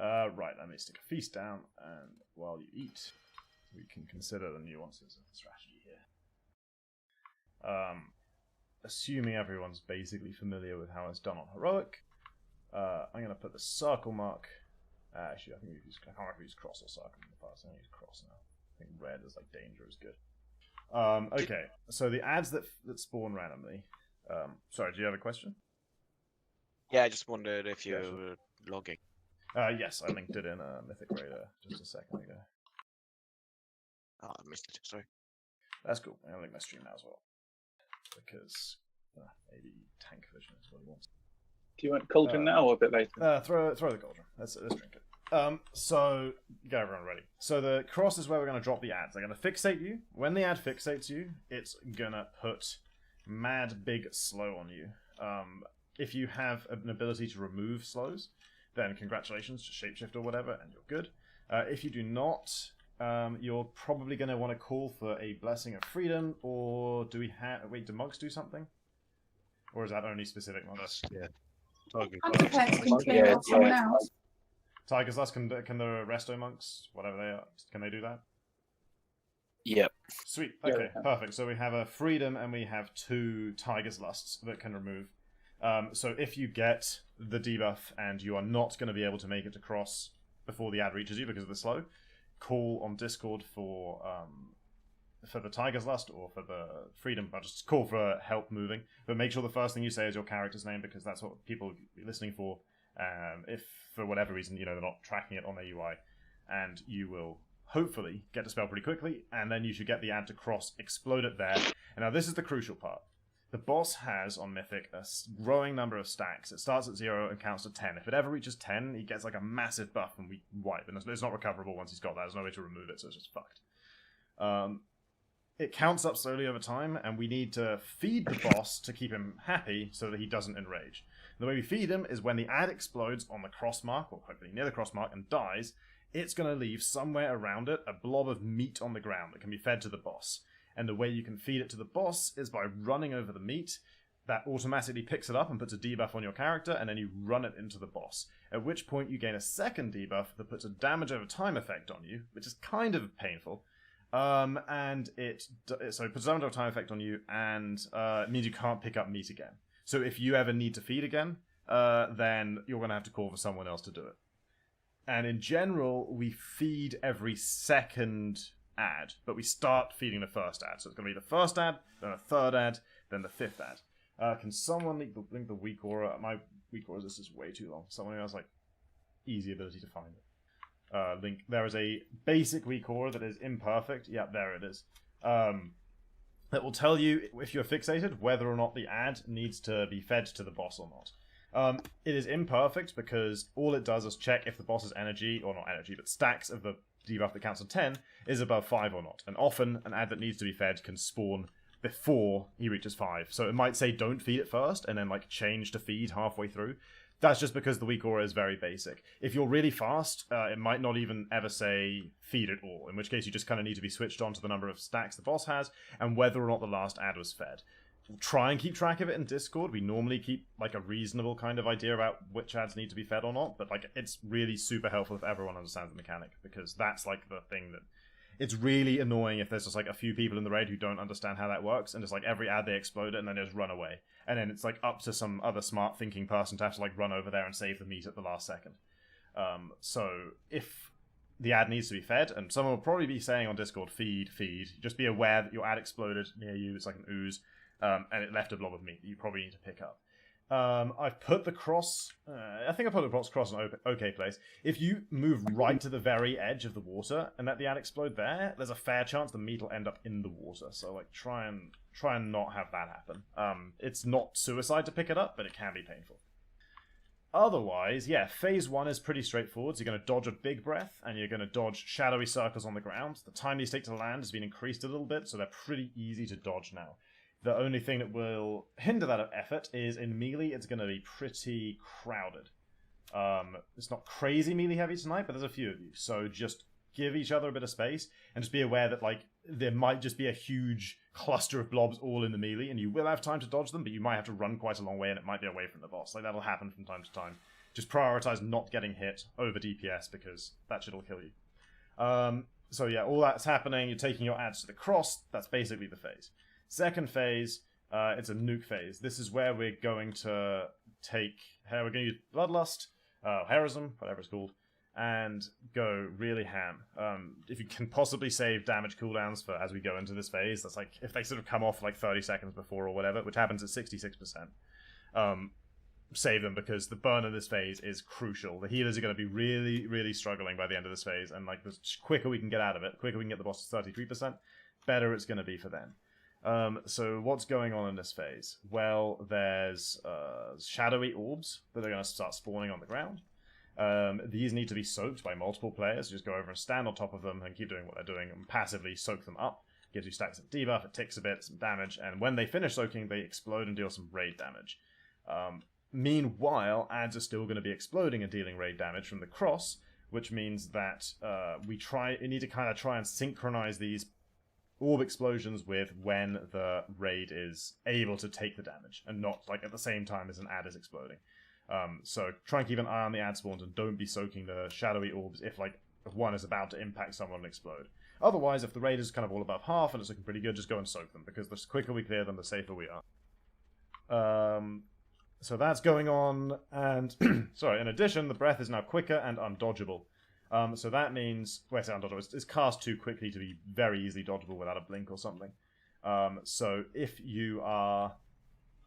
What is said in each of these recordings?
Right, let me stick a feast down, and while you eat, we can consider the nuances of the strategy here. Assuming everyone's basically familiar with how it's done on Heroic, I'm going to put the circle mark. Actually, I think I can't remember if we used cross or circle in the past. I use cross now. I think red is like danger is good. Okay, so the ads that spawn randomly. Sorry, do you have a question? Yeah, I just wondered if you Yeah, sure. were logging. Yes, I linked it in Mythic Raider just a second ago. Oh, I missed it. Sorry. That's cool. I'm gonna link my stream now as well because maybe tank vision is what he wants. Do you want cauldron now or a bit later? Throw the cauldron. Let's drink it. So get everyone ready. So the cross is where we're gonna drop the ads. They're gonna fixate you. When the ad fixates you, it's gonna put mad big slow on you. If you have an ability to remove slows, then congratulations, just shapeshift or whatever, and you're good. If you do not, you're probably going to want to call for a Blessing of Freedom, or do we have... Wait, do monks do something? Or is that only specific monks? Yeah. I'm prepared to conclude with someone else. Tiger's Lust, can the Resto monks, whatever they are, can they do that? Yep. Sweet, okay, perfect. So we have a Freedom and we have 2 Tiger's Lusts that can remove. So if you get the debuff and you are not going to be able to make it to cross before the ad reaches you because of the slow, call on Discord for the Tiger's Lust or for the Freedom. I'll just call for help moving, but make sure the first thing you say is your character's name because that's what people will be listening for. If for whatever reason they're not tracking it on their UI, and you will hopefully get to spell pretty quickly, and then you should get the ad to cross, explode it there. And now this is the crucial part. The boss has, on Mythic, a growing number of stacks. It starts at 0 and counts to 10. If it ever reaches 10, he gets like a massive buff and we wipe. And it's not recoverable once he's got that. There's no way to remove it, so it's just fucked. It counts up slowly over time, and we need to feed the boss to keep him happy so that he doesn't enrage. The way we feed him is when the ad explodes on the cross mark, or hopefully near the cross mark, and dies, it's going to leave somewhere around it a blob of meat on the ground that can be fed to the boss. And the way you can feed it to the boss is by running over the meat. That automatically picks it up and puts a debuff on your character, and then you run it into the boss. At which point you gain a second debuff that puts a damage over time effect on you, which is kind of painful. And it puts a damage over time effect on you, and it means you can't pick up meat again. So if you ever need to feed again, then you're going to have to call for someone else to do it. And in general, we feed every second ad, but we start feeding the first ad. So it's going to be the first ad, then the third ad, then the fifth ad. Can someone link the weak aura? My weak aura, this is way too long. Someone who has like easy ability to find it. Link. There is a basic weak aura that is imperfect. Yeah, there it is. That will tell you if you're fixated whether or not the ad needs to be fed to the boss or not. It is imperfect because all it does is check if the boss's energy, or not energy, but stacks of the debuff that counts to 10 is above 5 or not. And often, an ad that needs to be fed can spawn before he reaches 5. So it might say don't feed it first, and then like change to feed halfway through. That's just because the weak aura is very basic. If you're really fast, it might not even ever say feed it all, in which case you just kind of need to be switched on to the number of stacks the boss has, and whether or not the last ad was fed. We'll try and keep track of it in Discord. We normally keep like a reasonable kind of idea about which ads need to be fed or not, but like it's really super helpful if everyone understands the mechanic, because that's like the thing that... It's really annoying if there's just like a few people in the raid who don't understand how that works, and just like every ad they explode it and then they just run away. And then it's like up to some other smart thinking person to have to like run over there and save the meat at the last second. So if the ad needs to be fed, and someone will probably be saying on Discord, feed, just be aware that your ad exploded near you, it's like an ooze, and it left a blob of meat that you probably need to pick up. I've put the cross... I think I put the cross in an okay place. If you move right to the very edge of the water and let the ad explode there's a fair chance the meat will end up in the water. So like try and not have that happen. It's not suicide to pick it up, but it can be painful. Otherwise, yeah, phase 1 is pretty straightforward. So you're going to dodge a big breath, and you're going to dodge shadowy circles on the ground. The time these take to land has been increased a little bit, so they're pretty easy to dodge now. The only thing that will hinder that effort is in melee, it's going to be pretty crowded. It's not crazy melee heavy tonight, but there's a few of you. So just give each other a bit of space, and just be aware that like there might just be a huge cluster of blobs all in the melee, and you will have time to dodge them, but you might have to run quite a long way, and it might be away from the boss. Like that'll happen from time to time. Just prioritize not getting hit over DPS because that shit'll kill you. So yeah, all that's happening. You're taking your ads to the cross. That's basically the phase. Second phase, it's a nuke phase. This is where we're going to we're going to use Bloodlust, Heroism, whatever it's called, and go really ham. If you can possibly save damage cooldowns for as we go into this phase, that's like if they sort of come off like 30 seconds before or whatever, which happens at 66%. Save them because the burn of this phase is crucial. The healers are going to be really, really struggling by the end of this phase, and like the quicker we can get out of it, the quicker we can get the boss to 33%, better it's going to be for them. So what's going on in this phase? Well, there's shadowy orbs that are going to start spawning on the ground. These need to be soaked by multiple players. Just go over and stand on top of them and keep doing what they're doing and passively soak them up. Gives you stacks of debuff, it ticks a bit, some damage, and when they finish soaking, they explode and deal some raid damage. Meanwhile, ads are still going to be exploding and dealing raid damage from the cross, which means that we need to kind of try and synchronize these orb explosions with when the raid is able to take the damage, and not like at the same time as an ad is exploding. So try and keep an eye on the ad spawns and don't be soaking the shadowy orbs if one is about to impact someone and explode. Otherwise, if the raid is kind of all above half and it's looking pretty good, just go and soak them, because the quicker we clear them, the safer we are. So that's going on, and sorry, in addition, the breath is now quicker and undodgeable. So that means, when I say undodgeable, it's cast too quickly to be very easily dodgeable without a blink or something. So if you are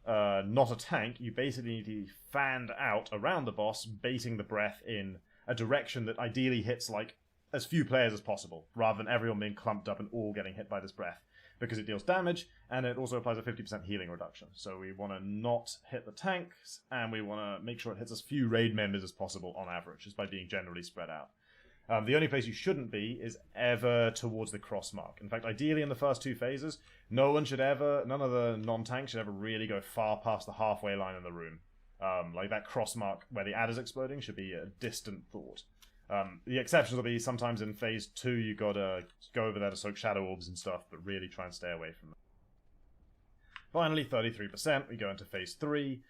not a tank, you basically need to be fanned out around the boss, baiting the breath in a direction that ideally hits like as few players as possible, rather than everyone being clumped up and all getting hit by this breath, because it deals damage, and it also applies a 50% healing reduction. So we want to not hit the tanks, and we want to make sure it hits as few raid members as possible on average, just by being generally spread out. The only place you shouldn't be is ever towards the cross mark. In fact, ideally in the first two phases, none of the non-tanks should ever really go far past the halfway line in the room. Like that cross mark where the ad is exploding should be a distant thought. The exceptions will be sometimes in phase 2 you gotta go over there to soak shadow orbs and stuff, but really try and stay away from them. Finally, 33%, we go into phase 3.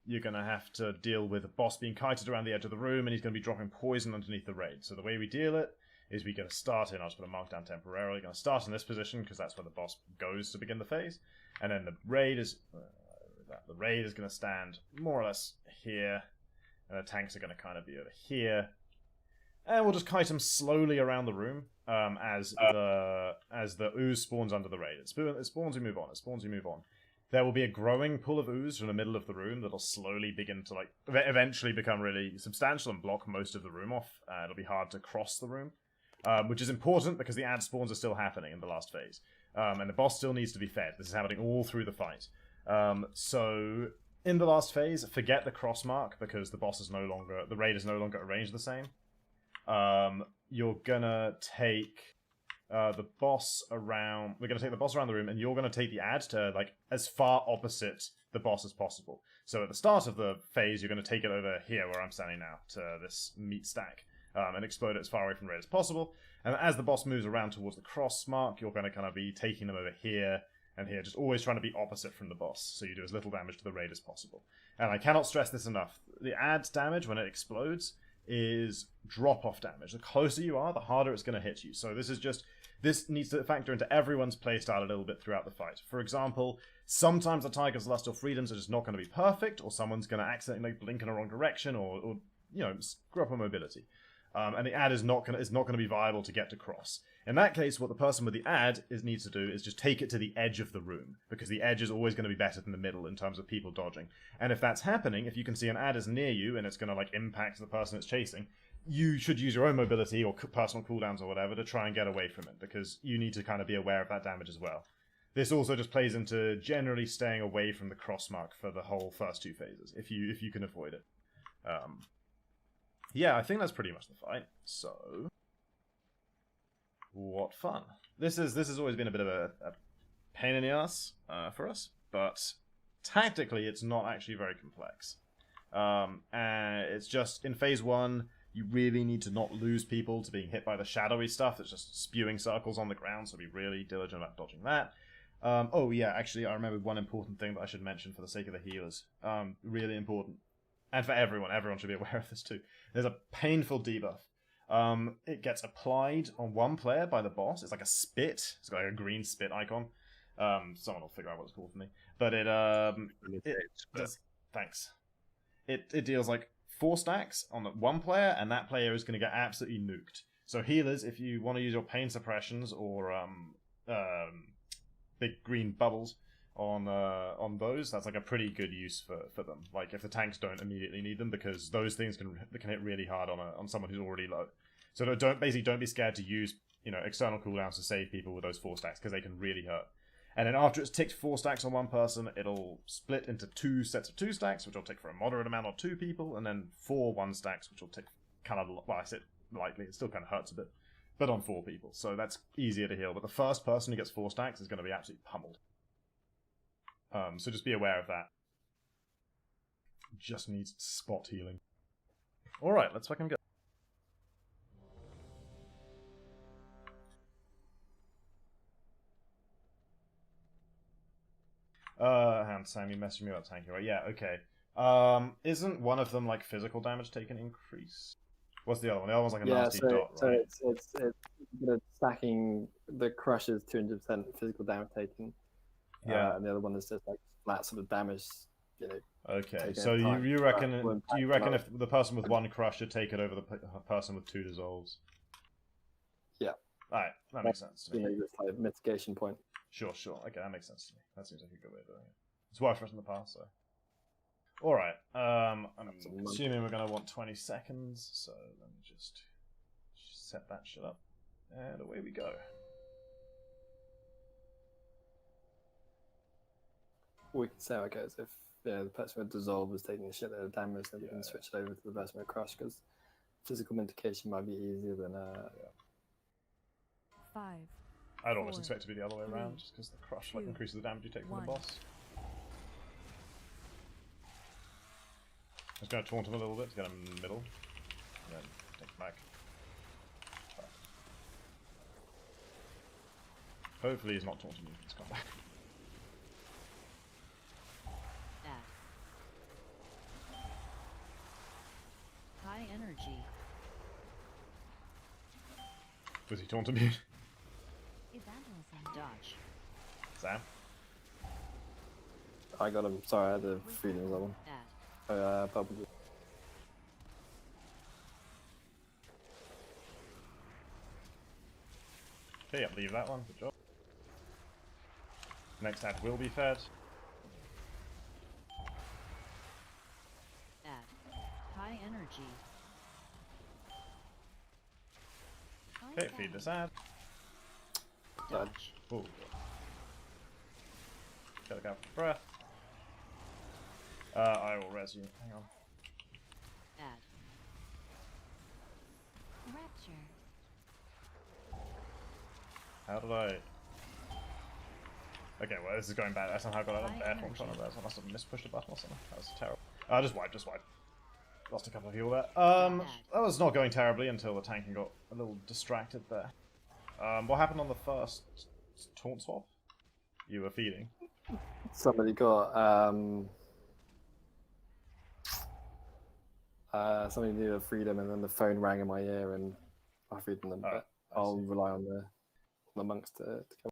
You're going to have to deal with a boss being kited around the edge of the room, and he's going to be dropping poison underneath the raid. So the way we deal it is we get to start in, I'll just put a mark down temporarily, going to start in this position, because that's where the boss goes to begin the phase. And then the raid is going to stand more or less here, and the tanks are going to kind of be over here. And we'll just kite him slowly around the room as the ooze spawns under the raid. It spawns, we move on. It spawns, we move on. There will be a growing pool of ooze from the middle of the room that'll slowly begin to eventually become really substantial and block most of the room off. It'll be hard to cross the room, which is important because the ad spawns are still happening in the last phase. And the boss still needs to be fed. This is happening all through the fight. So in the last phase, forget the cross mark because the raid is no longer arranged the same. You're gonna take the boss around. We're gonna take the boss around the room, and you're gonna take the ad to as far opposite the boss as possible. So at the start of the phase, you're gonna take it over here where I'm standing now to this meat stack, and explode it as far away from the raid as possible. And as the boss moves around towards the cross mark, you're gonna kind of be taking them over here and here, just always trying to be opposite from the boss, so you do as little damage to the raid as possible. And I cannot stress this enough: the ad damage when it explodes is drop-off damage. The closer you are, the harder it's going to hit you. So this needs to factor into everyone's playstyle a little bit throughout the fight. For example, sometimes the Tiger's Lust or Freedoms are just not going to be perfect, or someone's going to accidentally blink in the wrong direction, or screw up a mobility. And the ad is not going to be viable to get to cross. In that case, what the person with the ad needs to do is just take it to the edge of the room, because the edge is always going to be better than the middle in terms of people dodging. And if that's happening, if you can see an ad is near you and it's going to impact the person it's chasing, you should use your own mobility or personal cooldowns or whatever to try and get away from it, because you need to kind of be aware of that damage as well. This also just plays into generally staying away from the cross mark for the whole first two phases, if you can avoid it. Yeah, I think that's pretty much the fight. So, what fun! This has always been a bit of a pain in the ass for us, but tactically it's not actually very complex. And it's just in phase 1, you really need to not lose people to being hit by the shadowy stuff that's just spewing circles on the ground. So be really diligent about dodging that. Oh yeah, actually I remembered one important thing that I should mention for the sake of the healers. Really important. and for everyone should be aware of this too. There's a painful debuff. It gets applied on one player by the boss. It's like a spit. It's got like a green spit icon. Someone will figure out what it's called for me. But it does, thanks. It deals like 4 stacks on one player, and that player is going to get absolutely nuked. So healers, if you want to use your pain suppressions or big green bubbles on those, that's like a pretty good use for them. Like if the tanks don't immediately need them, because those things can hit really hard on someone who's already low. So don't be scared to use external cooldowns to save people with those 4 stacks, because they can really hurt. And then after it's ticked 4 stacks on one person, it'll split into 2 sets of 2 stacks, which will tick for a moderate amount on 2 people, and then 4 1 stacks, which will tick kind of, well, I said lightly, it still kind of hurts a bit, but on 4 people. So that's easier to heal. But the first person who gets 4 stacks is going to be absolutely pummeled. So just be aware of that. Just needs spot healing. Alright, let's fucking go. Sam, you messaged me about tanking, right? Yeah, okay. Isn't one of them like physical damage taken increase? What's the other one? The other one's like a nasty dot, right? So it's stacking the crushes 200% physical damage taken. Yeah. And the other one is just like flat sort of damage, Okay, so you reckon if the person with 1 crush should take it over the person with 2 dissolves? Yeah. Alright, that makes sense to me. Just like a mitigation point. Sure. Okay, that makes sense to me. That seems like a good way of doing it. It's worked for us in the past, so. Alright, I'm assuming we're going to want 20 seconds, so let me just set that shit up. And away we go. We can say, okay, so if the person with dissolve is taking a shit load of damage, then we can switch it over to the person with crush, because physical mitigation might be easier than 5. I'd almost expect it to be the other way around, just because the crush increases the damage you take from the boss. I'm just going to taunt him a little bit to get him in the middle, and then take him back. Hopefully he's not taunting you, he's come back. High energy. Was he taunting you? Evangelism. Dodge. Sam? I got him. Sorry, I had the feelings on him. Probably. Okay, I'll leave that one. Good job. Next ad will be fed. High energy. Okay, feed this ad. Dodge. Ooh. Gotta go for breath. I will res you. Hang on. Add. Rapture. How did I... Okay, well, this is going bad. I somehow got out of bed from trying to res. I must have mispushed a button or something. That was terrible. Just wipe. Lost a couple of heal there. That was not going terribly until the tanking got a little distracted there. What happened on the first taunt swap? You were feeding. Somebody got somebody needed freedom, and then the phone rang in my ear, and I freed them. But I'll rely on the monks to come.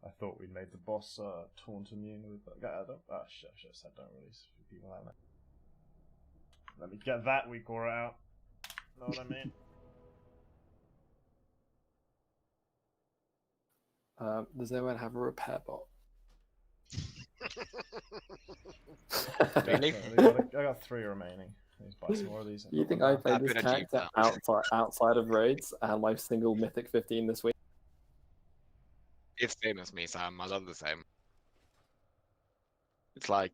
I thought we'd made the boss taunt immune with shit, I should have said don't release people out there. Let me get that weak aura out. Know what I mean? Does anyone have a repair bot? Really? I got 3 remaining. Let's buy some more of these. You think I played this character outside of raids and my single Mythic 15 this week? It's same as me, Sam. I love the same. It's like,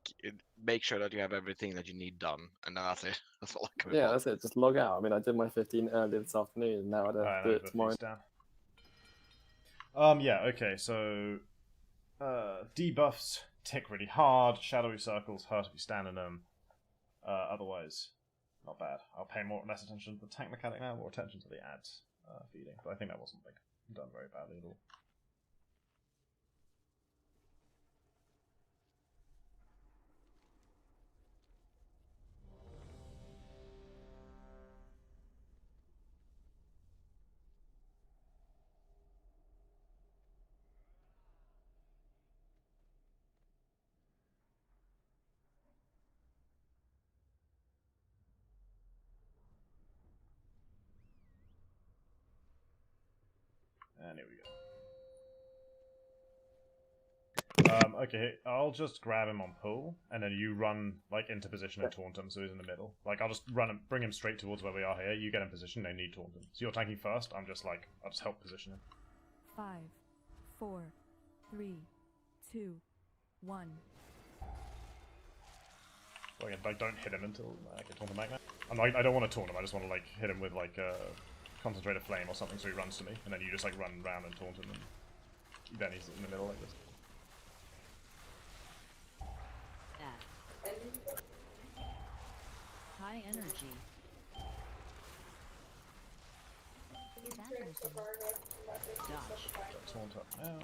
make sure that you have everything that you need done, and then that's it. That's all I can. Yeah, that's it. Just log out. I mean, I did my 15 earlier this afternoon, and now I do it tomorrow. Yeah, okay, so debuffs tick really hard, shadowy circles hurt if you stand in them. Otherwise, not bad. I'll pay less attention to the tank mechanic now, more attention to the ads feeding. But I think that wasn't done very badly at all. Okay, I'll just grab him on pull, and then you run like into position and taunt him, so he's in the middle. Like I'll just run him, bring him straight towards where we are here. You get in position, no need to taunt him. So you're tanking first. I'm just like I'll just help position him. 5, 4, 3, 2, 1. So again, like don't hit him until I can taunt him back now. I don't want to taunt him. I just want to like hit him with like concentrated flame or something, so he runs to me, and then you just like run around and taunt him, and then he's in the middle like this. High energy. Dodge. Taunt up now.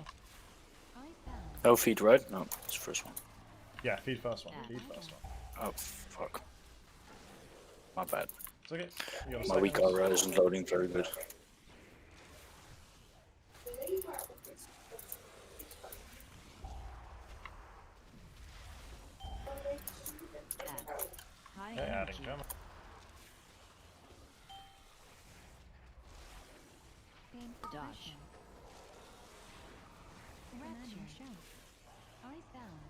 I found. No feed, right? No, it's the first one. Yeah, feed first one. Feed first one. Oh, fuck. My bad. It's okay. You got a My second. weak aura isn't loading very good. High Okay, adding energy. coming. Dodge. Rapture. I found.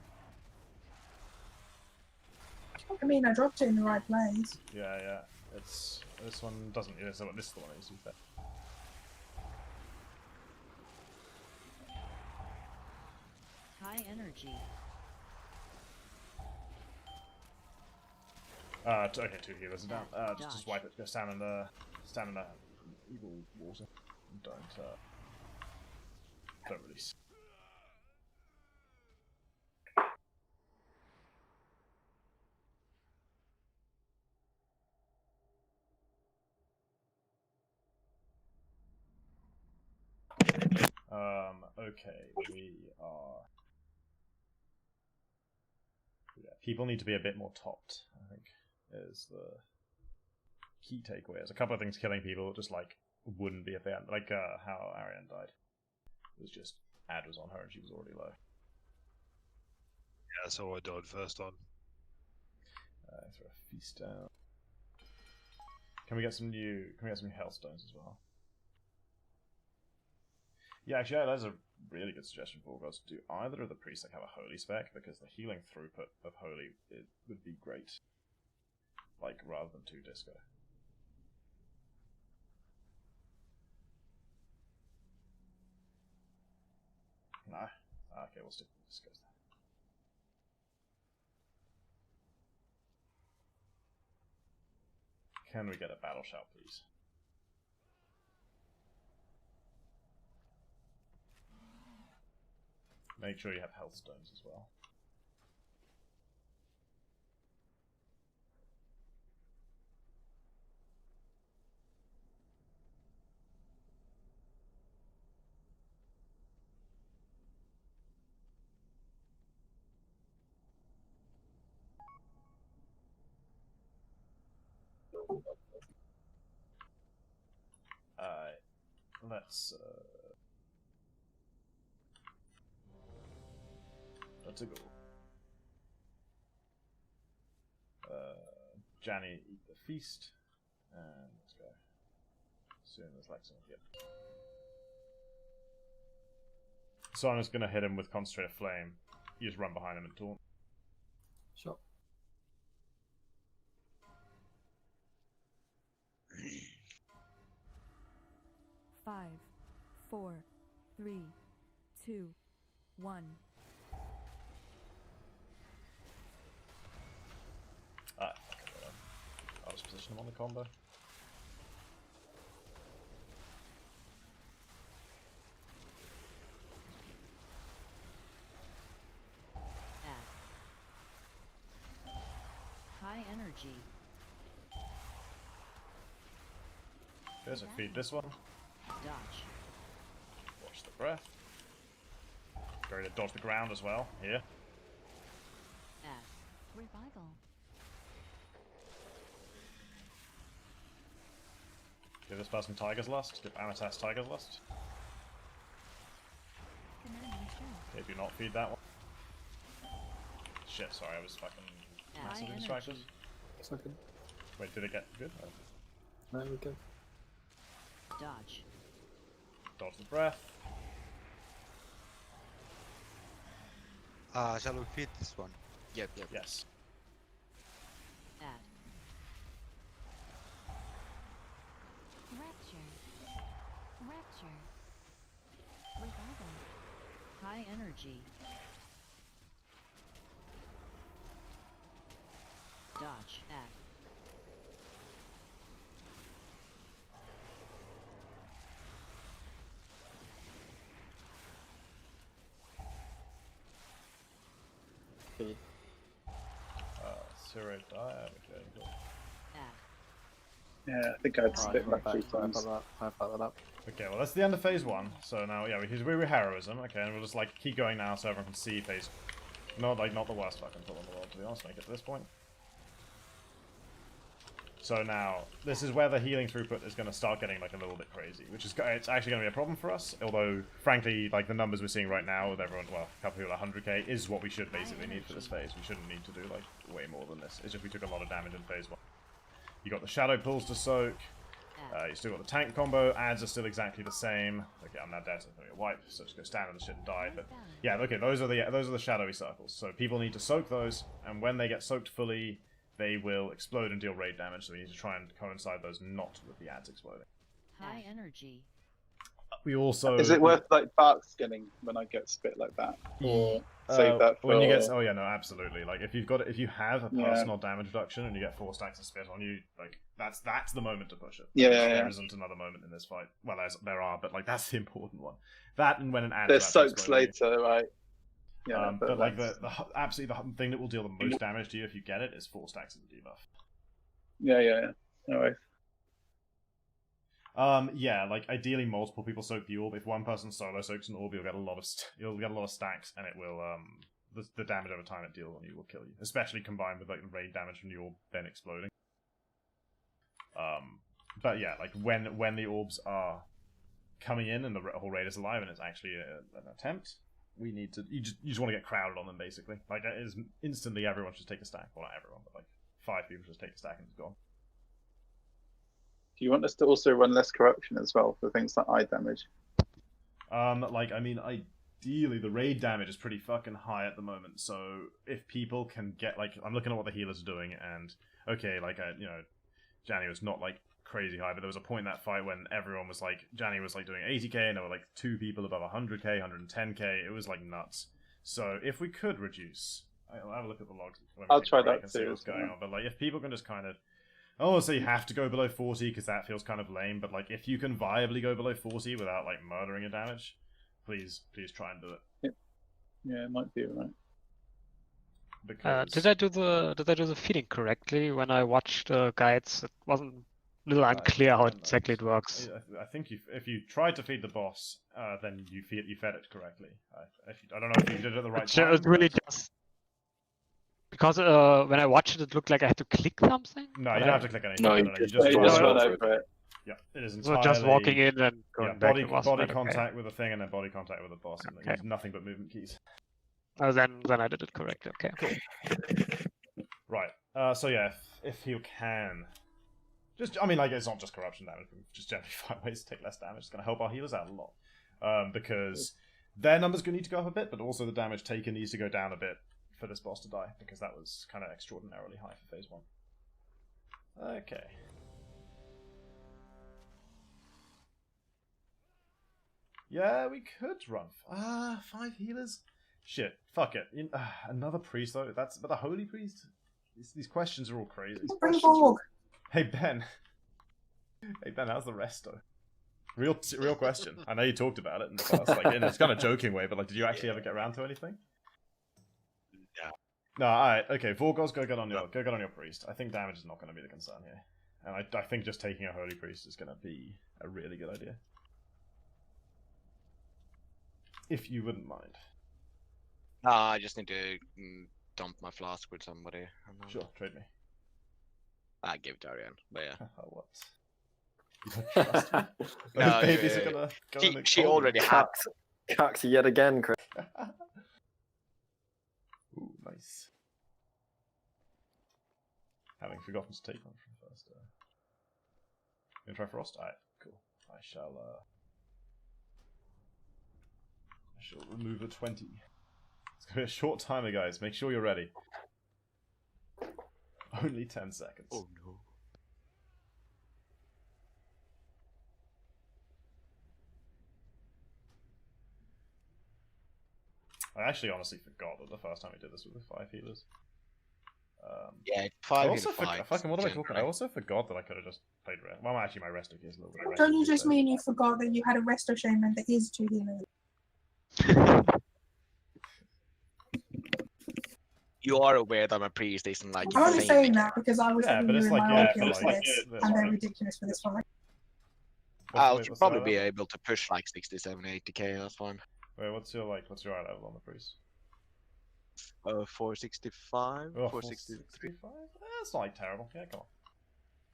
I mean, I dropped it in the right place. Yeah, yeah. It's this one doesn't. This is the one that needs to be fed. High energy. Okay, 2 healers are down. Just wipe it. Go stand in the evil water. Don't release. Okay, we are. Yeah, people need to be a bit more topped, I think, is the key takeaway. There's a couple of things killing people, just like wouldn't be if they hadn't, like how Ariane died. It was just ad was on her and she was already low. Yeah, so I died first on. Throw a feast down. Can we get some new Hellstones as well? Yeah, actually, that's a really good suggestion for guys. Do either of the priests like have a holy spec, because the healing throughput of holy would be great. Like rather than 2 disco. No. Okay, we'll stick with discos then. Can we get a battle shout, please? Make sure you have health stones as well. Let's go. Janny, eat the feast, and let's go. Soon as Lexington. Yep. So I'm just gonna hit him with concentrated flame. You just run behind him and taunt. Sure. Five, 4, 3, 2, 1. Okay, I'll just position him on the combo. High energy. There's a feed this one. Dodge. Watch the breath. Going to dodge the ground as well. Here. Revival. Give this person Tiger's Lust. Give Amatas Tiger's Lust. Okay, do not feed that one. Shit, sorry, I was fucking massively distracted. It's not good. Wait, did it get good? Oh. No, we're good. Dodge. Dodge the breath. Shall we feed this one? Yep. Yes. Add. Rapture. Rapture. Revival. High energy. Dodge. Add. Feed. Zero die. Okay. Cool. Add. Yeah, I think I'd spit Right, like 3 times. I fucked that up. Okay, well that's the end of phase 1. So now, yeah, we're heroism. Okay, and we'll just like keep going now, so everyone can see phase. Not the worst fucking pull in the world, to be honest. Make it to this point. So now, this is where the healing throughput is going to start getting like a little bit crazy, which is it's actually going to be a problem for us. Although, frankly, like the numbers we're seeing right now with everyone, well, a couple people at 100k is what we should basically need for this phase. We shouldn't need to do like way more than this. It's just we took a lot of damage in phase 1. You got the shadow pulls to soak. You still got the tank combo. Adds are still exactly the same. Okay, I'm now dead, so I'm gonna get wiped. So just go stand on the shit and die. But yeah, okay, those are the shadowy circles. So people need to soak those, and when they get soaked fully, they will explode and deal raid damage. So we need to try and coincide those not with the ads exploding. High energy. We also Is it worth like bark skinning when I get spit like that, or save that for when you get? Oh yeah, no, absolutely. Like if you have a personal damage reduction and you get 4 stacks of spit on you, like that's the moment to push it. There isn't another moment in this fight. Well, there are, but like that's the important one. That and when an ad. There's soaks later, right? Yeah, but like absolutely the thing that will deal the most damage to you if you get it is 4 stacks of the debuff. Yeah. Alright. Yeah, like ideally multiple people soak the orb. If one person solo soaks an orb, you'll get a lot of stacks, and it will the damage over time it deals on you will kill you. Especially combined with like the raid damage from the orb then exploding. But yeah, like when the orbs are coming in and the whole raid is alive and it's actually an attempt, we need to you just want to get crowded on them basically. Like it is instantly everyone should take a stack. Well, not everyone, but like 5 people should take a stack and it's gone. Do you want us to also run less corruption as well for things like eye damage? Like I mean, ideally the raid damage is pretty fucking high at the moment. So if people can get like, I'm looking at what the healers are doing, and okay, like Janny was not like crazy high, but there was a point in that fight when everyone was like, Janny was like doing 80k, and there were like 2 people above 100k, 110k. It was like nuts. So if we could reduce, I'll have a look at the logs. I'll try that and see too. what's going on. But like, if people can just kind of, I don't want to say you have to go below 40 because that feels kind of lame, but like if you can viably go below 40 without like murdering a damage, please try and do it. Yeah, it might be right. Because did I do the feeding correctly when I watched the guides? It wasn't a little unclear how exactly it works. I think if you tried to feed the boss, then you fed it correctly. I don't know if you did it at the right time. It really just because when I watched it, it looked like I had to click something. No, you don't have to click anything. No, you just run over it. Yeah, it is So entirely just walking in and going back. Body contact with a thing, and then body contact with the boss, and use nothing but movement keys. Oh, then I did it correctly. Okay. Cool. Right. So yeah, if you can, I mean, like it's not just corruption damage. We just generally find ways to take less damage. It's going to help our healers out a lot, because their numbers going to need to go up a bit, but also the damage taken needs to go down a bit for this boss to die, because that was kind of extraordinarily high for phase 1. Okay. Yeah, we could run. 5 healers? Shit, fuck it. Another priest though? But the holy priest? These questions are all crazy. Hey Ben. Hey Ben, how's the resto? Real question. I know you talked about it in the past, like in this kind of joking way, but like, did you actually ever get around to anything? No, alright, okay, Vorgos, go get on your priest. I think damage is not going to be the concern here. And I think just taking a holy priest is going to be a really good idea. If you wouldn't mind. I just need to dump my flask with somebody. Sure, trade me. I give it to Ariane, but yeah. What? You don't trust me? No, babies are gonna go she already had. Cucked yet again, Chris. Ooh, nice. Having forgotten to take one from first. You gonna try Frost? Alright, cool. I shall remove a 20. It's gonna be a short timer, guys. Make sure you're ready. Only 10 seconds. Oh no. I actually honestly forgot that the first time we did this with the 5 healers. Yeah, I 5 also hit forgot. 5. Fucking what am I talking? I also forgot that I could have just played rest. Well, actually, my resto key is a little bit. Don't you aggressive just these days. mean you forgot that you had a resto shaman that is 2 healers? You are aware that my priest isn't like I'm only insane saying again. that because I was Yeah, having but you it's in like, my yeah, own but kills like, list, that's and they're fine. ridiculous for this fight. I What's should the probably eye be level? able to push like 67, 80k, that's fine. Wait, what's your eye level on the priest? 465, Oh, 463. 465? That's not like terrible. Yeah, come on.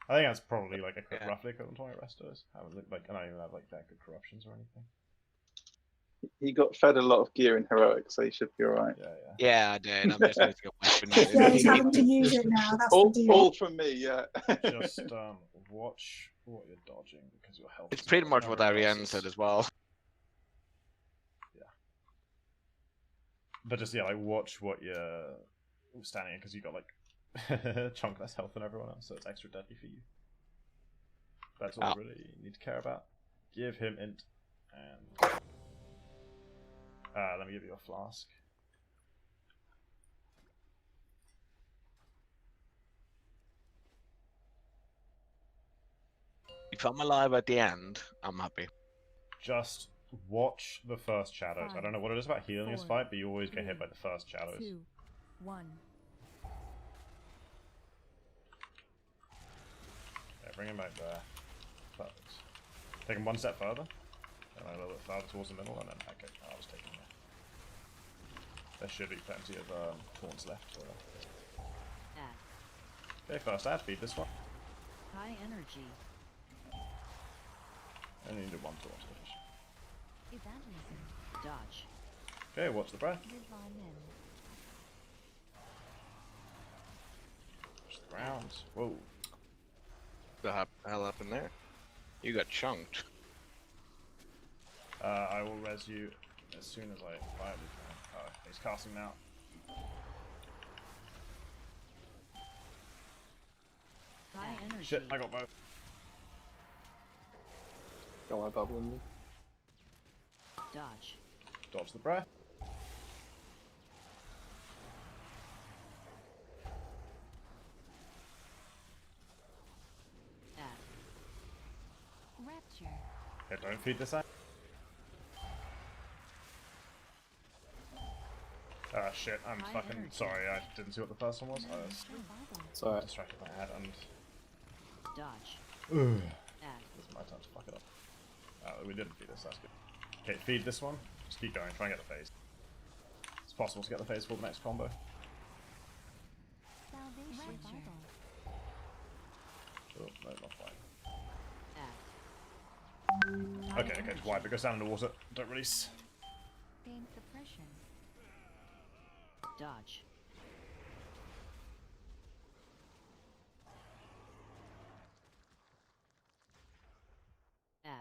I think that's probably like Yeah. roughly equivalent to my restos. Like, I don't even have like that good corruptions or anything. He got fed a lot of gear in heroic, so he should be alright. Yeah, yeah. Yeah, I did. I'm just using a weapon. Yeah, he's having to use it now. That's All, the deal. all from me, yeah. Just watch what you're dodging because your health. It's is pretty not much what never Ariane else's. said as well. But just yeah, like watch what you're standing in because you got like chunk less health than everyone else, so it's extra deadly for you. That's all I really need to care about. Give him int and let me give you a flask. If I'm alive at the end, I'm happy. Just watch the first shadows. I don't know what it is about healing this fight, but you always get hit by the first shadows. 2, 1. Yeah, bring him back there. Perfect. Take him one step further. And a little bit further towards the middle, and then okay, I was taking there. There should be plenty of taunts left. So. Add. Okay, first ad, feed this one. High energy. And you need one taunt. Evangelism. Dodge. Okay, watch the breath. Live on in. Watch the ground. Whoa. The hell happened there? You got chunked. I will res you as soon as I viably can. Oh, he's casting now. High energy. Shit, I got both. Don't want to bubble me. Dodge. Dodge the breath. Add. Rapture. Okay, don't feed this ad. Ah, shit, I'm High fucking energy. sorry, I didn't see what the first one was. I was Revival. It's alright. distracted by ad and... Dodge. Ugh. Add. This is my time to fuck it up. We didn't feed this, that's good. Okay, feed this one. Just keep going, try and get the phase. It's possible to get the phase for the next combo. Salvation. Revival. Oh, no, not quite. Add. High Okay, okay, energy. wipe it goes down in the water. Don't release. Pain suppression. Dodge. Add.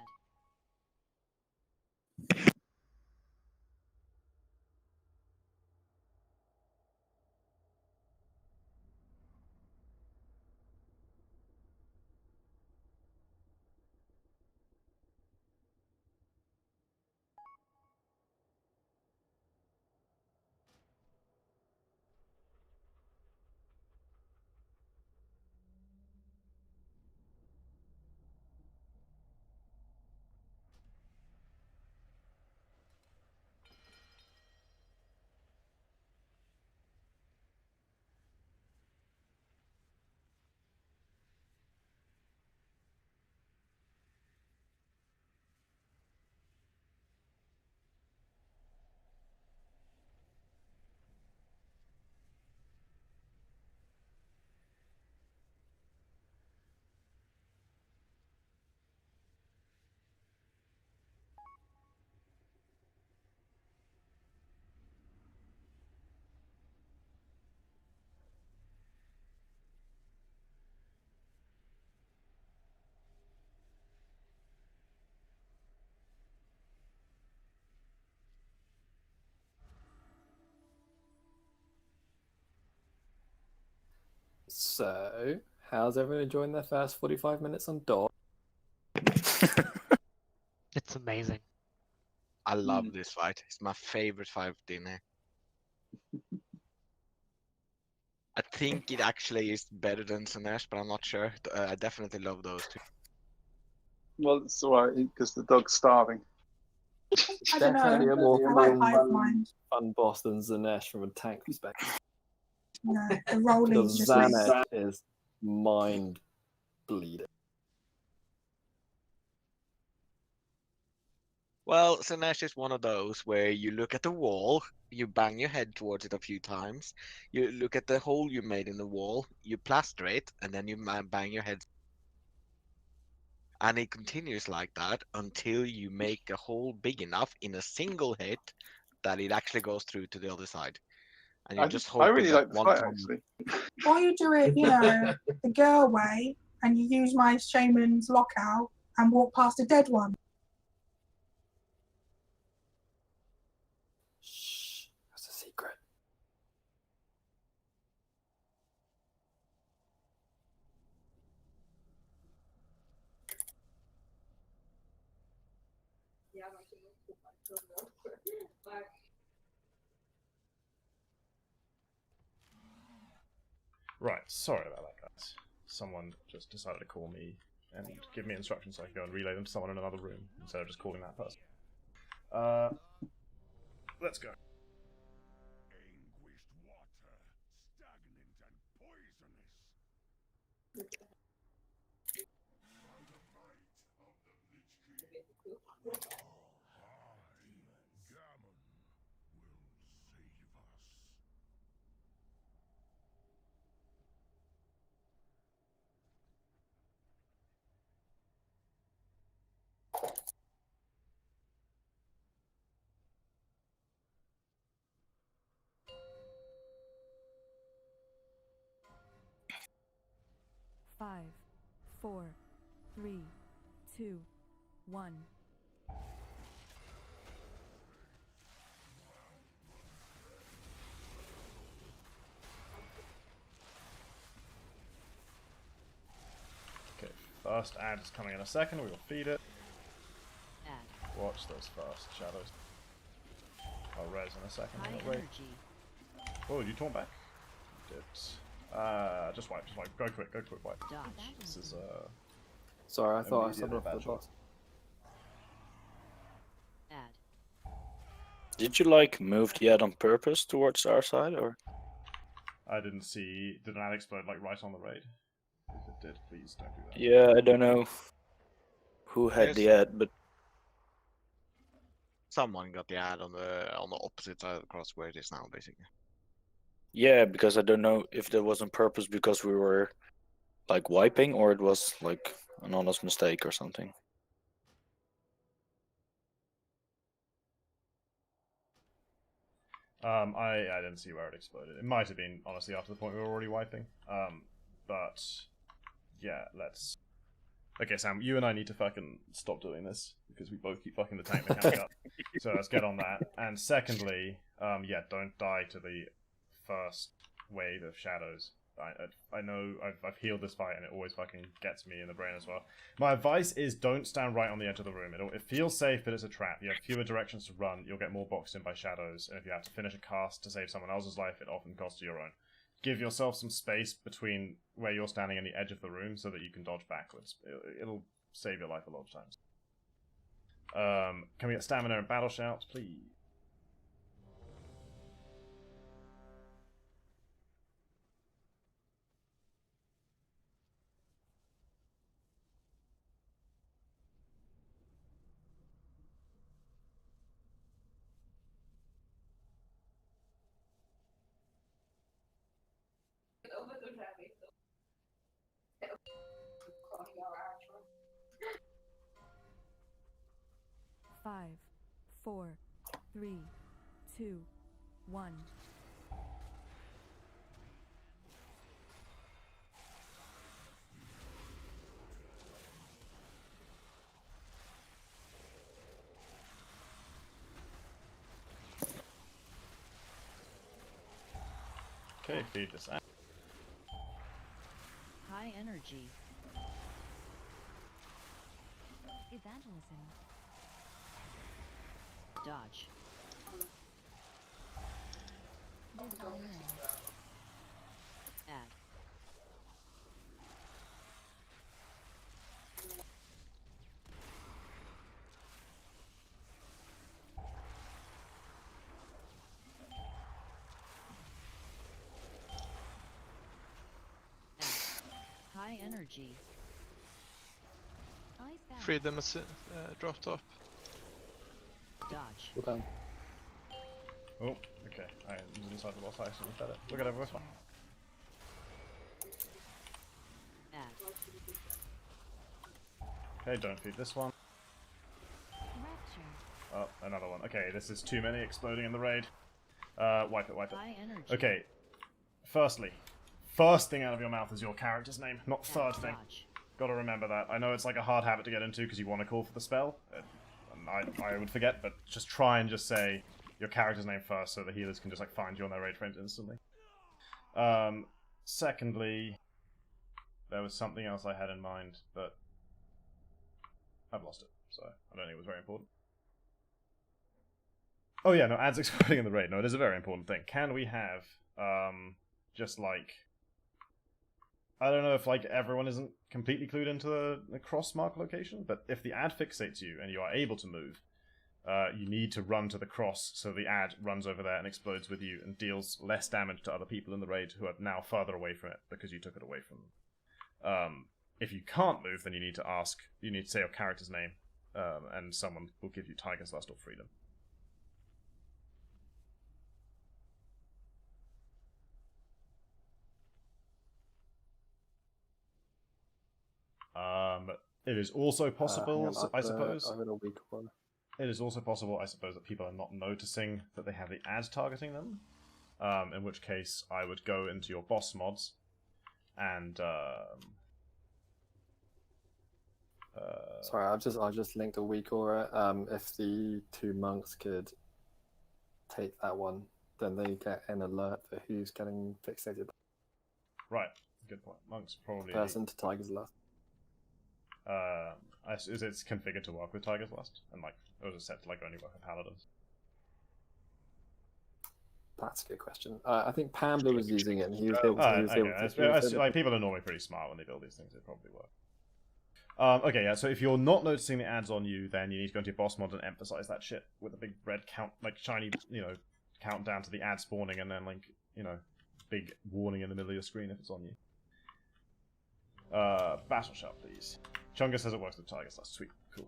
So, how's everyone enjoying their first 45 minutes on Dog? It's amazing. I love this fight. It's my favorite fight in here. I think it actually is better than Sinesh, but I'm not sure. I definitely love those two. Well, it's alright because the dog's starving. I don't Definitely know. a more I like fun, Hive Mind. fun boss than Zanesh from a tank perspective. No, the rolling Because just Zanesh is mind bleeding. Well, Sinesh is one of those where you look at the wall, you bang your head towards it a few times, you look at the hole you made in the wall, you plaster it, and then you bang your head. And it continues like that until you make a hole big enough in a single hit that it actually goes through to the other side. And you just hope I really that like the one fight time. actually. Or you do it, you know, the girl way, and you use my shaman's lockout and walk past a dead one. Shh, that's a secret. Right, sorry about that, guys. Someone just decided to call me and give me instructions so I can go and relay them to someone in another room instead of just calling that person. Let's go. Five, 4, 3, 2, 1. Okay, first ad is coming in a second. We will feed it. Add. Watch those first shadows. I'll res in a second. High Wait. energy. Oh, you taunt back? You did. Just wipe. Go quick, wipe. Dodge. This is Sorry, I thought I immediate started off the bad shot. boss. Add. Did you like move the ad on purpose towards our side, or? I didn't see. Did an ad explode like right on the raid? If it did, please don't do that. Yeah, I don't know who had the ad, but Someone got the ad on the opposite side across where it is now, basically. yeah, because I don't know if that was on purpose because we were like wiping, or it was like an honest mistake or something. I didn't see where it exploded. It might have been honestly after the point we were already wiping. But yeah, let's. Okay, Sam, you and I need to fucking stop doing this because we both keep fucking the tank mechanic up. So let's get on that. And secondly, yeah, don't die to the first wave of shadows. I know I've healed this fight and it always fucking gets me in the brain as well. My advice is don't stand right on the edge of the room. It feels safe, but it's a trap. You have fewer directions to run. You'll get more boxed in by shadows. And if you have to finish a cast to save someone else's life, it often costs you your own. Give yourself some space between where you're standing and the edge of the room so that you can dodge backwards. It'll save your life a lot of times. Can we get stamina and battle shouts, please? Five, 4, 3, 2, 1. Okay, feed this out. High energy. Evangelism. Dodge. Divine. Add. High energy. Icebound. Freedom is dropped off. Dodge. Well done. Oh, okay. I was inside the boss. I actually looked at it. Look at it, we're fine. Add. Okay, don't feed this one. Rapture. Oh, another one. Okay, this is too many exploding in the raid. Wipe it, wipe it. High energy. Okay, firstly, first thing out of your mouth is your character's name, not third thing. Dodge. Gotta remember that. I know it's like a hard habit to get into because you want to call for the spell. And I would forget, but just try and just say your character's name first so the healers can just like find you on their raid frames instantly. Secondly, there was something else I had in mind, but I've lost it, so I don't think it was very important. Oh yeah, no, ads exploding in the raid. No, it is a very important thing. Can we have, just like... I don't know if like everyone isn't completely clued into the cross mark location, but if the ad fixates you and you are able to move, you need to run to the cross so the ad runs over there and explodes with you and deals less damage to other people in the raid who are now further away from it because you took it away from them. If you can't move, then you need to say your character's name, and someone will give you Tiger's Lust or Freedom. It is also possible, I suppose. I've got a weak one. It is also possible, I suppose, that people are not noticing that they have the ad targeting them. In which case, I would go into your boss mods and Sorry, I've just linked a weak aura. If the two monks could take that one, then they get an alert for who's getting fixated. Right, good point. Monks probably. Person to Tiger's Lust. Is it configured to work with Tiger's Lust? And like, or is it set to like only work with paladins? That's a good question. I think Pambler was using it, and he was able to. Like people are normally pretty smart when they build these things. It probably work. Okay, yeah. So if you're not noticing the ads on you, then you need to go into your boss mod and emphasize that shit with a big red count, like shiny, countdown to the ad spawning, and then like big warning in the middle of your screen if it's on you. Battle shop, please. Chunga says it works with Tigers. That's sweet. Cool.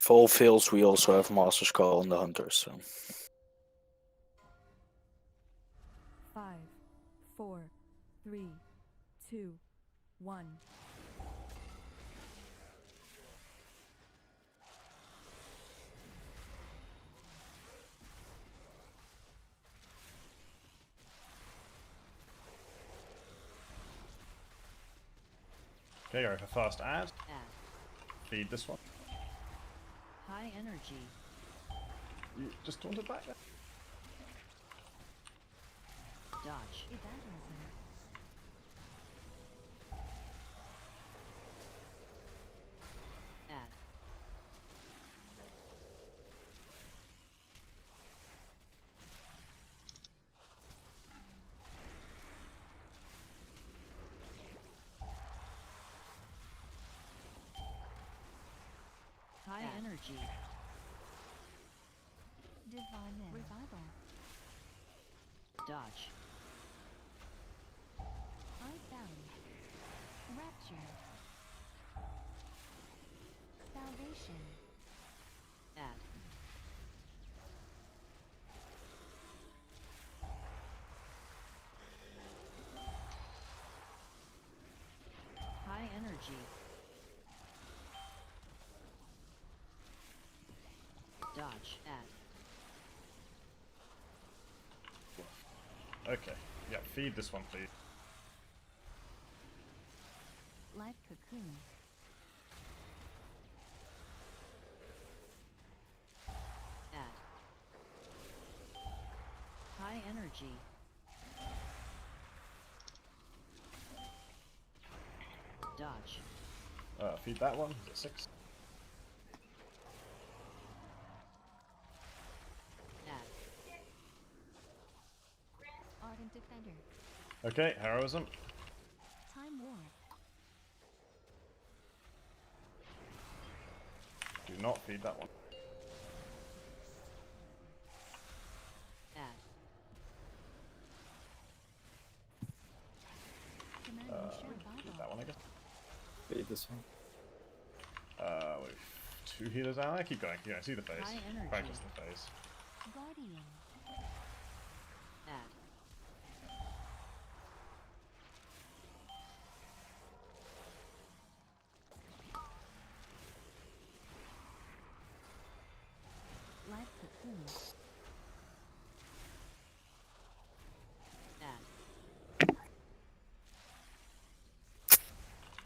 If all fails, we also have Master's Call on the Hunters, so... 5, 4, 3, 2, 1. Okay, go for first ad. Add. Feed this one. High energy. You just taunted back there. Dodge. Evangelism. Add. High energy. Divine revival. Dodge. Icebound. Rapture. Salvation. Add. High energy. Dodge. Add. Okay. Yeah, feed this one, please. Life cocoon. energy. Dodge. Feed that one. Get 6. Add. Ardent Defender. Okay, heroism. Time War. Do not feed that one. Add. Command Feed that one, I guess. Feed this one. Wait. 2 healers out. I keep going. Yeah, see the phase. High energy. Practice the phase. Guardian. Add. Life Cocoon. Add.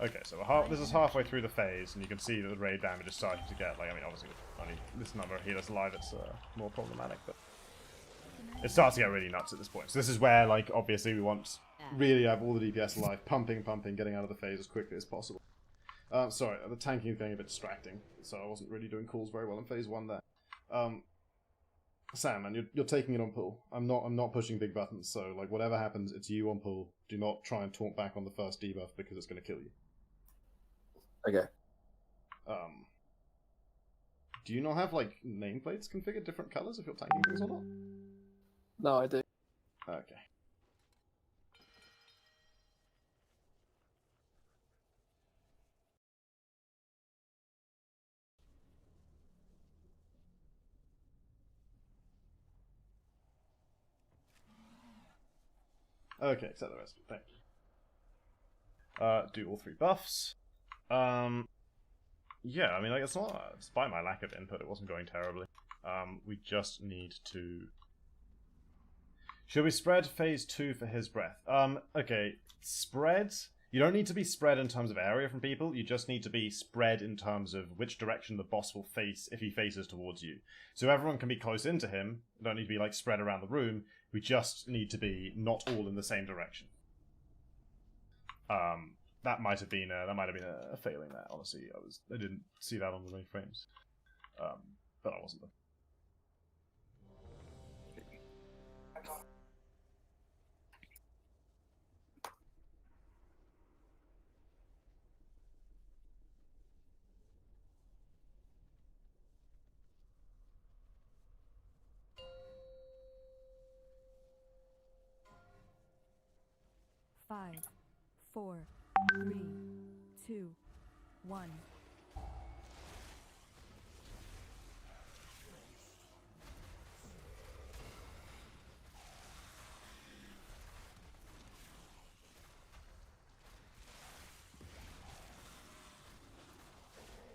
Okay, so this is halfway through the phase, and you can see that the raid damage is starting to get, like, I mean, obviously, with only this number of healers alive, it's more problematic, but it starts to get really nuts at this point. So this is where, like, obviously we want really have all the DPS alive, pumping, getting out of the phase as quickly as possible. Sorry, the tanking thing a bit distracting, so I wasn't really doing calls very well in phase 1 there. Sam, man, you're taking it on pull. I'm not pushing big buttons, so, like, whatever happens, it's you on pull. Do not try and taunt back on the first debuff, because it's going to kill you. Okay. Do you not have, like, nameplates configured different colors if you're tanking things or not? No, I do. Okay. Okay, accept the rest. Thank you. Do all 3 buffs. Yeah, I mean, like, it's not, despite my lack of input, it wasn't going terribly. We just need to... Should we spread phase 2 for his breath? Okay, spread... You don't need to be spread in terms of area from people, you just need to be spread in terms of which direction the boss will face if he faces towards you. So everyone can be close into him, don't need to be, like, spread around the room, we just need to be not all in the same direction. That might have been a failing there. Honestly, I didn't see that on the many frames, but I wasn't. Five, 4, 3, 2, 1.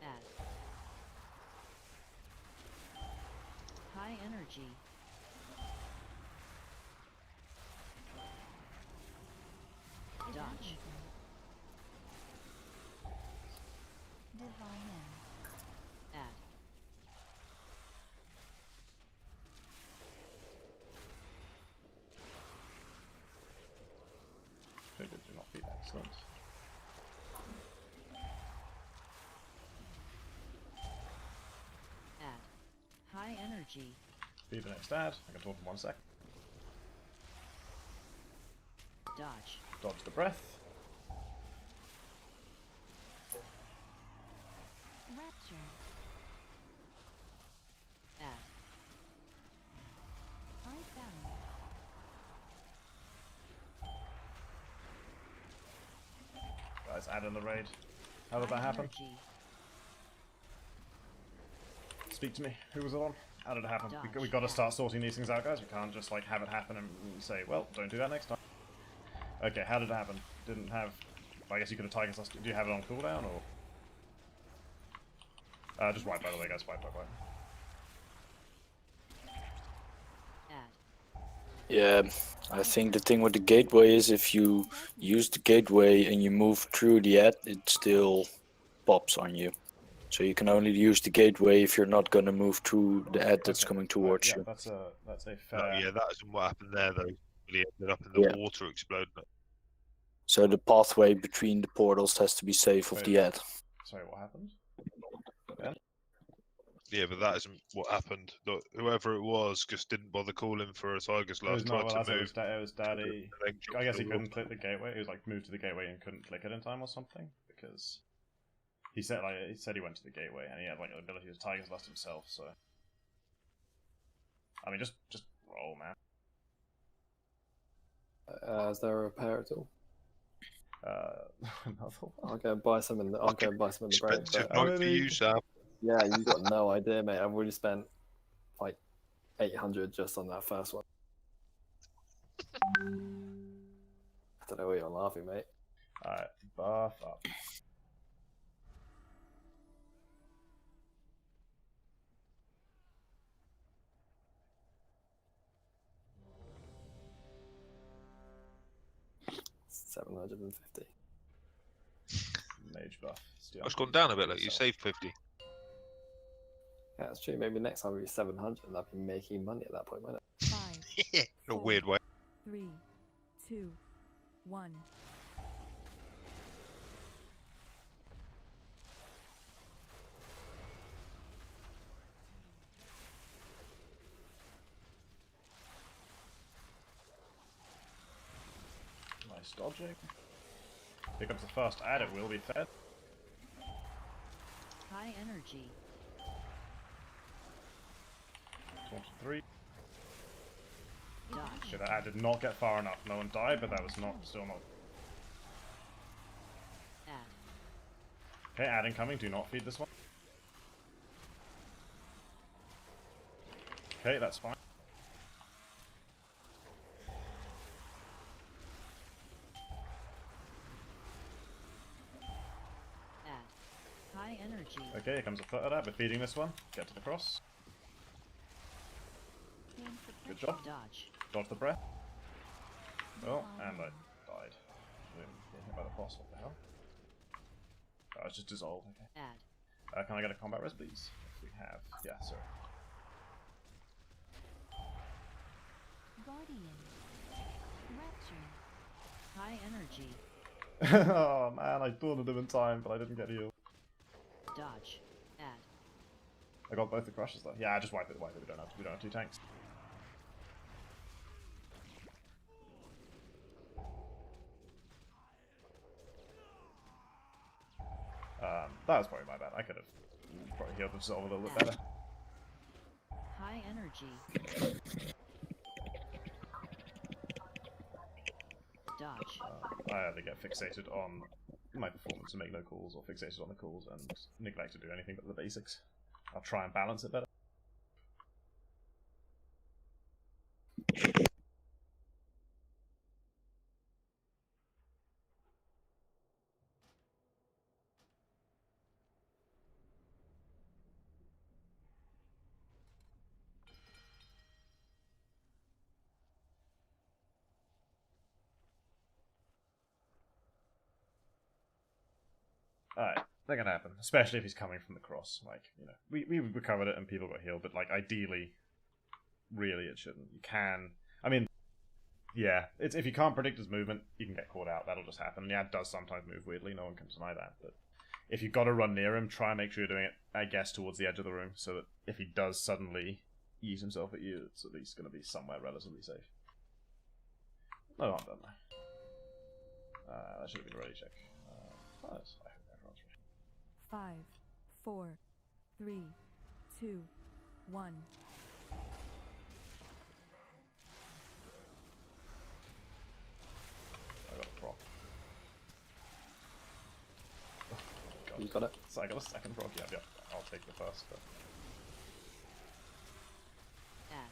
Add. High energy. Dodge. Divine End. Add. Very good, do not feed. Excellent. Add. High energy. Feed the next ad. I can talk in 1 sec. Dodge. Dodge the breath. Rapture. Add. Icebound. Guys, add in the raid. How did that happen? Energy. Speak to me. Who was it on? How did it happen? We Dodge. got to start sorting these things out, guys. We can't just, like, have it happen and say, well, don't do that next time. Okay, how did it happen? Didn't have... I guess you could have taken us... Do you have it on cooldown, or... just wipe, by the way, guys. Wipe. Add. Yeah, I think the thing with the gateway is if you use the gateway and you move through the ad, it still pops on you. So you can only use the gateway if you're not going to move to the ad that's Okay, coming towards yeah, you. that's a No, fair. yeah, that isn't what happened there though. He ended up in the Yeah. water exploding. So the pathway between the portals has to be safe of Wait. the ad. Sorry, what happened? Yeah, but that isn't what happened. Look, whoever it was just didn't bother calling for a Tiger's It was Last, not. tried Well, to that's it. move. It was Daddy. and then I guess he dropped couldn't the click the gateway. He was like moved to the gateway and couldn't click it in time or something because he said he went to the gateway and he had like the ability to Tiger's Lust himself. So I mean, just roll, man. Is there a repair at all? Another one. I'll go and buy some in the. I'll go and buy some in the break. expensive But, night for you, Sam. yeah, you got no idea, mate. I've already spent like 800 just on that first one. I don't know why you're laughing, mate. Alright, buff up. $750. Mage buff. It's gone down a bit. Like you saved 50. Yeah, that's true. Maybe next time it'll be 700 and I'll be making money at that point, won't it? 5, In a weird way. 3, 2, 1. Nice dodging. Here comes the first ad, it will be fed. High energy. 23. Dodge. Okay, that ad did not get far enough. No one died, but that was still not. Add. Okay, ad incoming, do not feed this one. Okay, that's fine. Add. High energy. Okay, here comes a foot ad, we're feeding this one. Get to the cross. Good job. Dodge. Dodge the breath. Oh, and I died. Getting hit by the boss, what the hell? Oh, it's just dissolved, okay. Add. Can I get a combat res, please? If we have. Yeah, sorry. Guardian. Rapture. High energy. Oh man, I thought of him in time, but I didn't get healed. Dodge. Add. I got both the crushes though. Yeah, just wipe it, wipe it. We don't have two tanks. That was probably my bad. I could have probably healed the Dissolve a little bit better. High energy. Dodge. I either get fixated on my performance and make no calls, or fixated on the calls and neglect to do anything but the basics. I'll try and balance it better. Alright, that can happen. Especially if he's coming from the cross. Like, you know, we recovered it and people got healed, but like ideally, really it shouldn't. You can, I mean, yeah, it's if you can't predict his movement, you can get caught out. That'll just happen. And yeah, it does sometimes move weirdly, no one can deny that. But if you've got to run near him, try and make sure you're doing it, I guess, towards the edge of the room, so that if he does suddenly ease himself at you, it's at least going to be somewhere relatively safe. No, I'm done now. That should have been a ready check. I hope everyone's ready. 5, 4, 3, 2, 1. I got a proc. Oh, God. You got it? So I got a second proc, yeah. I'll take the first, but... Add.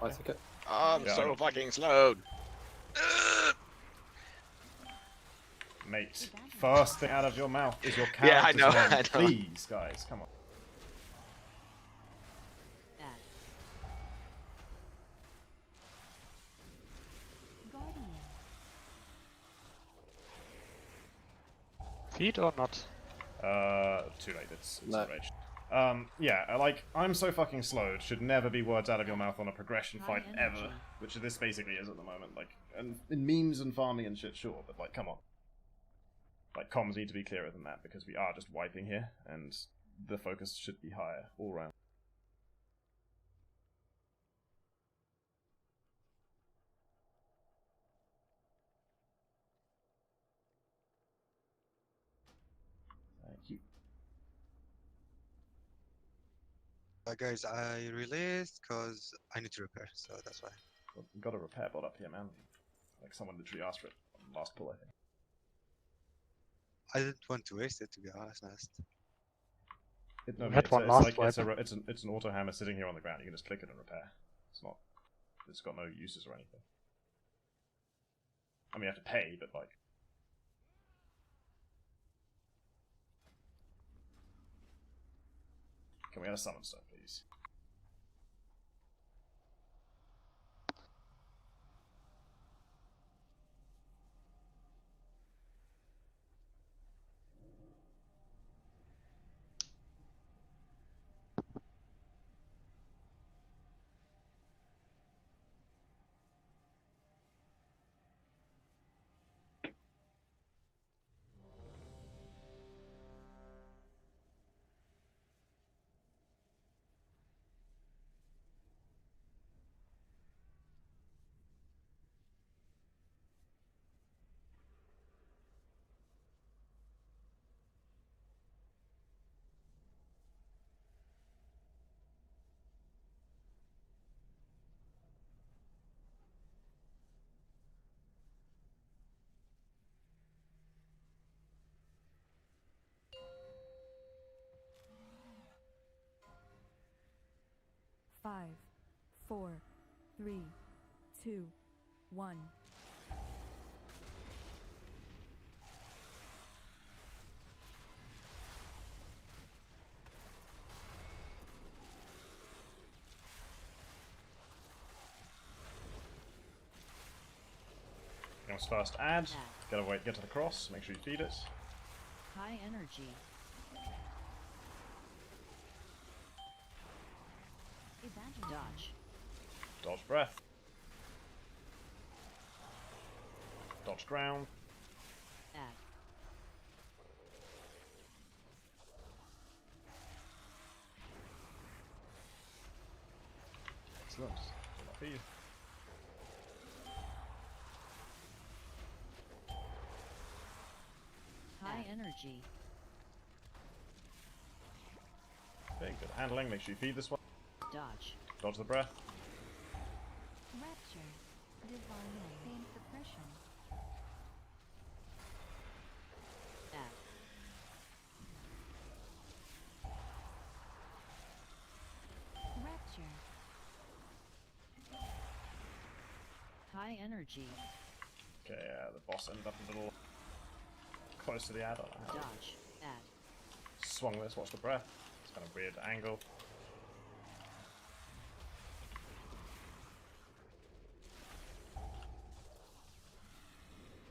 I took it. I'm Yeah, I so got- fucking slowed. Mate, first thing out of your mouth is your Yeah, I character's know, name. I know. Please, guys, come on. Add. Guardian. Feed or not? Too late. It's No. enraged. Yeah, like, I'm so fucking slowed should never be words out of your mouth on a progression High fight ever, energy. which this basically is at the moment. Like, and in memes and farming and shit, sure, but like, come on. Like, comms need to be clearer than that because we are just wiping here, and the focus should be higher all round. Thank you. Guys, I released because I need to repair, so that's why. Well, we've got a repair bot up here, man. Like, someone literally asked for it on the last pull, I think. I didn't want to waste it, to be honest. No, We had one it's last like wipe. it's an auto hammer sitting here on the ground. You can just click it and repair. It's not. It's got no uses or anything. I mean, you have to pay, but like. Can we have a summon stone, please? Five, 4, 3, 2, 1. Comes first add. Gotta wait, get to the cross, make sure you feed it. High energy. Dodge. Dodge breath. Dodge ground. Add. Excellent. Feed. High energy. Okay, good handling, make sure you feed this one. Dodge. Dodge the breath. Rapture. Divine pain suppression. Add. Rapture. High energy. Okay, the boss ended up a little close to the add-on. Dodge. Add. Swung this, watch the breath. It's kind of weird angle.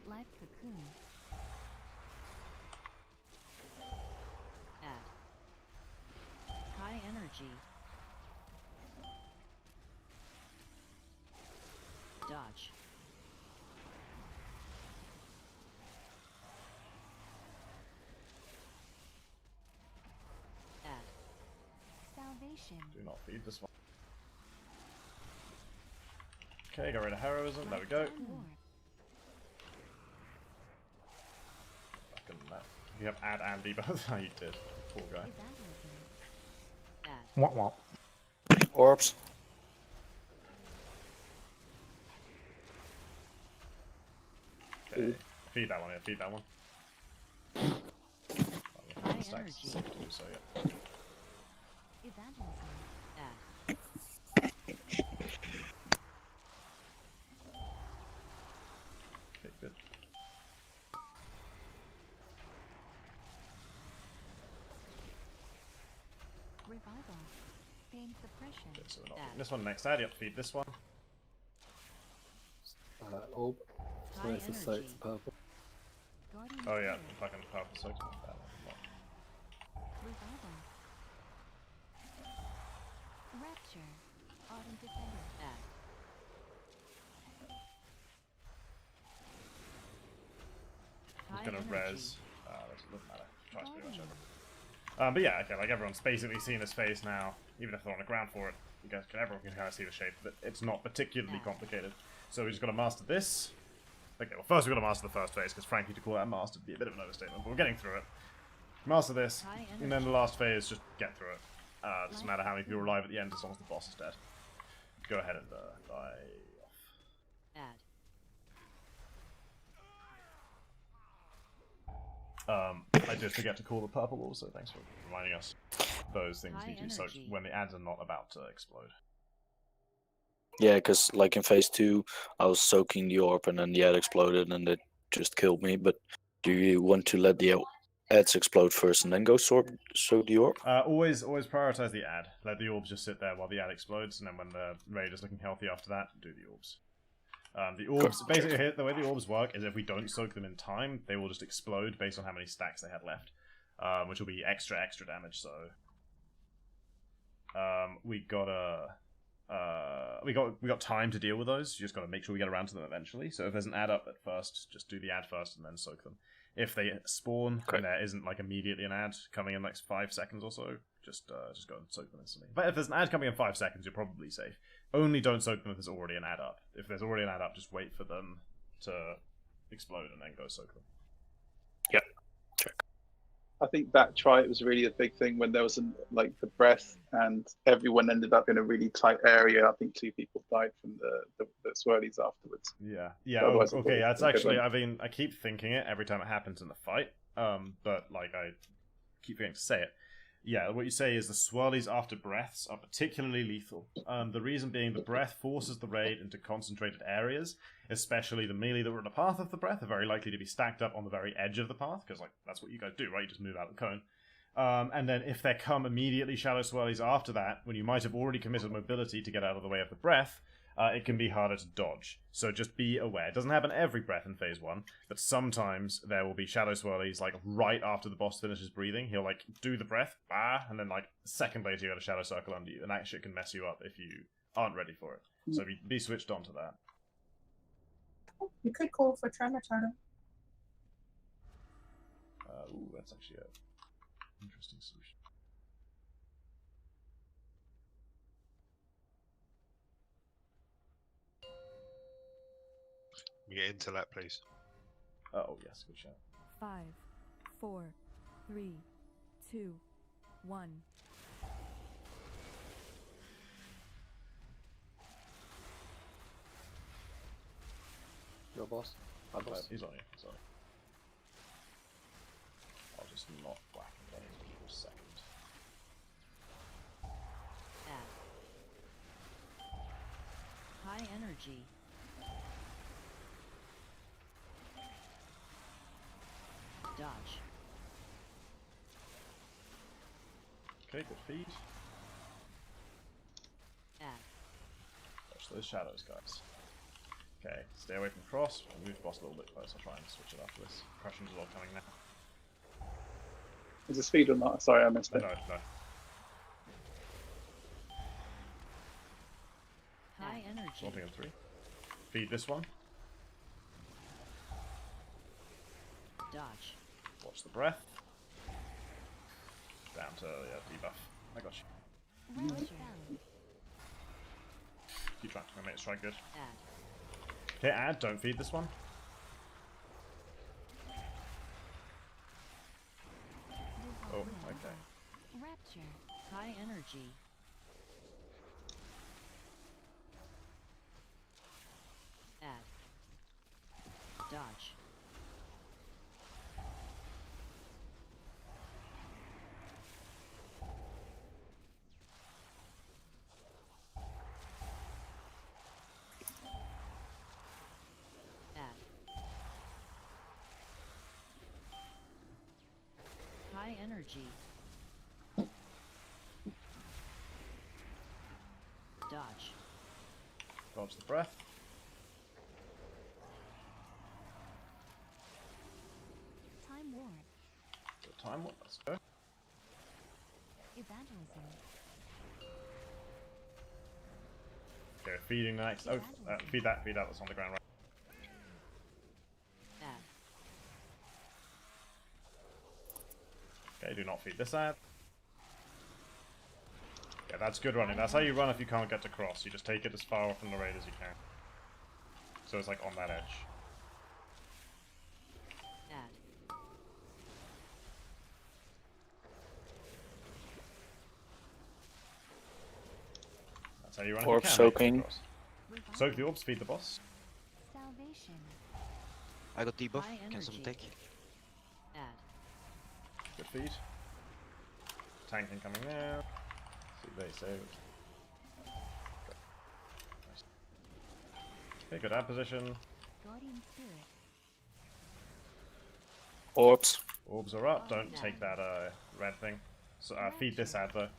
Life cocoon. Add. High energy. Dodge. Add. Salvation. Do not feed this one. Okay, get rid of heroism. There we go. Fucking that. You have add and debuff. Oh, you did. Poor guy. Add. What what? Orbs. Okay. Feed that one, yeah, feed that one. High Stacks energy. six too, so yeah. Evangelism. Add. Okay, good. Revival. Pain suppression. Okay, so we're not Add. feeding this one next ad, you have to feed this one. Orb. High Where's the energy. six purple? Guardian Oh yeah, Spirit. fucking powerful soak. Revival. Rapture. Ardent Defender. Add. He's High gonna energy. res. Doesn't matter. Tries pretty much everything. But yeah, okay, like everyone's basically seen his face now. Even if they're on the ground for it, you guys everyone can kind of see the shape. But it's not particularly complicated. So we just gotta master this. Okay, well first we gotta master the first phase because frankly to call that mastered would be a bit of an overstatement. But we're getting through it. Master this, and then the last phase just get through it. Doesn't matter how many people are alive at the end as long as the boss is dead. Go ahead and die off. Add. I did forget to call the purple also, thanks for reminding us. Those things High need to be soaked energy. when the ads are not about to explode. Yeah, because like in phase 2, I was soaking the orb and then the ad exploded and it just killed me. But do you want to let the ads explode first and then go soak the orb? Always prioritize the ad. Let the orbs just sit there while the ad explodes, and then when the raid is looking healthy after that, do the orbs. The orbs, basically, the way the orbs work is if we don't soak them in time, they will just explode based on how many stacks they had left, which will be extra damage. So we got time to deal with those. You just got to make sure we get around to them eventually. So if there's an ad up at first, just do the ad first and then soak them. If they spawn and there isn't like immediately an ad coming in the next 5 seconds or so, just go and soak them instantly. But if there's an ad coming in 5 seconds, you're probably safe. Only don't soak them if there's already an ad up. If there's already an ad up, just wait for them to explode and then go soak them. Yep. Check. I think that try was really a big thing when there was like the breath and everyone ended up in a really tight area. I think 2 people died from the swirlies afterwards. Yeah. Otherwise, Okay. it's That's a good actually. one. I mean, I keep thinking it every time it happens in the fight. But like I keep forgetting to say it. Yeah, what you say is the swirlies after breaths are particularly lethal. The reason being the breath forces the raid into concentrated areas, especially the melee that were in the path of the breath are very likely to be stacked up on the very edge of the path, because like that's what you guys do, right? You just move out of the cone. And then if there come immediately shadow swirlies after that, when you might have already committed mobility to get out of the way of the breath, it can be harder to dodge. So just be aware. It doesn't happen every breath in phase 1, but sometimes there will be shadow swirlies like right after the boss finishes breathing. He'll like do the breath, and then like a second later you got a shadow circle under you, and that shit can mess you up if you aren't ready for it. So be switched on to that. You could call for tremor totem. Ooh, that's actually a interesting solution. We get into that, please. Oh yes, good shout. 5, 4, 3, 2, 1. Your boss? I'm dead. He's on you. Sorry. I'll just not whack him again for a second. Add. High energy. Dodge. Okay, good feed. Add. Watch those shadows, guys. Okay, stay away from cross. We'll move the boss a little bit closer. I'll try and switch it after this. Crushing's all coming now. Is it speed or not? Sorry, I missed it. No. High energy. Swamping in 3. Feed this one. Dodge. Watch the breath. Down to debuff. I got you. Rapture. Keep trying. My mate's try good. Add. Okay, add. Don't feed this one. Oh, okay. Rapture. High energy. Add. Dodge. Add. High energy. Dodge. Dodge the breath. somewhat. Let's go. Evangelism. Okay, feeding the next. Oh, feed that that's on the ground, right? Add. Okay, do not feed this ad. Yeah, that's good running. That's how you run if you can't get to cross. You just take it as far off from the raid as you can. So it's like on that edge. Add. That's how you run Orb if you can. soaking. Soak the orbs, feed the boss. Salvation. I got debuff. High Can someone energy. take? Good feed. Tanking coming now. See if they save it. Nice. Okay, good ad position. Guardian spirit. Orbs. Orbs are up. Don't take that red thing. So, feed this ad though.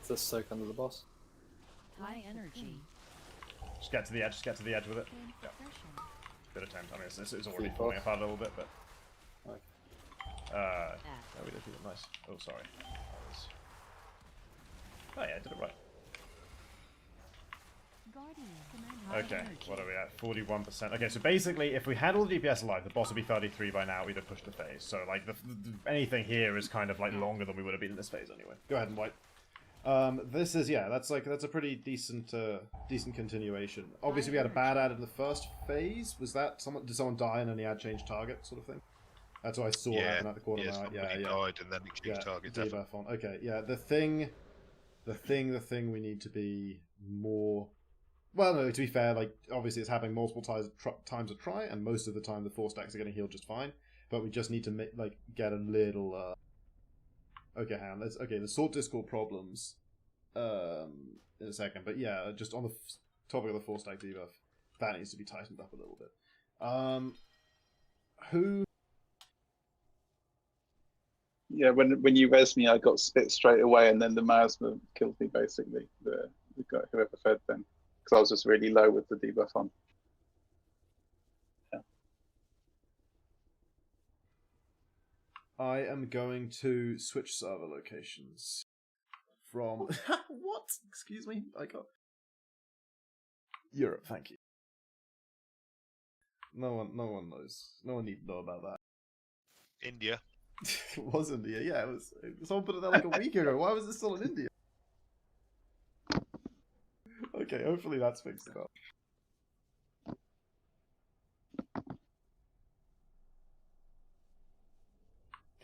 Is this soak under the boss? High energy. Just get to the edge. Just get to the edge with it. Gain Yep. possession. Good attempt. I mean, it's already Feed falling boss. apart a little bit, but. Okay. No, we did it nice. Oh, sorry. Oh yeah, I did it right. Guardian. Okay, what are we at? 41%. Okay, so basically, if we had all the DPS alive, the boss would be 33 by now. We'd have pushed the phase. So, like, anything here is kind of like longer than we would have been in this phase anyway. Go ahead and wipe. This is that's a pretty decent decent continuation. Obviously, we had a bad ad in the first phase. Was that did someone die and then the ad changed target sort of thing? That's what I saw happen at the corner. Yeah, now. somebody died and then it changed target. Debuff on. Okay, yeah. The thing we need to be more. Well, no. To be fair, like obviously it's happening multiple times a try, and most of the time the 4 stacks are getting healed just fine. But we just need to get a little. Okay, hang on. Let's sort Discord problems in a second. But yeah, just on the topic of the 4 stack debuff, that needs to be tightened up a little bit. Who? Yeah, when you res me, I got spit straight away, and then the miasma killed me basically. The guy whoever fed them, because I was just really low with the debuff on. Yeah. I am going to switch server locations from what? Excuse me, I got Europe. Thank you. No one knows. No one need to know about that. India. It was India, yeah. It was. Someone put it there like a week ago. Why was it still in India? Okay, hopefully that's fixed it up.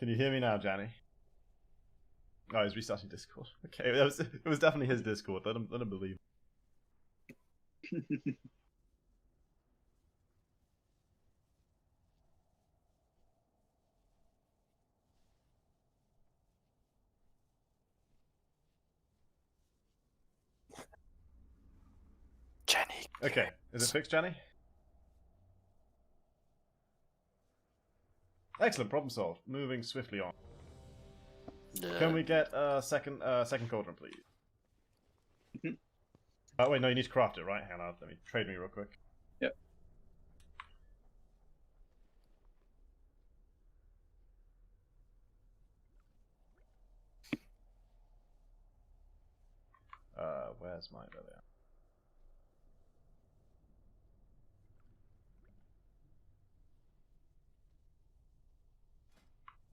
Can you hear me now, Janny? Oh, he's restarting Discord. Okay, it was definitely his Discord. Let him believe. Jenny. Okay, is it fixed, Janny? Excellent, problem solved. Moving swiftly on. Can we get a second cauldron, please? Oh wait, no, you need to craft it, right? Hang on, let me trade me real quick. Yep. Where's my there?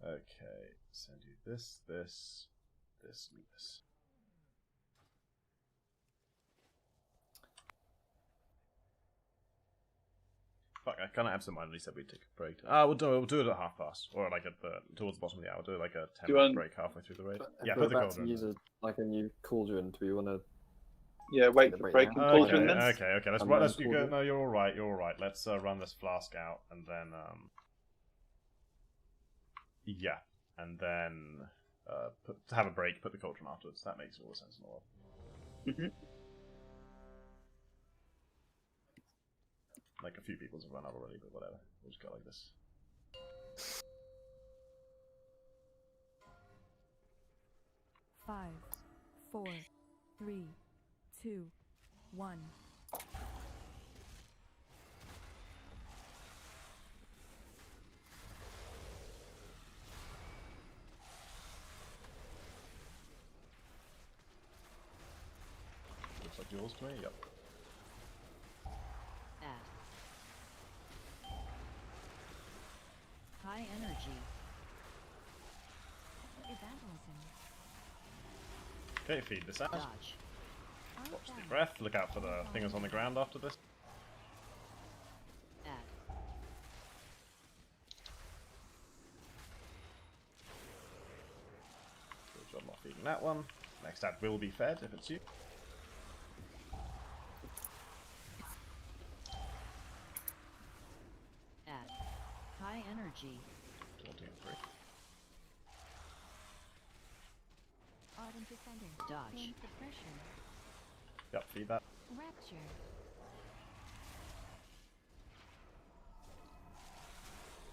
Okay, send you this, this, this, and this. Fuck, I kind of absent-mindedly said we'd take a break. We'll do it at 1:30, or like towards the bottom of the hour. We'll do like a 10-minute break halfway through the raid. Yeah, If put we're the about to cauldron. use a new cauldron, do we want to? Yeah, wait for breaking cauldron then. Okay. Let's you go. No, you're all right. You're all right. Let's run this flask out, and then yeah, and then have a break. Put the cauldron afterwards. That makes all the sense in the world. Mm-hmm. Like a few people's have run out already, but whatever. We'll just go like this. Five, 4, 3, 2, 1. yours to me? Yep. Add. High energy. Evangelism. Okay, feed this out. Dodge. Watch the breath. Look out for the thingers on the ground after this. Add. Good job not feeding that one. Next ad will be fed if it's you. Add. High energy. 14 and 3. Ardent Descendant. Dodge. Flame Suppression. Yep, feed that. Rapture.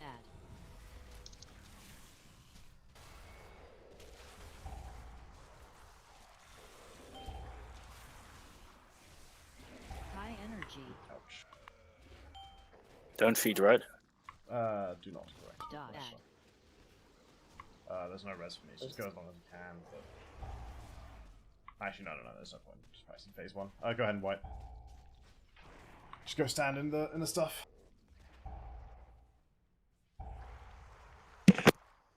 Add. High energy. Ouch. Don't feed, right? Do not, correct. Dodge. There's no res for me, so just go as long as you can, but... Actually, no, there's no point. Just practicing phase 1. Go ahead and wipe. Just go stand in the stuff.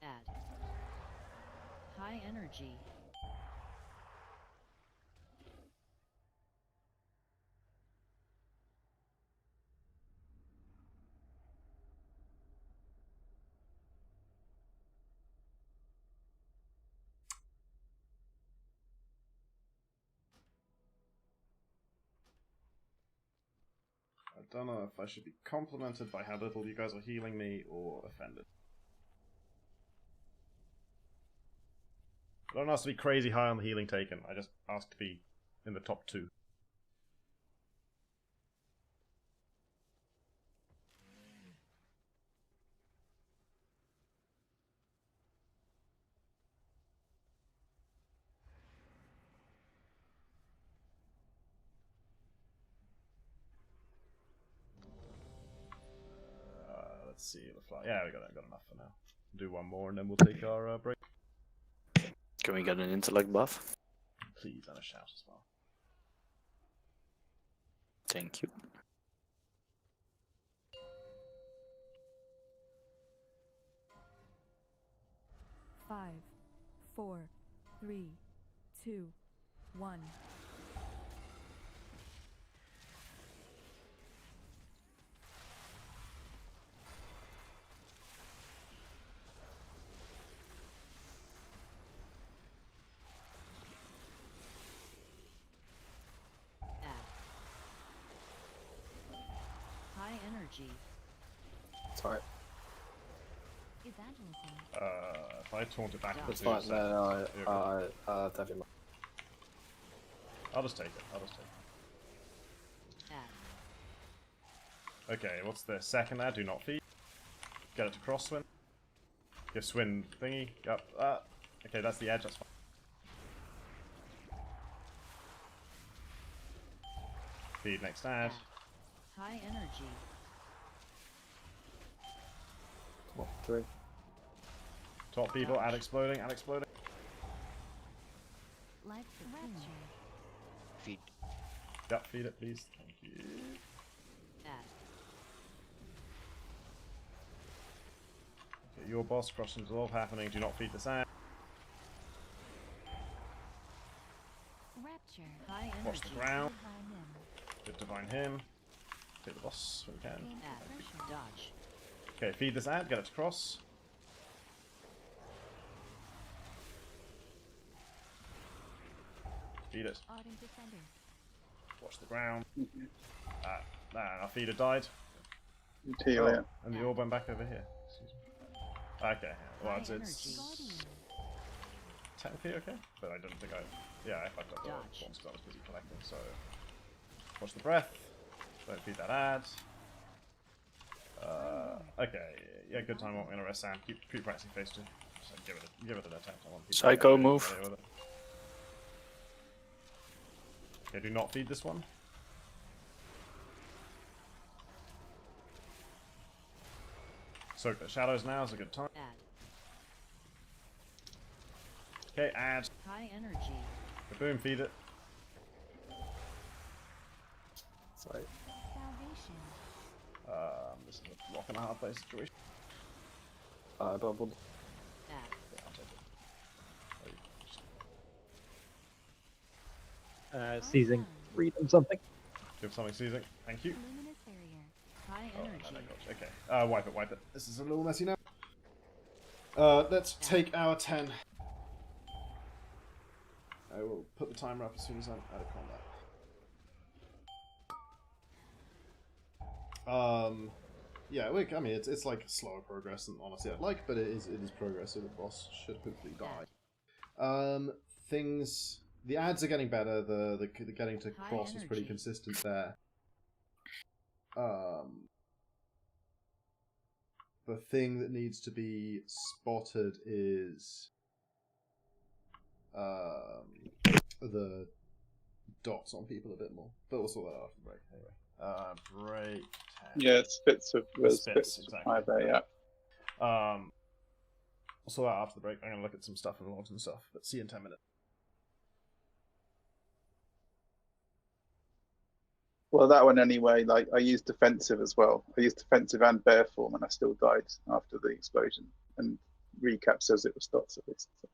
Add. High energy. I don't know if I should be complimented by how little you guys are healing me, or offended. I don't ask to be crazy high on the healing taken, I just ask to be in the top 2. Let's see the fly. Yeah, we got enough for now. Do one more and then we'll take our break. Can we get an intellect buff? Please, and a shout as well. Thank you. Five, 4, 3, 2, 1. High energy. Sorry. Evangelism. If I taunt it back, It's fine. No, definitely. I'll just take it. Add. Okay, what's the second ad? Do not feed. Get it to cross swim. Give swim thingy. Yep. Okay, that's the edge. That's fine. Feed next ad. High energy. Well, 3. Top people. Ad exploding. Ad exploding. Life Rapture. Feed. Yep. Feed it, please. Thank you. Add. Okay, your boss cross and dissolve happening. Do not feed this ad. Rapture. High energy. Watch the ground. Divine Limb. Good divine him. Take the boss when we can. Flame Add. Suppression. Dodge. Okay, feed this ad. Get it to cross. Feed it. Ardent Descendant. Watch the ground. Our feeder died. Heal it. And the orb went back over here. Excuse me. Okay, well, High it's Guardian. technically okay, but I didn't think I fucked up the Dodge. bombs because I was busy collecting, so... Watch the breath. Don't feed that ad. Okay, yeah, good time. I'm gonna rest Sam. Keep practicing phase 2. So give it an attempt. I want to keep Psycho familiar move. with it. Okay, do not feed this one. Soak the shadows now is a good time. Add. Okay, add. High energy. Boom, feed it. Right. Salvation. This is a rock and a hard place situation. I bubbled. Add. Yeah, I'll take it. Seizing. Read them something. Give something seizing. Thank you. Luminous barrier. High Oh, no, energy. no, gotcha. Okay. Wipe it. This is a little messy now. Let's take our 10. I will put the timer up as soon as I'm out of combat. Yeah, I mean, it's like slower progress than honestly I'd like, but it is progress, so the boss should hopefully die. Things, the ads are getting better. The getting to High cross was pretty energy. consistent there. The thing that needs to be spotted is the dots on people a bit more, but we'll sort that out after the break anyway. Break 10. Yeah, Spitz was Spitz, exactly. 5A, yeah. We'll sort that out after the break. I'm gonna look at some stuff and logs and stuff, but see you in 10 minutes. Well, that one anyway, like I used defensive as well. I used defensive and bear form, and I still died after the explosion. And recap says it was dots at least. So.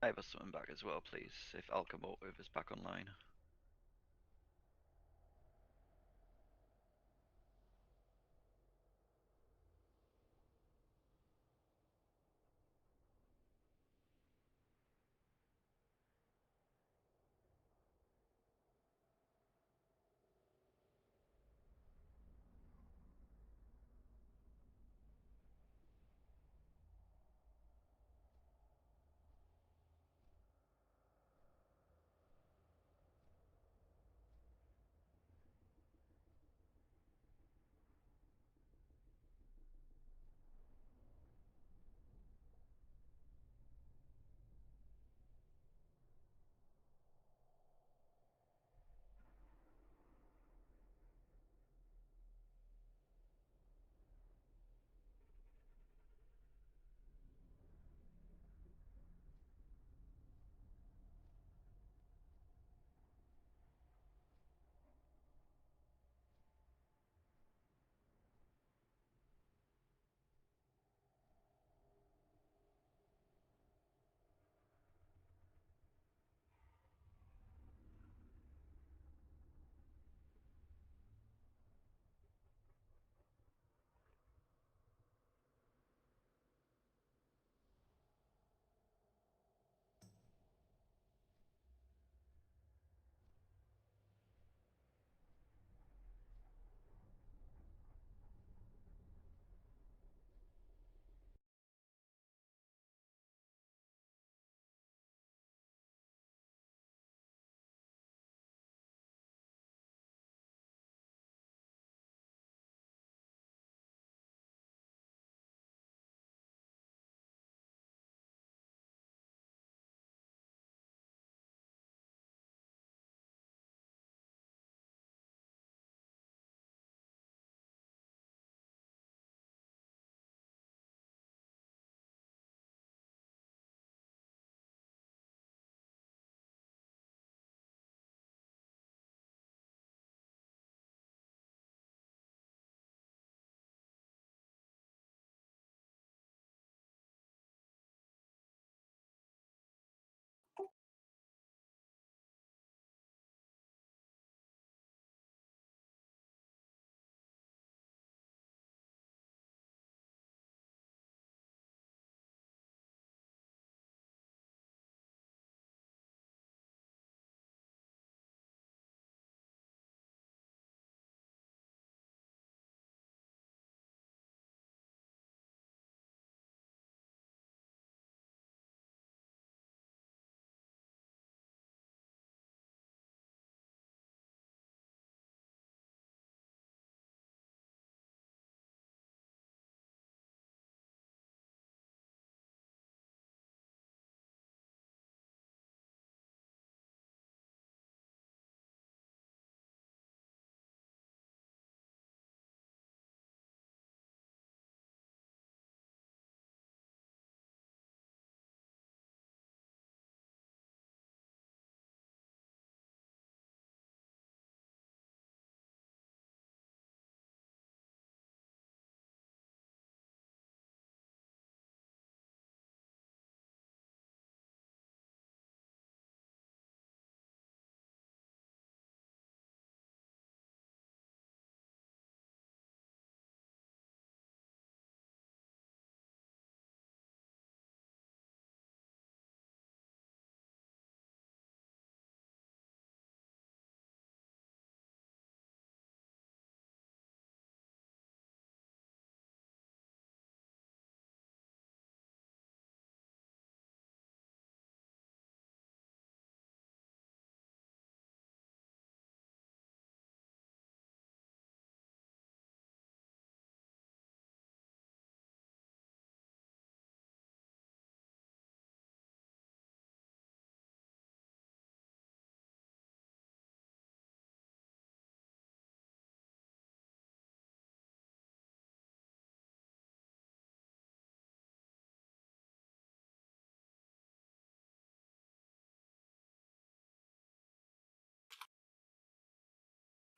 I have a swim back as well, please, if Alchemotov is back online.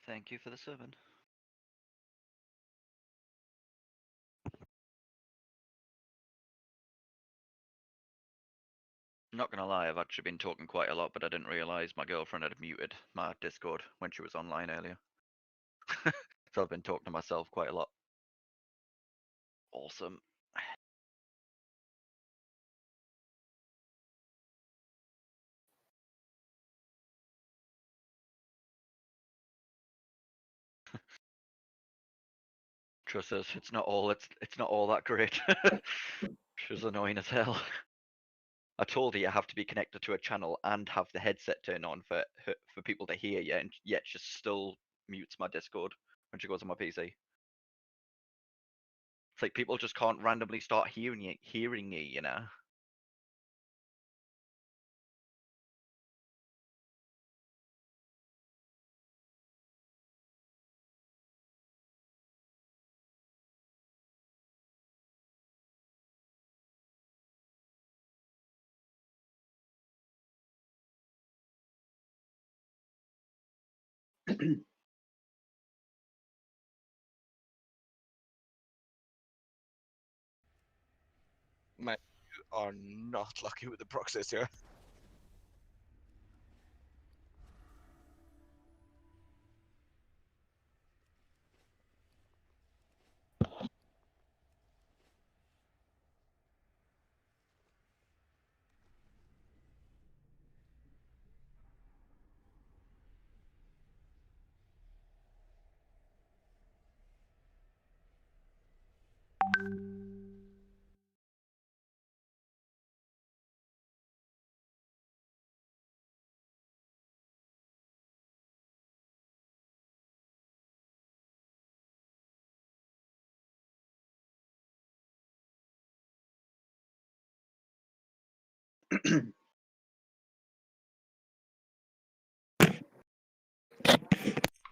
Thank you for the 7. Not gonna lie, I've actually been talking quite a lot, but I didn't realise my girlfriend had muted my Discord when she was online earlier. So I've been talking to myself quite a lot. Awesome. Trust us, it's not all that great. She's annoying as hell. I told her you have to be connected to a channel and have the headset turned on for people to hear you, and yet she still mutes my Discord when she goes on my PC. It's like people just can't randomly start hearing you, you know. Man, you are not lucky with the proxies here.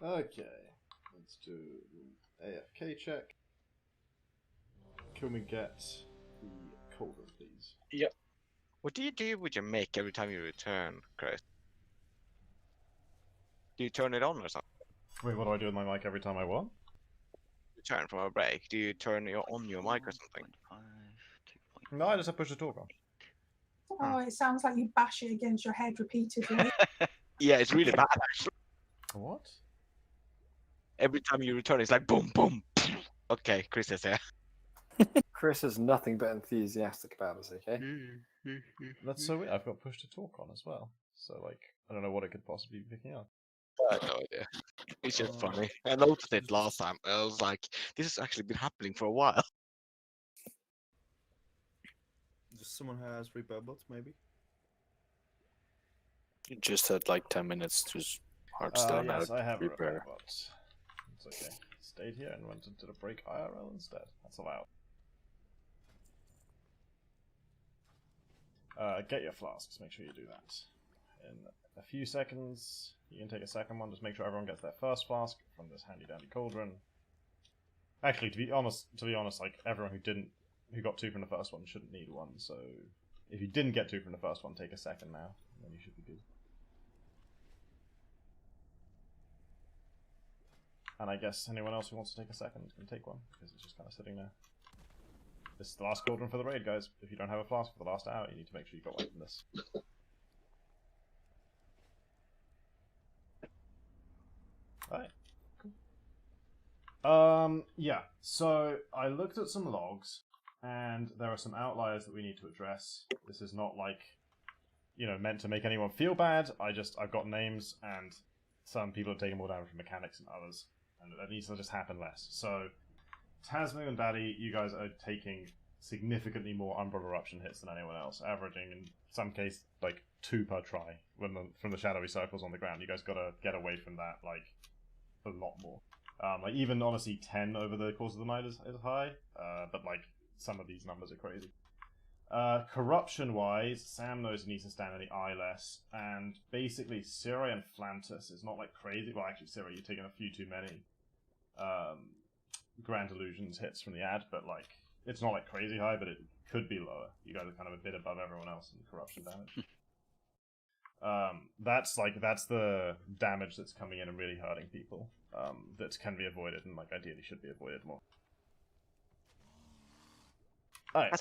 Okay, let's do AFK check. Can we get the cauldron, please? Yep. What do you do with your mic every time you return, Chris? Do you turn it on or something? Wait, what do I do with my mic every time I what? Return from a break. Do you turn on your mic or something? No, I just have push to talk on. Oh, it sounds like you bash it against your head repeatedly. Yeah, it's really bad actually. What? Every time you return, it's like boom, boom. Okay, Chris is here. Chris is nothing but enthusiastic about this, okay? That's so weird. I've got push to talk on as well. So, like, I don't know what it could possibly be picking up. I have no idea. It's just funny. I noticed it last time. I was like, this has actually been happening for a while. Just someone has repair bots, maybe? You just had like 10 minutes to Hearthstone Yes, out I have a repair. repair bot. It's okay. Stayed here and went and did a break IRL instead. That's allowed. Get your flasks. Make sure you do that. In a few seconds, you can take a second one. Just make sure everyone gets their first flask from this handy dandy cauldron. Actually, to be honest, like everyone who got 2 from the first one shouldn't need one. So if you didn't get 2 from the first one, take a second now, and then you should be good. And I guess anyone else who wants to take a second can take one, because it's just kind of sitting there. This is the last cauldron for the raid, guys. If you don't have a flask for the last hour, you need to make sure you got one from this. Alright, cool. Yeah, so I looked at some logs, and there are some outliers that we need to address. This is not like, you know, meant to make anyone feel bad. I've got names, and some people are taking more damage from mechanics than others, and that needs to just happen less. So, Tasmu and Daddy, you guys are taking significantly more Umbrella Eruption hits than anyone else, averaging in some case like 2 per try from the shadowy circles on the ground. You guys gotta get away from that like a lot more. Like even honestly 10 over the course of the night is high, but like some of these numbers are crazy. Corruption wise, Sam knows he needs to stand in the eye less, and basically Siri and Flantus is not like crazy. Well, actually, Siri, you're taking a few too many Grand Illusions hits from the ad, but like it's not like crazy high, but it could be lower. You guys are kind of a bit above everyone else in corruption damage. That's the damage that's coming in and really hurting people. that can be avoided and like ideally should be avoided more. Alright.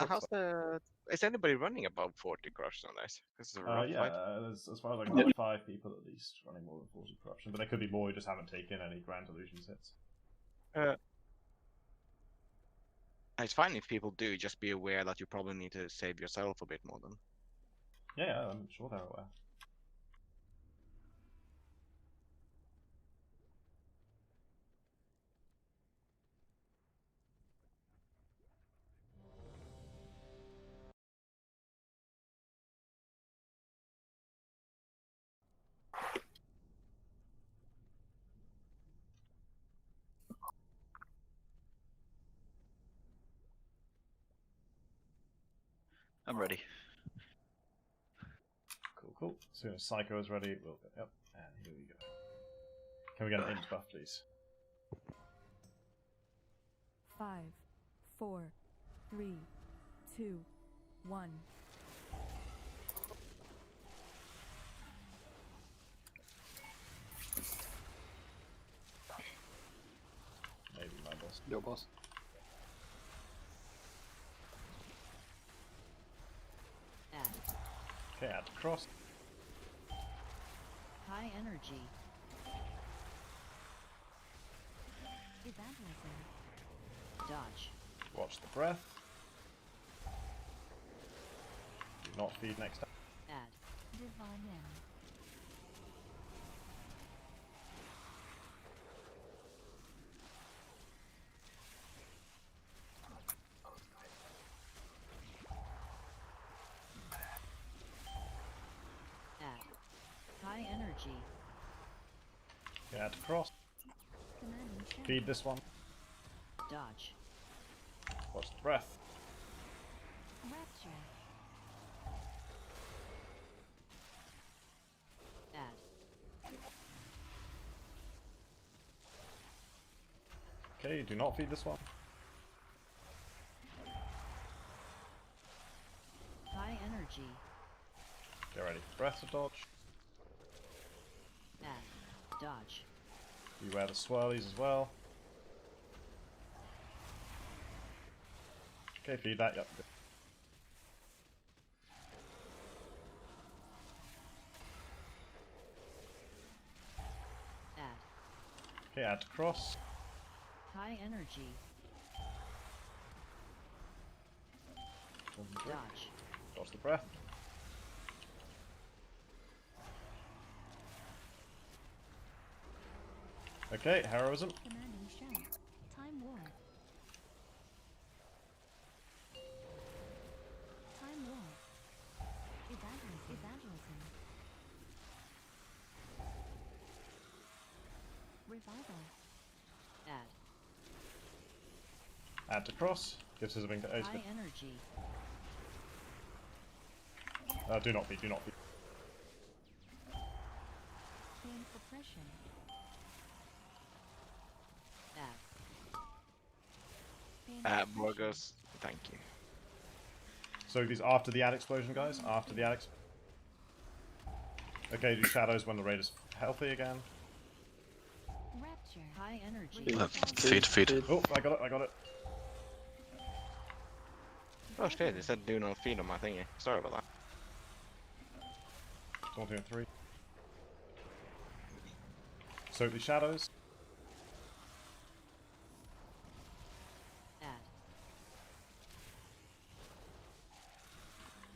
How's the? Is anybody running above 40 corruption on this? This is a rough Yeah, fight. there's, as far as I can tell, 5 people at least running more than 40 corruption, but there could be more who just haven't taken any Grand Illusions hits. It's fine if people do. Just be aware that you probably need to save yourself a bit more than. Yeah, I'm sure they're aware. I'm ready. Cool, cool. As soon as Psycho is ready, we'll go. Yep, and here we go. Can we get an int buff, please? 5, 4, 3, 2, 1. Maybe my boss. Your boss. Add. Okay, add to cross. High energy. Evangelism. Dodge. Watch the breath. Do not feed next time. Add. Divine end. Add. High energy. Okay, add to cross. Commanding shadow. Feed this one. Dodge. Watch the breath. Rapture. Add. Okay, do not feed this one. High energy. Get ready for breath to dodge. Add. Dodge. Beware the swirlies as well. Okay, feed that, yep. Good. Add. Okay, add to cross. High energy. Dodge. Dodge the breath. Okay, heroism. Commanding shadow. Time war. Time war. Evangelism. Revival. Add. Add to cross. Gives us a wing to ace. High energy. Do not feed, do not feed. Pain suppression. Add. Pain Morgos, thank you. So these after the ad explosion, guys? After the ad Okay, do shadows when the raid is healthy again. Rapture. High energy. Feed. Oh, I got it, I got it. Oh shit, it said do not feed on my thingy. Sorry about that. 1, 2, and 3. Soak these shadows. Add.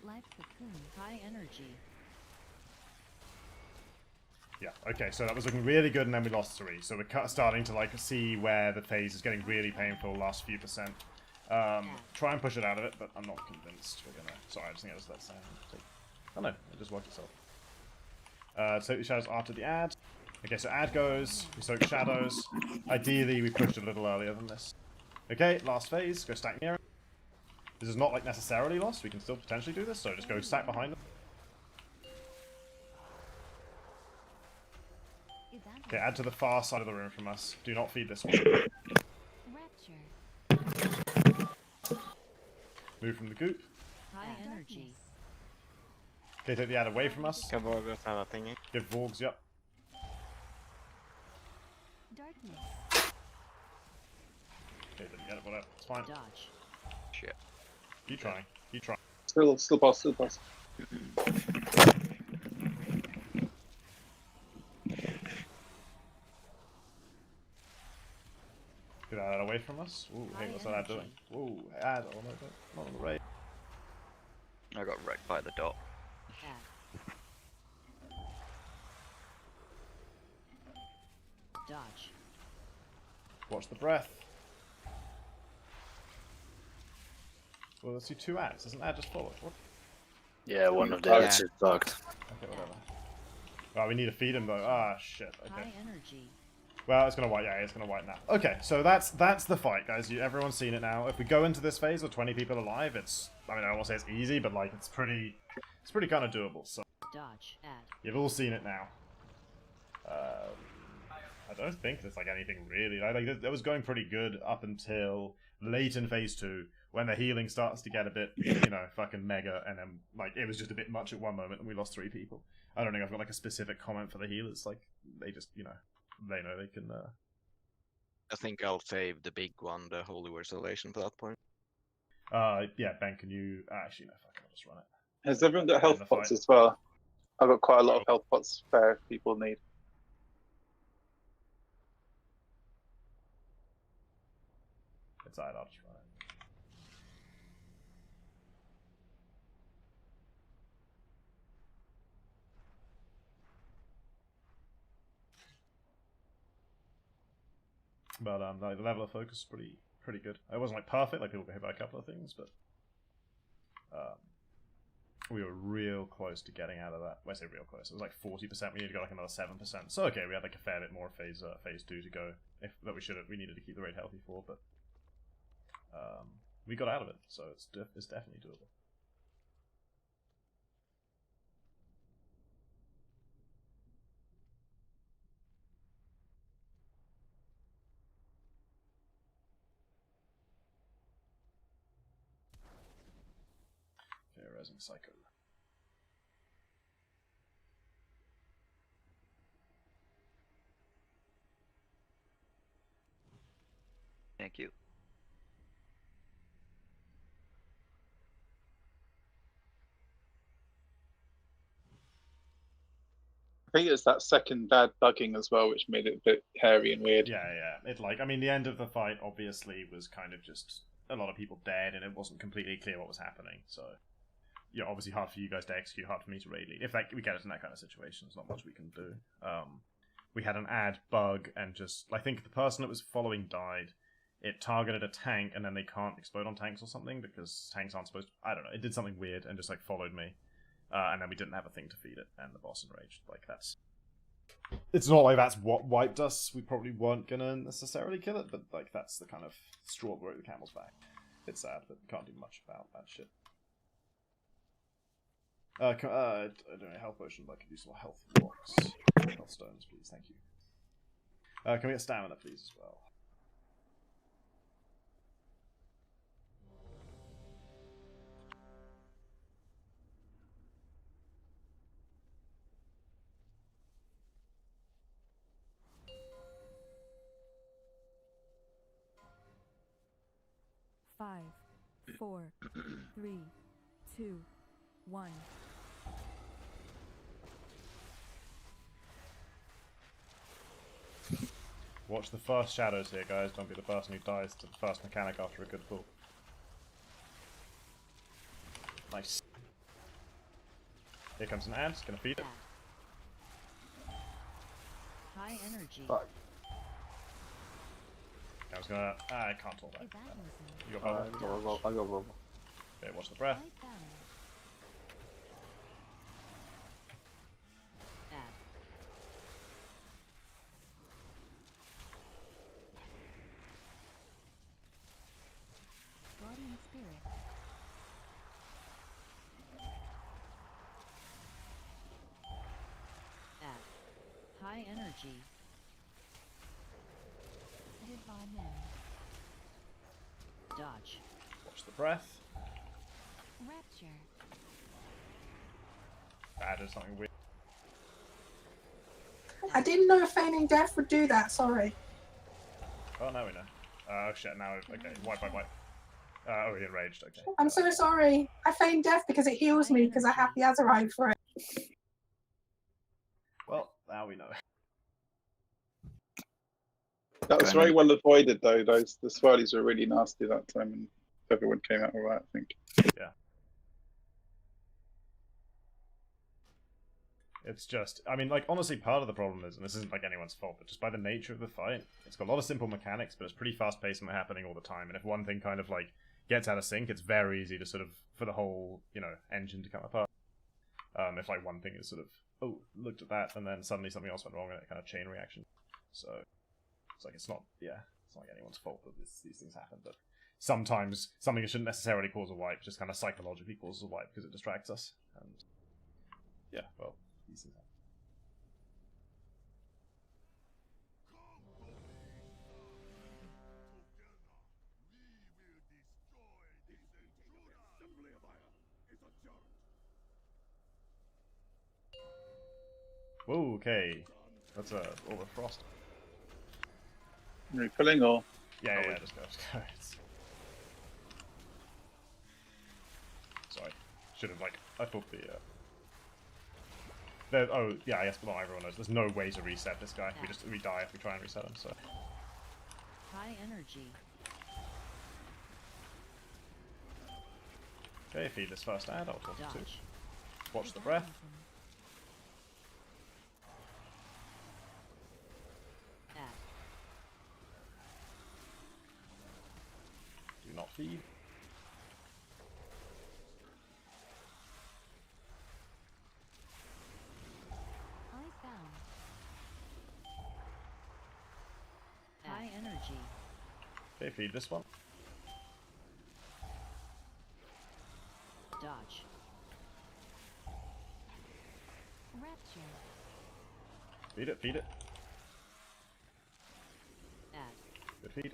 Life cocoon. High energy. Yeah, okay, so that was looking really good and then we lost 3. So we're starting to like see where the phase is getting really painful last few percent. Try and push it out of it, but I'm not convinced we're gonna... Sorry, I just think I just let sound take... Oh no, it just worked itself. Soak the shadows after the ad. Okay, so ad goes, we soak shadows. Ideally, we pushed it a little earlier than this. Okay, last phase, go stack near it. This is not like necessarily lost, we can still potentially do this, so just go stack behind them. Okay, add to the far side of the room from us. Do not feed this one. Rapture. Move from the goop. High energy. Okay, take the ad away from us. Can Morgos have a thingy? Give Vorgs, yep. Darkness. Okay, didn't get it, whatever. It's fine. Dodge. Shit. Keep trying. Keep trying. Still boss, still boss. Get that away from us. Ooh, hey, what's that ad doing? Ooh, ad. Oh no, not on the raid. I got wrecked by the dot. Add. Dodge. Watch the breath. Well, let's do 2 ads. Doesn't ad just follow? What? Yeah, one of the Yeah. ads is bugged. Okay, whatever. Well, we need to feed him though. Ah, shit. Okay. High energy. Well, it's gonna white. Yeah, it's gonna white now. Okay, so that's the fight, guys. Everyone's seen it now. If we go into this phase with 20 people alive, it's. I mean, I won't say it's easy, but like it's pretty kind of doable. So Dodge. Add. you've all seen it now. I don't think there's like anything really. Like it was going pretty good up until late in phase 2, when the healing starts to get a bit, fucking mega, and then like it was just a bit much at one moment, and we lost 3 people. I don't think I've got like a specific comment for the healers. Like they just, they know they can. I think I'll save the big one, the Holy Resolation, for that point. Yeah, Ben, can you actually no? Fuck, I'll just run it. Has everyone got health the pots fight. as well? I've got quite a lot of health pots spare if people need. It's alright, I'll just run it. But like, the level of focus is pretty good. It wasn't like perfect, like people got hit by a couple of things, but we were real close to getting out of that. When I say real close, it was like 40%. We need to go like another 7%. So okay, we had like a fair bit more phase 2 to go. We needed to keep the raid healthy for, but we got out of it, so it's definitely doable. Okay, Rising Psycho. Thank you. I think it's that second bad bugging as well, which made it a bit hairy and weird. Yeah. The end of the fight obviously was kind of just a lot of people dead, and it wasn't completely clear what was happening. So, obviously hard for you guys to execute, hard for me to raid lead. If we get us in that kind of situation, there's not much we can do. We had an ad bug, and just I think the person that was following died. It targeted a tank, and then they can't explode on tanks or something because tanks aren't supposed to. I don't know. It did something weird and just like followed me. And then we didn't have a thing to feed it, and the boss enraged. Like, that's... It's not like that's what wiped us. We probably weren't gonna necessarily kill it, but, like, that's the kind of straw that broke the camel's back. It's sad, but we can't do much about that shit. I don't know, health potion, but I could use some health blocks. Health stones, please, thank you. Can we get stamina, please, as well? Five, 4, 3, 2, 1. Watch the first shadows here, guys. Don't be the person who dies to the first mechanic after a good pull. Nice. Here comes an ant. Gonna feed it. High energy. Fuck. I was gonna. I can't hold that. You got I bubble? got bubble. Okay, watch the breath. Guardian spirit. Add. High energy. Divine end. Dodge. Watch the breath. Rapture. I did something weird. I didn't know feigning death would do that, sorry. Oh, now we know. Oh shit, now, okay, wipe. Oh, he enraged, okay. I'm so sorry. I feigned death because it heals me because I have the Azerite for it. Well, now we know. That was very well avoided, though. The swirlies were really nasty that time, and everyone came out alright, I think. Yeah. It's just, I mean, like, honestly, part of the problem is, and this isn't like anyone's fault, but just by the nature of the fight, it's got a lot of simple mechanics, but it's pretty fast-paced and happening all the time. And if one thing kind of like gets out of sync, it's very easy to sort of for the whole, you know, engine to come apart. If like one thing is sort of, oh, looked at that, and then suddenly something else went wrong, and it kind of chain reaction. So it's like it's not like anyone's fault that these things happen, but sometimes something that shouldn't necessarily cause a wipe just kind of psychologically causes a wipe because it distracts us. And yeah, well, these things happen. Whoa, okay. That's a over frost. Are you pulling or? Yeah, just go. It's... Sorry. Should have, like, I thought oh, yeah, I guess not everyone knows. There's no way to reset this guy. We die if we try and reset him, so. High energy. Okay, feed this first ad, I'll talk to two. Dodge. Watch the breath. Add. Do not feed. High energy. Okay, feed this one. Dodge. Rapture. Feed it, feed it. Add. Good feed.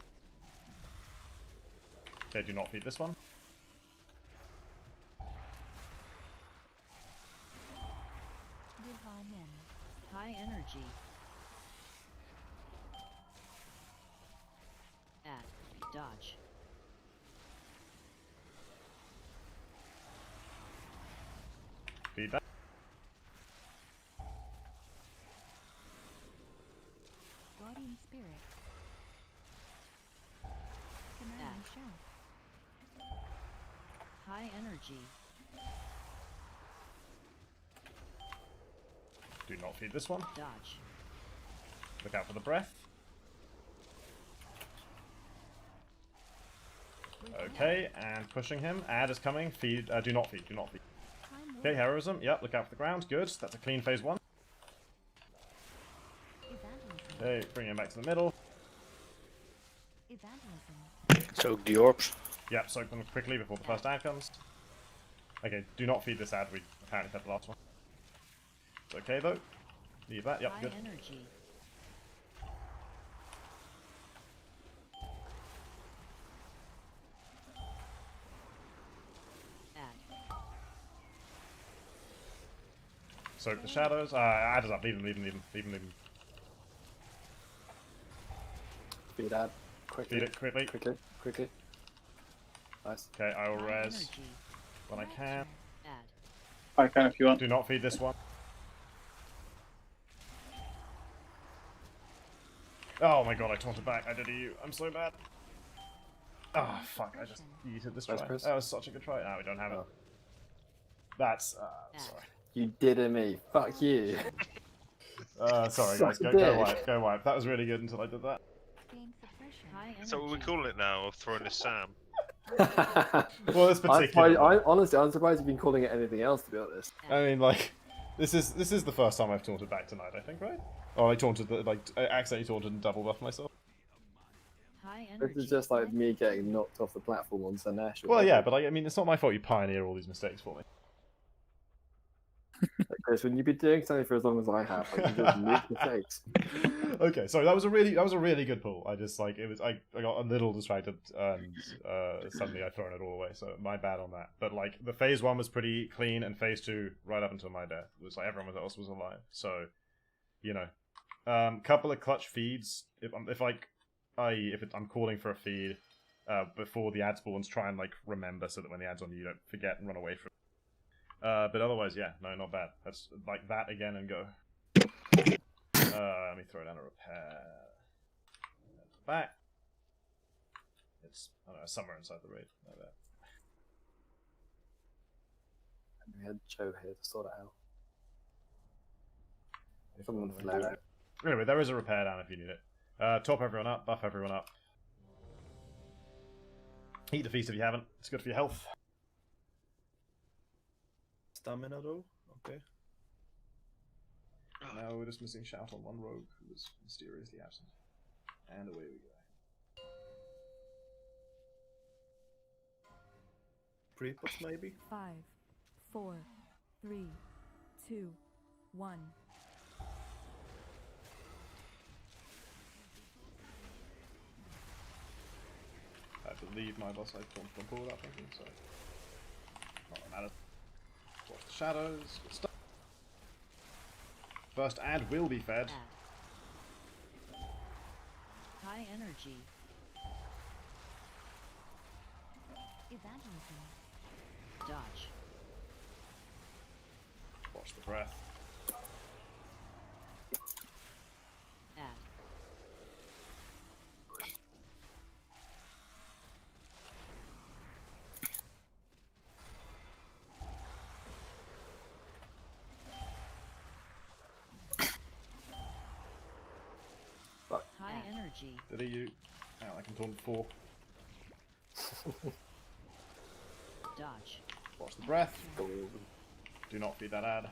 Okay, do not feed this one. Divine end. High energy. Add. Dodge. Feed that. Guardian spirit. Command shout. High energy. Do not feed this one. Dodge. Look out for the breath. Okay, and pushing him. Ad is coming. Feed. Do not feed. Do not feed. Okay, heroism. Yep, look out for the ground. Good. That's a clean phase one. Okay, bring him back to the middle. Soak the orbs. Yep, soak them quickly before the first ad comes. Okay, do not feed this ad. We apparently fed the last one. It's okay though. Leave that. Yep, good. High energy. Soak the shadows. Ad is up. Leave him, leave him, leave him, leave him, leave him. Feed ad. Quickly. Feed it quickly. Quickly. Quickly. Nice. Okay, I will High res energy. when I can. Add. I can if you want. Do not feed this one. Oh my god, I taunted back. I did a U. I'm so bad. Oh fuck, I just yeeted this try. Chris. That was such a good try. No, we don't have it. That's, sorry. You did it, me. Fuck you. Sorry guys, Suck a go dick. wipe, go wipe. That was really good until I did that. High energy. So what we're calling it now, of throwing a Sam. Well, this particular honestly, I'm surprised you've been calling it anything else, to be honest. I mean, like, this is the first time I've taunted back tonight, I think, right? Or I taunted, I accidentally taunted and double buffed myself. High This energy. is just like me getting knocked off the platform on Sanesh. Well, yeah, but I mean, it's not my fault you pioneer all these mistakes for me. Chris, when you've been doing something for as long as I have, like, you just make mistakes. Okay, sorry, that was a really good pull. I just I got a little distracted and suddenly I'd thrown it all away, so my bad on that. But like the phase one was pretty clean, and phase two, right up until my death, was like everyone else was alive. So, you know, couple of clutch feeds. If like i.e., if I'm calling for a feed before the ad spawns, try and like remember so that when the ad's on, you don't forget and run away from it. But otherwise, yeah, no, not bad. That's like that again and go. Let me throw down a repair. Back. It's, I don't know, somewhere inside the raid. Like that. We had Joe here to sort it out. Someone flare it. Anyway, there is a repair down if you need it. Top everyone up, buff everyone up. Eat the feast if you haven't. It's good for your health. Stamina though? Okay. Now we're just missing shout on one rogue who was mysteriously absent. And away we go. Pre-pops maybe? 5, 4, 3, 2, 1. I believe my boss I don't pull that thinking, so not that matters. Watch the shadows. Good stuff. First ad will be fed. High energy. Evangelism. Dodge. Watch the breath. Add. High energy. Did he you? Oh, I can taunt 4. Dodge. Watch the breath. Do not feed that ad.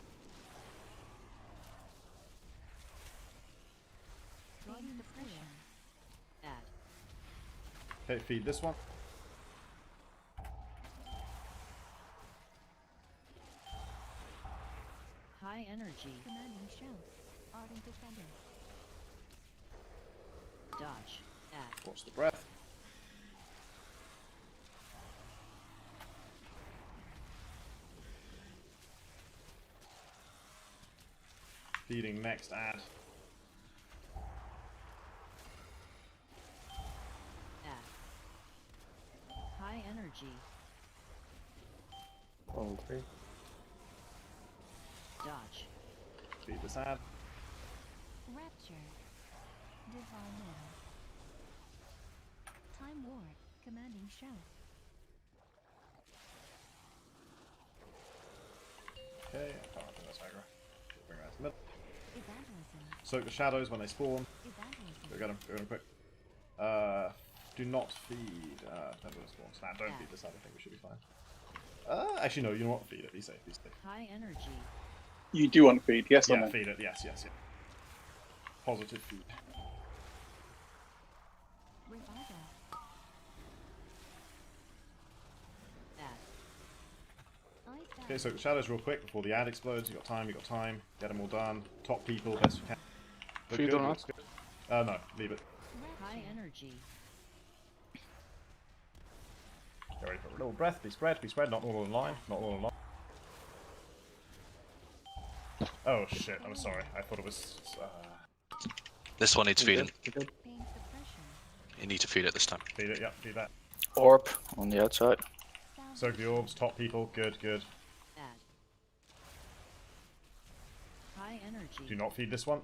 Guardian suppression. Add. Okay, feed this one. High energy. Commanding shout. Ardent defender. Dodge. Add. Watch the breath. Feeding next ad. Add. High energy. 1, 3. Dodge. Feed this ad. Rapture. Divine will. Time ward. Commanding shout. Okay, I can't do this aggro. Bring it out to the middle. Evangelism. Soak the shadows when they spawn. Evangelism. Go get them. Go get them quick. Do not feed. Depends when it spawns. Nah, don't feed this ad. I think we should be fine. Actually, no. You know what? Feed it. Be safe. Be safe. High energy. You do want feed, yes or Yeah, no? feed it. Yes, yes, yes. Positive feed. Revival. Add. Okay, so the shadows real quick before the ad explodes. You got time. You got time. Get them all done. Top people best you can. Look Feed good, or not? looks good. No, leave it. High energy. Get ready for a little breath. Be spread. Be spread. Not all in line. Not all in line. Oh shit! I'm sorry. I thought it was. This one needs feeding. Pain suppression. You need to feed it this time. Feed it. Yep. Feed that. Orb on the outside. Soak the orbs. Top people. Good. Good. Add. High energy. Do not feed this one.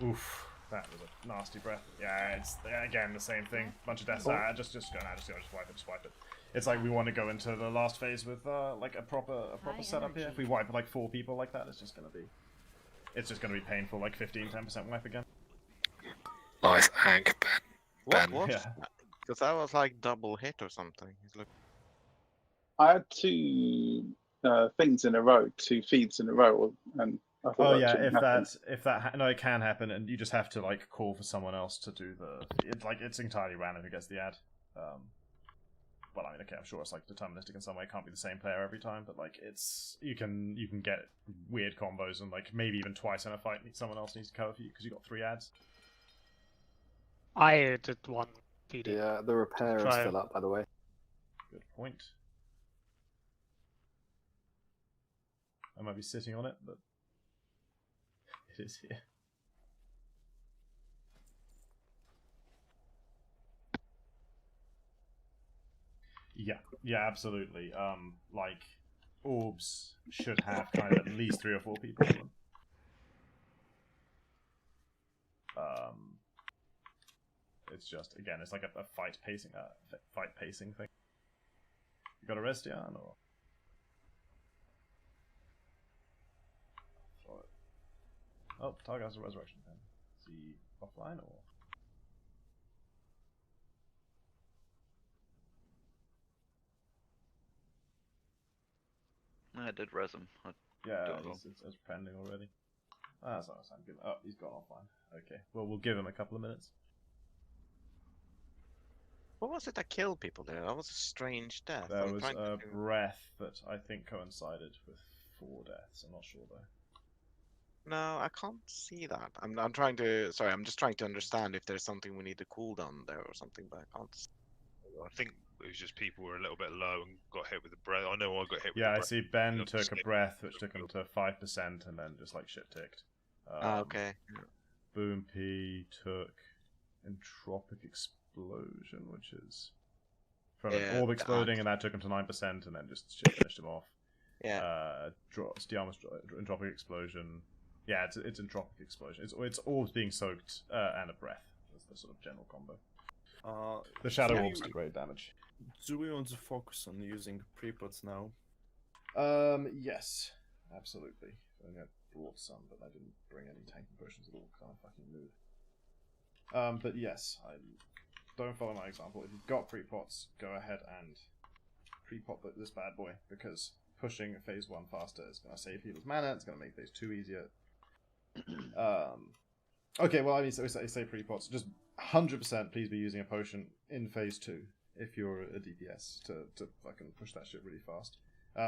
Oof. That was a nasty breath. Yeah, it's again the same thing. Bunch of deaths. Just go now. Just wipe it. Just wipe it. It's like we want to go into the last phase with like a proper High setup here. energy. If we wipe like 4 people like that, it's just gonna be painful. Like 15-10% wipe again. Nice Hank. What? Ben. What? Yeah. Because that was like double hit or something. He's like, I had 2 things in a row, 2 feeds in a row, and I thought Oh that yeah, shouldn't happen. no, it can happen, and you just have to like call for someone else to do the. It's entirely random who gets the ad. Well, I mean, okay, I'm sure it's like deterministic in some way. It can't be the same player every time, but like it's you can get weird combos and like maybe even twice in a fight someone else needs to cover for you because you got 3 ads. I did one feeding. Yeah, the repair is Try still up, by the way. Good point. I might be sitting on it, but It is here. Yeah, absolutely. Like orbs should have kind of at least 3 or 4 people in them. It's just again, it's like a fight pacing thing. You got a Restian or? Oh, target has a resurrection then. Is he offline or? I did res him. Yeah, don't know. it's pending already. Ah, that's not a sign. Good. Oh, he's gone offline. Okay. Well, we'll give him a couple of minutes. What was it that killed people there? That was a strange death. There I'm was trying a to... breath that I think coincided with 4 deaths. I'm not sure though. No, I can't see that. I'm trying to. Sorry, I'm just trying to understand if there's something we need to cool down there or something, but I can't. I think it was just people were a little bit low and got hit with the breath. I know I got hit with Yeah, the I breath. see Ben Look, took a skip. breath which took him to 5% and then just like shit ticked. Okay. Boom P took entropic explosion, which is from an orb exploding, and that took him to 9% and then just shit finished him off. Yeah. Stiama's entropic explosion. Yeah, it's entropic explosion. It's orbs being soaked and a breath. That's the sort of general combo. The shadow orbs do great damage. Do we want to focus on using pre-pots now? Yes, absolutely. I only brought some, but I didn't bring any tanking potions at all because I'm a fucking noob. But yes, I don't follow my example. If you've got pre-pots, go ahead and pre-pot this bad boy, because pushing phase 1 faster is going to save people's mana, it's going to make phase 2 easier. Okay, well, I mean, so say pre-pots. Just 100% please be using a potion in phase 2 if you're a DPS to fucking push that shit really fast.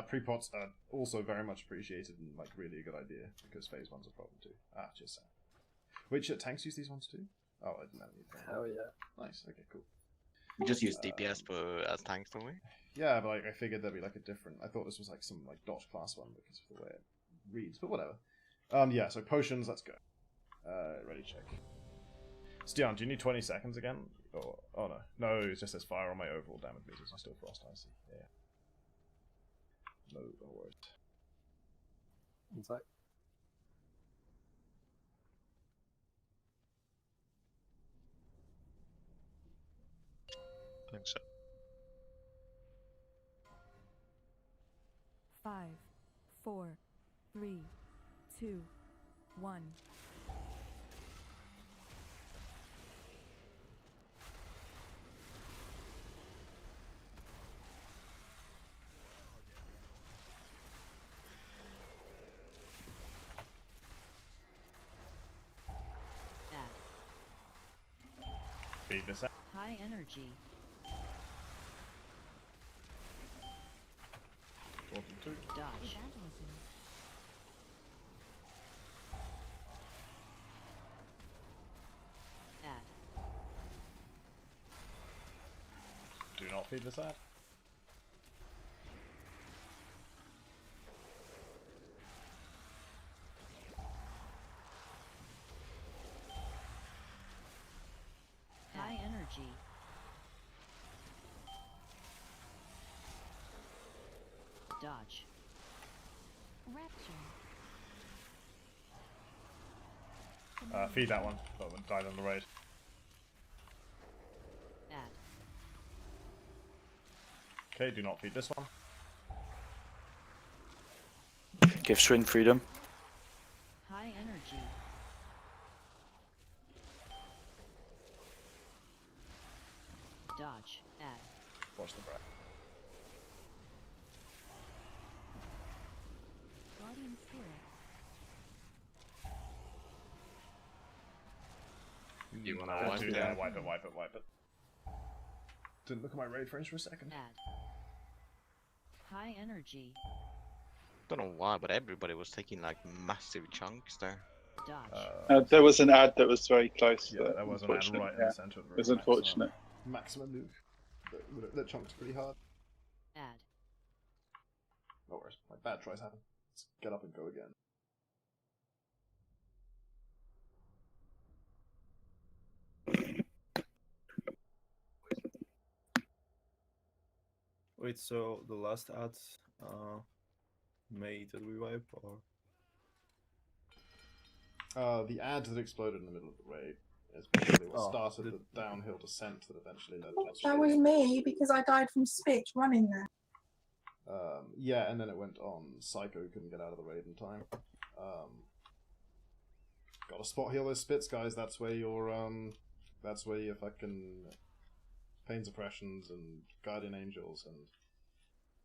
Pre-pots are also very much appreciated and like really a good idea because phase 1's a problem too. Just saying. Which tanks use these ones too? Oh, I didn't have any. Hell yeah. Nice, okay, cool. We just use DPS as tanks, don't we? Yeah, but like, I figured there'd be like a different... I thought this was like some like dot class one because of the way it reads, but whatever. Yeah, so potions, let's go. Ready, check. Stian, do you need 20 seconds again? Or, oh no. No, it just says fire on my overall damage meters. I'm still frost, I see. Yeah. No worries. Inside. I think so. 5, 4, 3, 2, 1. Feed this out. High energy. 42. Dodge. Evangelism. Add. Do not feed this out. High energy. Dodge. Rapture. Feed that one. That one died on the raid. Add. Okay, do not feed this one. Give string freedom. High energy. Dodge. Add. Watch the breath. Guardian Spirit. You wanna wipe wipe it? it? Yeah, wipe it. Didn't look at my raid frames for a second. Add. High energy. Don't know why, but everybody was taking like massive chunks there. Dodge. There was an ad that was very close. Yeah, there was an ad right in the center of the room. It was unfortunate. Maximum nuke. That chunked pretty hard. Add. No worries. My bad tries happen. Let's get up and go again. Wait, so the last ad made a revive or? The ad that exploded in the middle of the raid is basically what Oh, started did- the downhill descent that eventually led to its That was me because I died from spitch running there. Yeah, and then it went on. Psycho couldn't get out of the raid in time. Got to spot heal those spits, guys. That's where your fucking pain suppressions and guardian angels and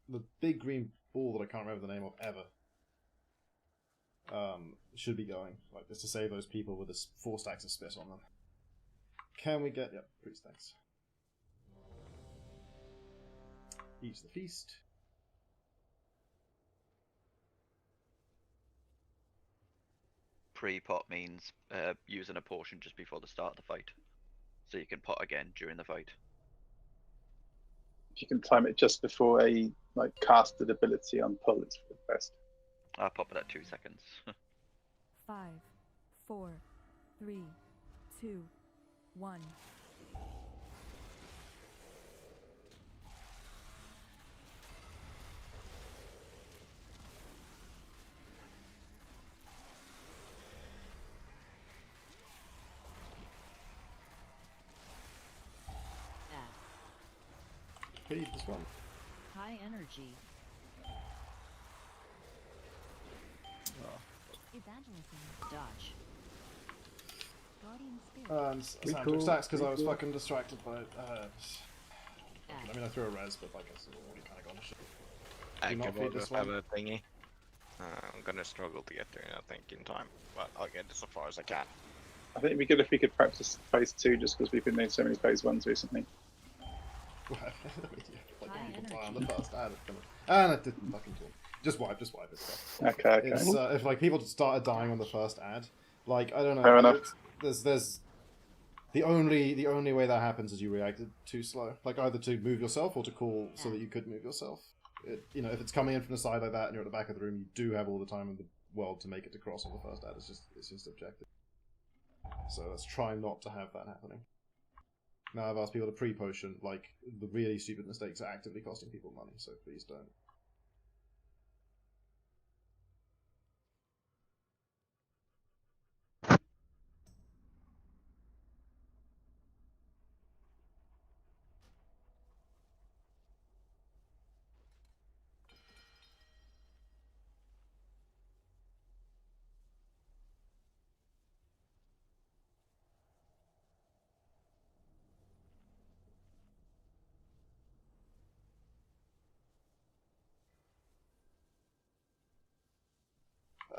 the big green ball that I can't remember the name of ever. Should be going like this to save those people with this 4 stacks of spit on them. Can we get yep, priest thanks. Eat the feast. Pre-pot means using a potion just before the start of the fight, so you can pot again during the fight. If you can time it just before a like casted ability on pull, it's the best. I'll pop it at 2 seconds. 5, 4, 3, 2, 1. Feed this one. High energy. Evangelism. Dodge. Guardian spirit. Soundtrack stacks because I was fucking distracted by. I mean, I threw a res, but like it's already kind of gone to shit. I Do not can feed this one. have a thingy. I'm gonna struggle to get there, I think, in time, but I'll get as far as I can. I think it'd be good if we could practice phase 2 just because we've been doing so many phase 1s recently. Like people die on the first ad. And it didn't fucking talk. Just wipe it. Okay. It's, if like people started dying on the first ad, like I don't know. Fair enough. There's the only way that happens is you reacted too slow. Like either to move yourself or to call so that you could move yourself. If it's coming in from the side like that and you're at the back of the room, you do have all the time in the world to make it to cross on the first ad. It's just objective. So let's try not to have that happening. Now I've asked people to pre-potion, like the really stupid mistakes are actively costing people money, so please don't.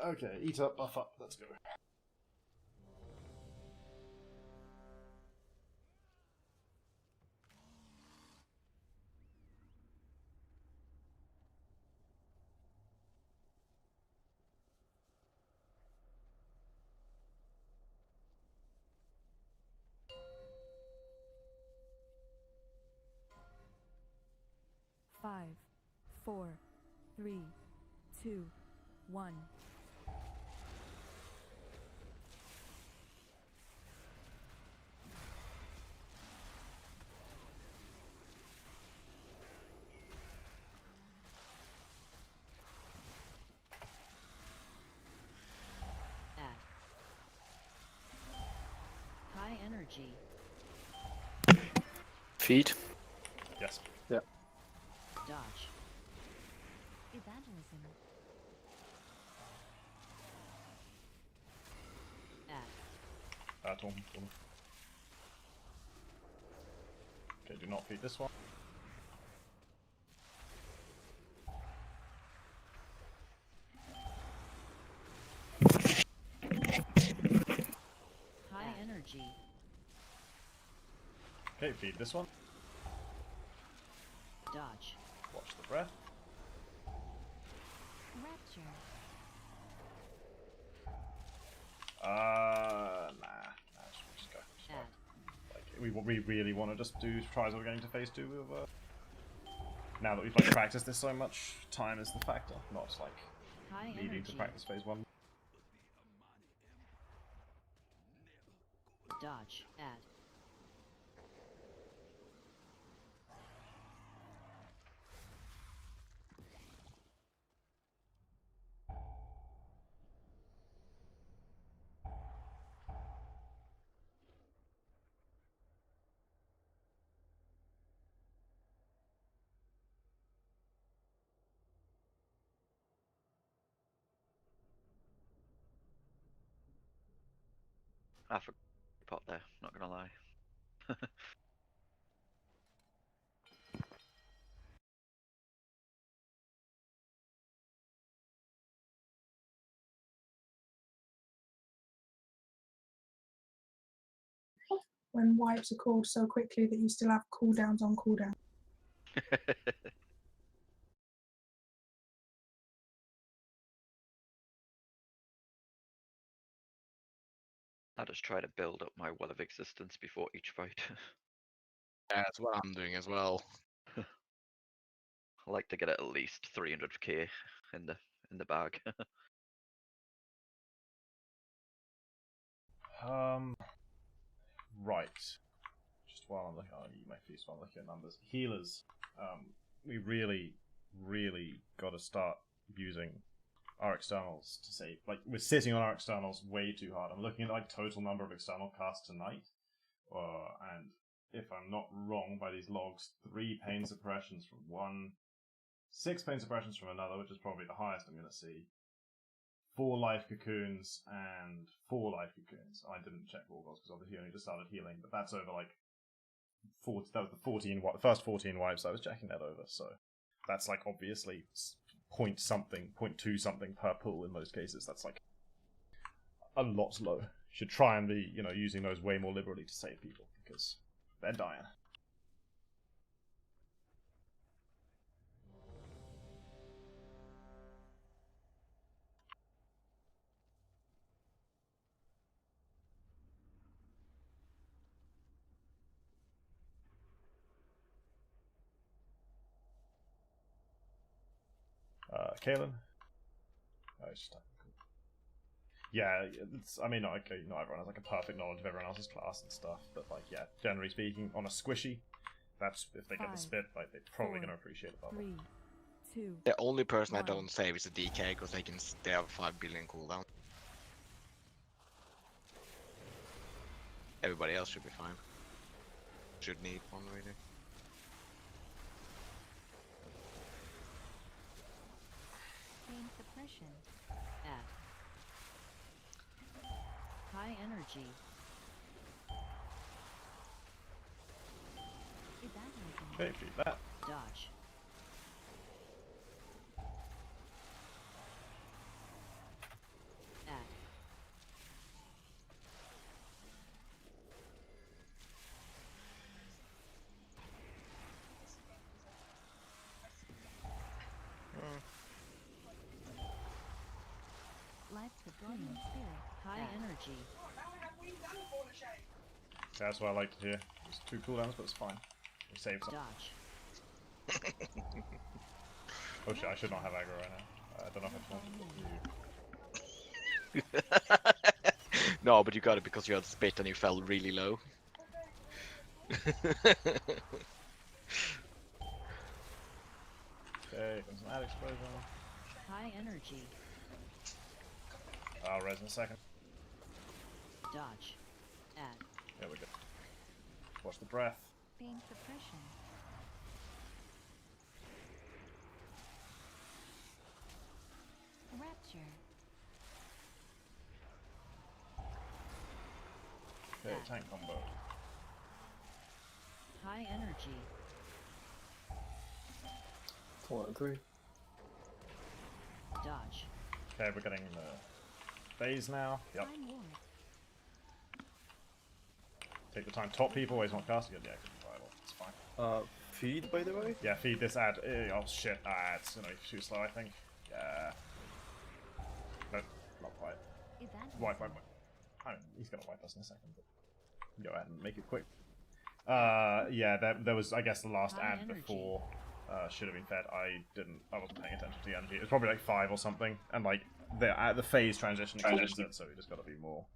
Okay, eat up, buff up, let's go. Five, 4, 3, 2, 1. Add. High energy. Feed. Yes. Yeah. Dodge. Evangelism. Add. Tom. Okay, do not feed this one. High energy. Okay, feed this one. Dodge. Watch the breath. Rapture. Just go. Like, we really want to just do tries of going to phase 2 with now that we've like practiced this so much, time is the factor, not like High needing energy. to practice phase 1. Dodge. Add. I forgot pot there, not gonna lie. When wipes are called so quickly that you still have cooldowns on cooldown. I just try to build up my well of existence before each fight. Yeah, that's what I'm doing as well. I like to get at least 300k in the bag. Right. Just while I'm looking, oh, you may feast while I'm looking at numbers. Healers. We really, really got to start using our externals to save. Like, we're sitting on our externals way too hard. I'm looking at like total number of external casts tonight, and if I'm not wrong by these logs, 3 pain suppressions from one, 6 pain suppressions from another, which is probably the highest I'm going to see. 4 life cocoons and 4 life cocoons. I didn't check Wargos because obviously he only just started healing, but that's over like 40. That was the first 14 wipes I was checking that over. So that's like obviously point something, 0.2 something per pool in most cases. That's like a lot low. Should try and be, using those way more liberally to save people because they're dying. Kalen? Oh, it's just yeah, I mean, not everyone has like a perfect knowledge of everyone else's class and stuff, but like, yeah, generally speaking, on a squishy, that's if they get the spit, like they're probably going to appreciate it. 3, 2. The only person I 1. don't save is a DK because they have 5 billion cooldown. Everybody else should be fine. Should need one really. Pain suppression. Add. High energy. Evaluating. Okay, beat that. Dodge. Add. Lights the guardian spirit. High energy. That's what I like to hear. It's 2 cooldowns, but it's fine. We saved some. Dodge. Oh shit, I should not have aggro right now. I don't know if I told you. No, but you got it because you had spit and you fell really low. Okay, there's an ad explosion. High energy. I'll res in a second. Dodge. Add. There we go. Watch the breath. Pain suppression. Rapture. Okay, tank combo. High energy. 4 and 3. Dodge. Okay, we're getting the phase now. Yep. Time ward. Take the time. Top people always want cast to get the active viable. It's fine. Feed, by the way? Yeah, feed this ad. Oh shit, ads. Too slow, I think. Yeah. No, not quite. Wipe. He's gonna wipe us in a second, but go ahead and make it quick. Yeah, there was, I guess, the last High ad energy. before should have been fed. I wasn't paying attention to the energy. It was probably like 5 or something, and like the phase transition extends it, so we just got to be more.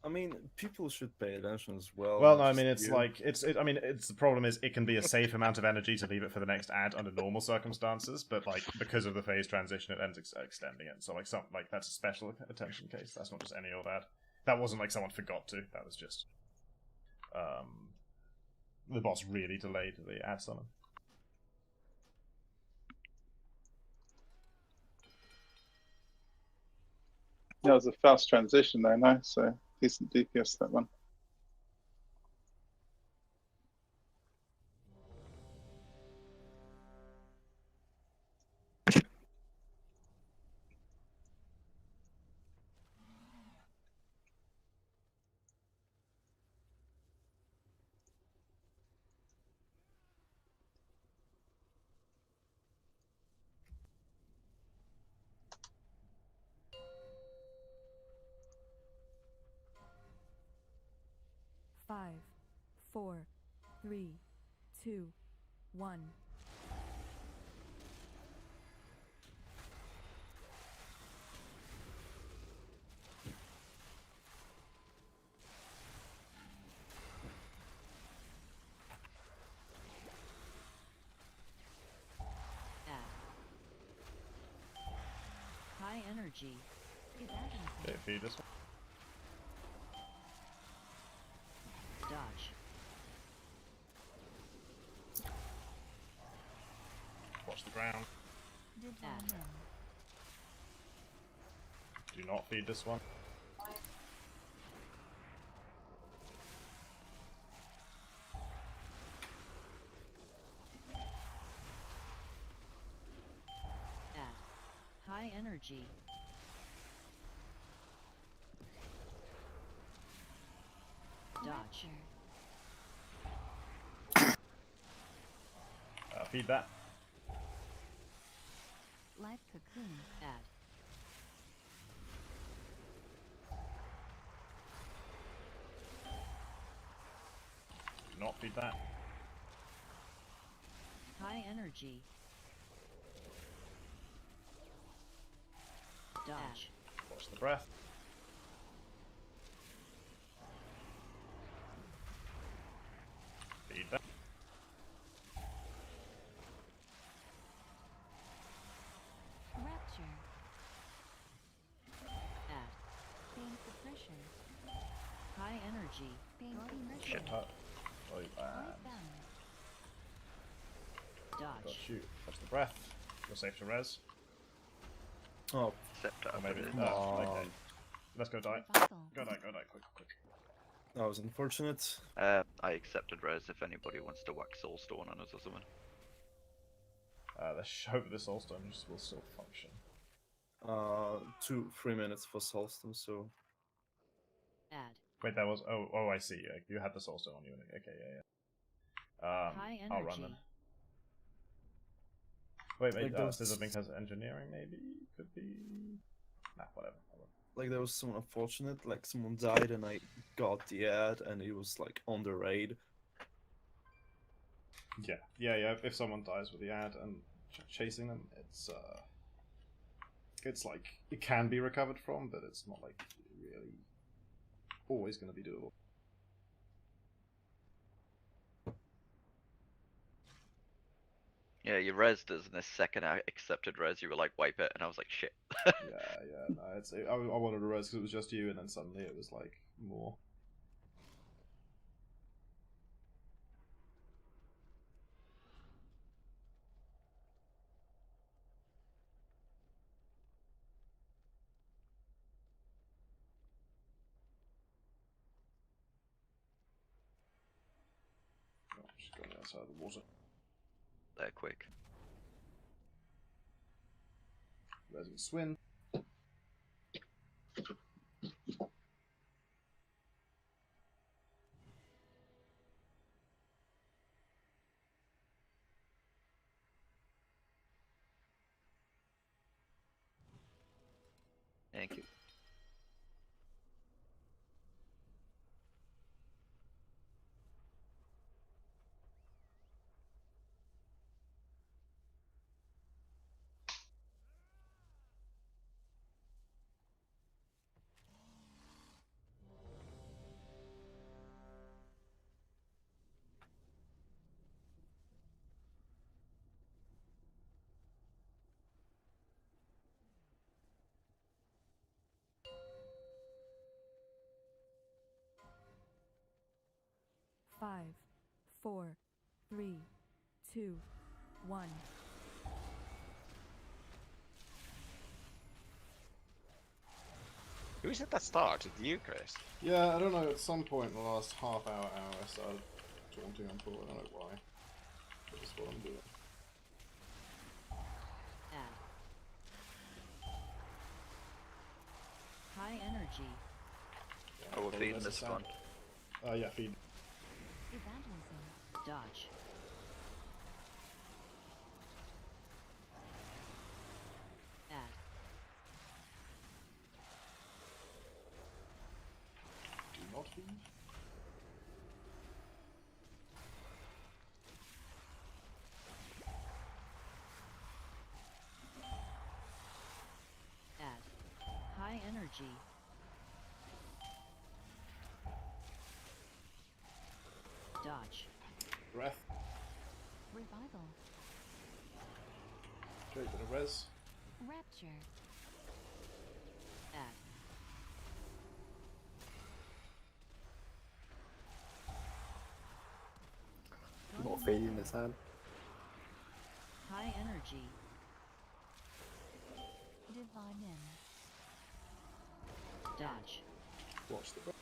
I mean, people should pay attention as well. Well, no, I mean, it's like the problem is it can be a safe amount of energy to leave it for the next ad under normal circumstances, but like because of the phase transition, it ends extending it. So like that's a special attention case. That's not just any old ad. That wasn't like someone forgot to. That was just the boss really delayed the ad summon. Yeah, it was a fast transition though, no? So decent DPS, that one. Five, 4, 3, 2, 1. High energy. Okay, feed this one. Dodge. Watch the ground. Add. Do not feed this one. Add. High energy. Dodge. Feed that. Life cocoon. Add. Do not feed that. High energy. Dodge. Watch the breath. Feed that. Rapture. Add. Pain suppression. High energy. Pain suppression. Shit. Oh, Light bound. Got Dodge. shoot. Watch the breath. You're safe to res. Oh, Scepter. Or maybe. Come on. Okay. Let's go die. Revival. Go die. Go die. Quick, quick. that was unfortunate. I accepted res if anybody wants to whack soulstone on us or something. Let's hope this soulstone will still function. 3 minutes for Solstom, so Add. Wait, that was. Oh, I see. You had the soulstone on you. Okay, yeah. High I'll run them. energy. Wait, Like those- Scissorblink has engineering, maybe? Could be. Nah, whatever. like there was some unfortunate, like someone died and I got the ad and it was like on the raid. Yeah. If someone dies with the ad and chasing them, it's like it can be recovered from, but it's not like really always going to be doable. Yeah, you resed us, and the second I accepted res, you were like, wipe it, and I was like, shit. Yeah. No, I wanted to res because it was just you, and then suddenly it was like more. Oh, she's going outside of the water. They're quick. Resing Swin. Thank you. Five, 4, 3, 2, 1. Who said that started? You, Chris? Yeah, I don't know. At some point in the last half hour, I started taunting on Paul. I don't know why. But that's what I'm doing. Add. High energy. Oh, we're feeding this one. Yeah, feed. Evangelism. Dodge. Add. Do not feed. Add. High energy. Dodge. Breath. Revival. Okay, bit of res. Rapture. Add. Not feeding this hand. High energy. Divine in. Dodge. Watch the breath.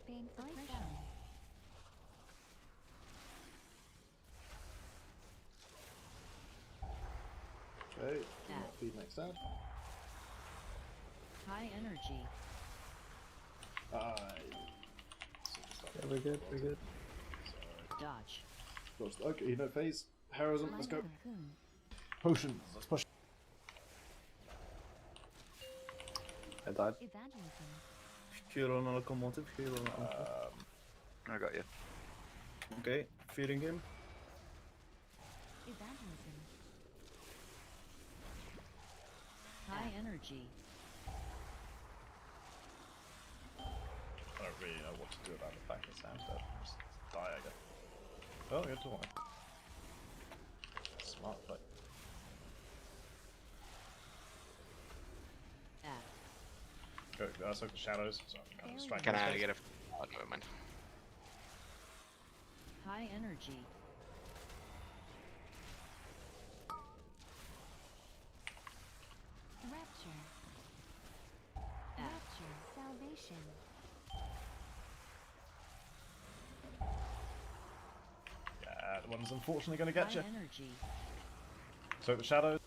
Pain suppression. Okay, do not feed next ad. High energy. Yeah, we're good, we're good. Dodge. Okay, no phase. Heroism, let's go. Cocoon. Potions, let's push. I died. Evangelism. Hero on a locomotive, hero on a I got you. Okay, feeding him. Evangelism. High energy. I don't really know what to do about the fact that Sam's dead. Just die, I guess. Oh, good to one. Smart play. Add. Go, soak the shadows, so I'm kind of striking. Can his I face. get a... Oh, never mind. High energy. Rapture. Add. Rapture. Salvation. Yeah, the one's unfortunately going to get High you. energy. Soak the shadows.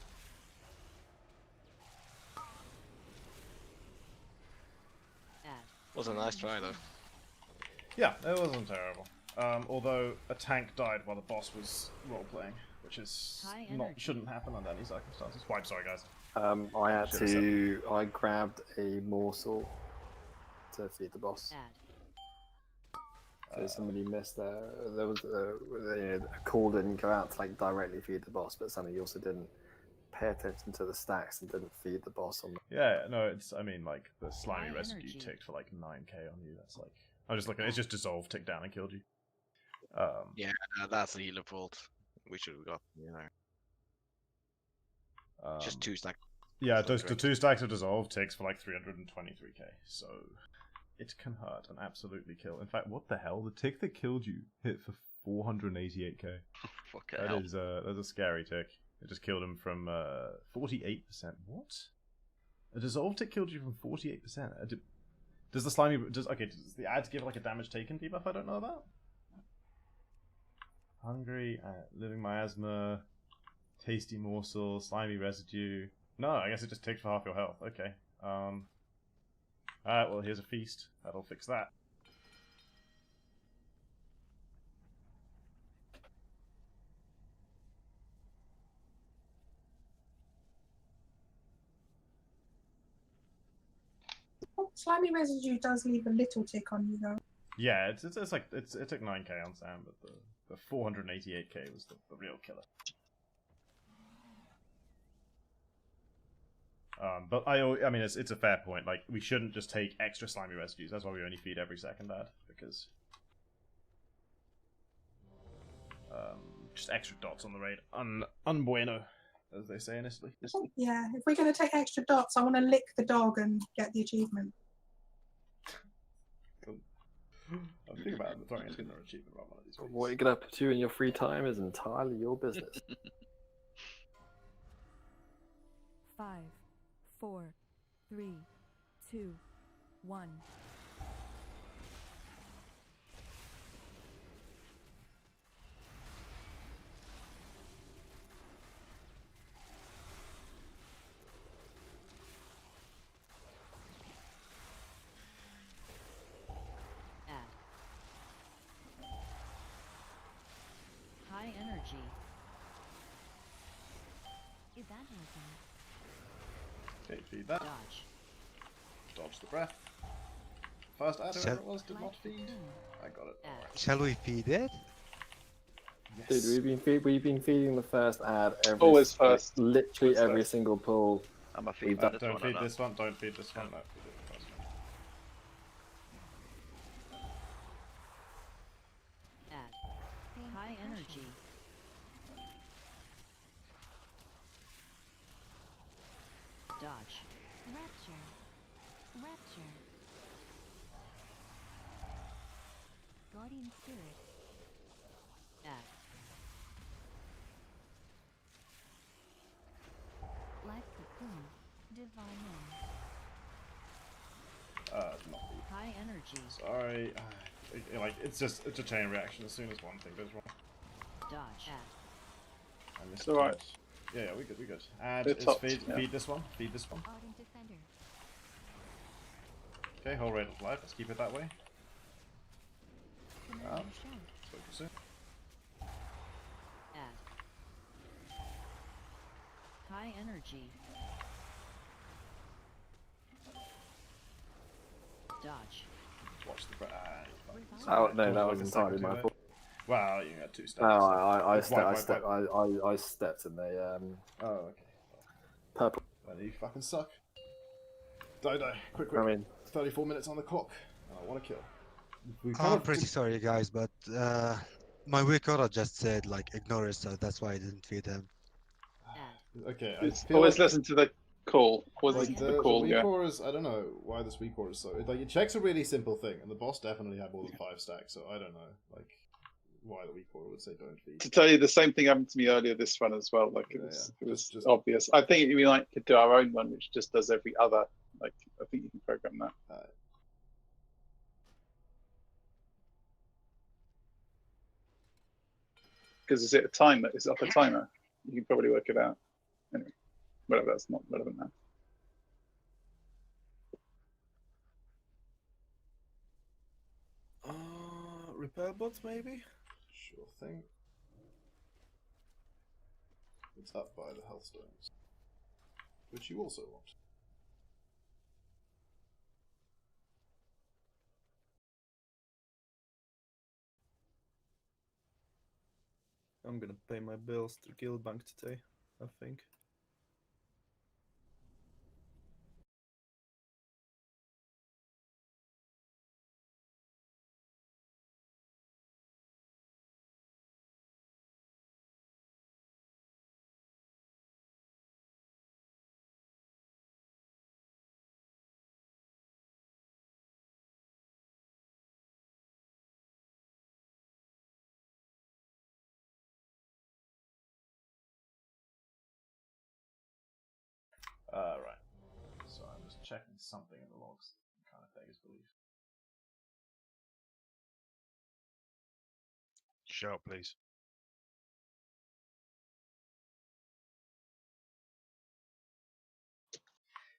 Add. Was a nice try though. Yeah, it wasn't terrible. Although a tank died while the boss was role-playing, which is High not energy. shouldn't happen under any circumstances. Wipe, sorry guys. I had Should've to. I grabbed a morsel to feed the boss. Add. So somebody missed there. There was a call didn't go out to like directly feed the boss, but somebody also didn't pay attention to the stacks and didn't feed the boss on. Yeah, no, it's. I mean, like the slimy High residue energy. ticked for like 9k on you. That's like. I'm just looking. It's just dissolved, ticked down, and killed you. Yeah, that's the healer fault. We should have got, you know, just 2 stacks. Yeah, That's the correct. 2 stacks of dissolve ticks for like 323k. So it can hurt and absolutely kill. In fact, what the hell? The tick that killed you hit for 488k. Fuck That hell. is that's a scary tick. It just killed him from 48%. What? A dissolve tick killed you from 48%. Does the slimy does the ads give like a damage taken debuff I don't know about? Hungry, living miasma, tasty morsel, slimy residue. No, I guess it just ticked for half your health. Okay. Alright, well here's a feast. That'll fix that. Slimy residue does leave a little tick on you though. Yeah, it's like it took 9k on Sam, but the 488k was the real killer. But I mean, it's a fair point. Like, we shouldn't just take extra slimy residues. That's why we only feed every second ad, because just extra dots on the raid, un bueno, as they say in Italy. Yeah, if we're going to take extra dots, I want to lick the dog and get the achievement. I'm thinking about throwing a Tinder achievement on one of these. What you get up to in your free time is entirely your business. 5, 4, 3, 2, 1. Add. High energy. Is that working? Okay, feed that. Dodge. Dodge the breath. First add, whoever it was, did not feed. I got it. Alright. Shall we feed it? Yes. Dude, we've been feeding the first ad every Always first. literally Always every first. single pull. I'm a We've feed done- this Don't one. feed or this one, don't feed this one. No, feed the first one. Add. High energy. Dodge. Rapture. Rapture. Guardian Spirit. Add. Life Cocoon. Divine End. Not feed. High energy. Sorry. Like, it's a chain reaction as soon as one thing goes wrong. Dodge. Add. I missed It's alright. it. Yeah, we good. Add They're is topped, feed, yeah. feed this one, feed this one. Ardent Defender. Okay, whole rate of life, let's keep it that way. Familiar Oh. Shout. Let's wait for soon. Add. High energy. Dodge. Watch the breath. Oh no, that was entirely my fault. Wow, you had 2 steps. No, I Wipe, stepped. wipe. I stepped in the Oh, okay. purple. Well, you fucking suck. Die. Quick. I mean, 34 minutes on the clock. I want to kill. I'm pretty sorry, guys, but my weak order just said like ignore it, so that's why I didn't feed him. Okay, I It's feel always like, listen to the call. Always like listen to the the call, weak yeah. auras, I don't know why this weak aura is so... Like, it checks a really simple thing, and the boss definitely had more than 5 stacks, so I don't know, like, why the weak aura would say don't feed. To tell you, the same thing happened to me earlier this run as well. Like it was Just obvious. I think we like could do our own one, which just does every other. Like I think you can program that. Because is it a timer? Is it up a timer? You can probably work it out. Anyway, whatever. That's not relevant now. Repair bots maybe? Sure thing. It's up by the health stones, which you also want. I'm gonna pay my bills to Guild Bank today, I think. Right. So I'm just checking something in the logs. Kind of beggars belief. Shout, please.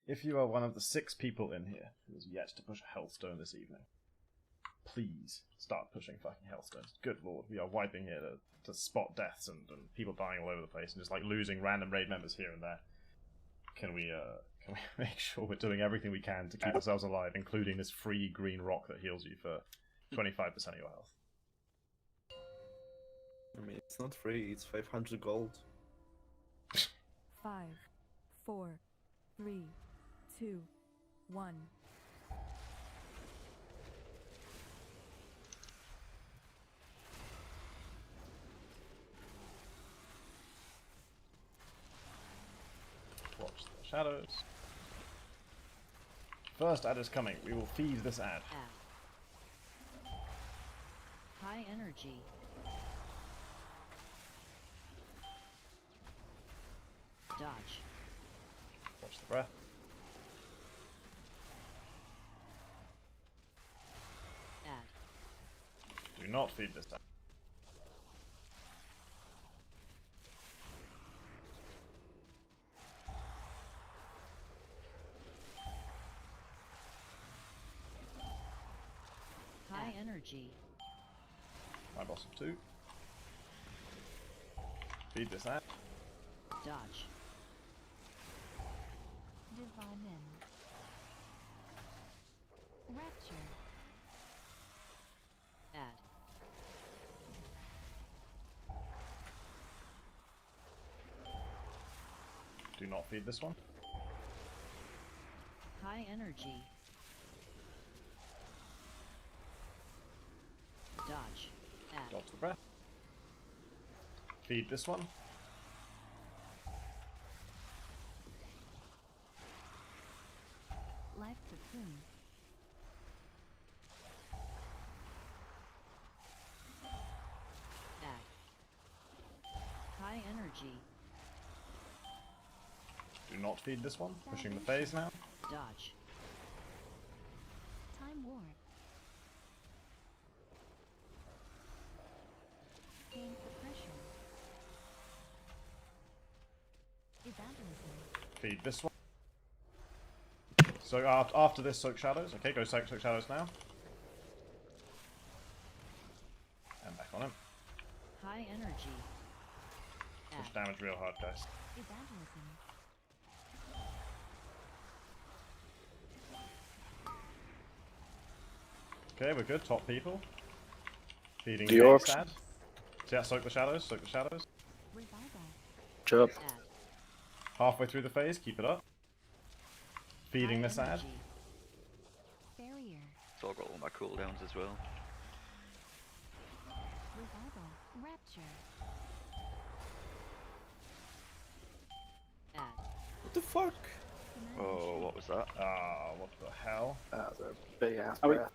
If you are one of the 6 people in here who has yet to push a health stone this evening, please start pushing fucking health stones. Good lord, we are wiping here to spot deaths and people dying all over the place and just like losing random raid members here and there. Can we make sure we're doing everything we can to keep ourselves alive, including this free green rock that heals you for 25% of your health? I mean, it's not free, it's 500 gold. 5, 4, 3, 2, 1. Watch the shadows. First ad is coming. We will feed this ad. High energy. Dodge. breath. Add. Do not feed this down. High energy. My boss of 2. Feed this out. Dodge. Divine in. Rapture. Add. Do not feed this one. High energy. Dodge. Add. Dodge the breath. Feed this one. Life cocoon. Add. High energy. Do not feed this one. Pushing the phase now. Dodge. Time warp. Pain suppression. Evangelism. Feed this one. So after this, soak shadows. Okay, go soak shadows now. And back on him. High energy. Push Add. damage real hard, guys. Evangelism. Okay, we're good. Top people. Feeding The the orcs. sad. So yeah, soak the shadows. Soak the shadows. Revival. Chub. Add. Halfway through the phase, keep it up. Feeding High the sad. energy. Barrier. So I've got all my cooldowns as well. Revival. Rapture. Add. What the fuck? Oh, what was that? Ah, what the hell? That was a big ass Are we- breath.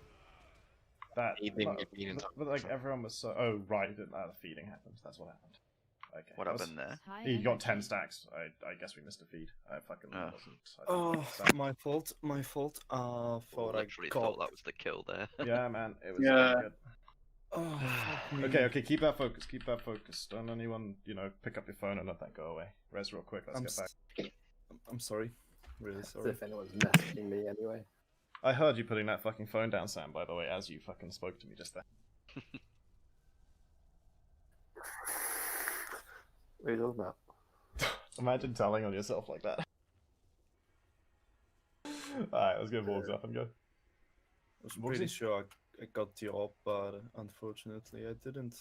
That. Feeding, but, feeding but like everyone was so. Oh right, the feeding happened. That's what happened. Okay. What that was- happened there? High He got 10 energy. stacks. I guess we missed a feed. I fucking Oh. wasn't. I didn't Oh, think my fault. My fault. Thought I Literally got. thought that was the kill there. so. Yeah, man, it was Yeah. really good. Oh, fuck me. Okay, keep that focus. Keep that focus. Don't anyone, pick up your phone and let that go away. Res real quick. Let's I'm get back. I'm sorry. Really As sorry. if anyone's messaging me anyway. I heard you putting that fucking phone down, Sam. By the way, as you fucking spoke to me just there. What are you talking about? Imagine telling on yourself like that. Alright, let's get Vorgs up and go. I was pretty sure I got the op, but unfortunately I didn't.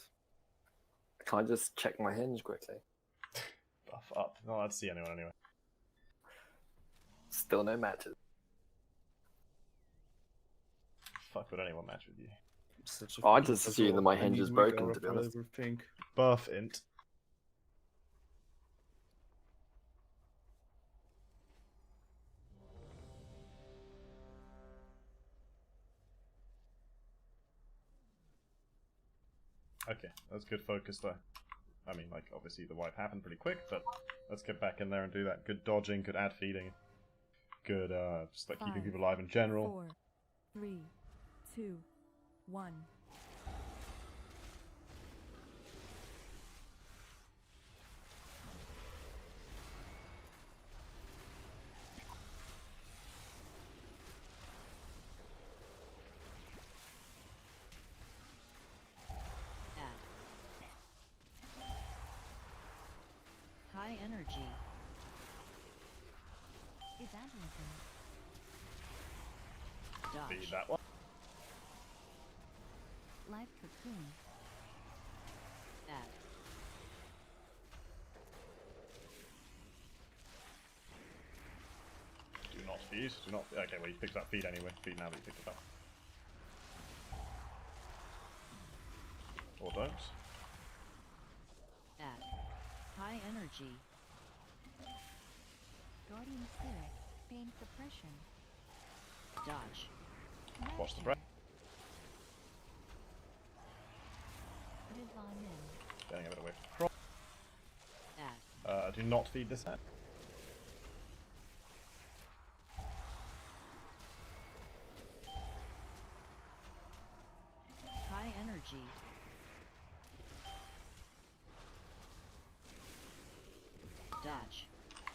Can I just check my hinge quickly? Buff up. Not allowed to see anyone anyway. Still no matches. Fuck, would anyone match with you? Such a Oh, I fool just as assume well. that my I hinge need is my broken, guard to be for honest. everything. Buff int. Okay, that's good focus though. I mean, like, obviously the wipe happened pretty quick, but let's get back in there and do that. Good dodging, good ad feeding, good, just like keeping 5, people alive in general. 4, 3, 2, 1. Add. High energy. Evangelism. Feed Dodge. that one. Life cocoon. Add. Do not feed. Do not. Okay, well, you picked up feed anyway. Feed now that you picked it up. Or don't. Add. High energy. Guardian spirit. Pain suppression. Dodge. Watch the breath. Divine in. Getting a bit away from the Add. prop. Do not feed this ad. energy. Dodge.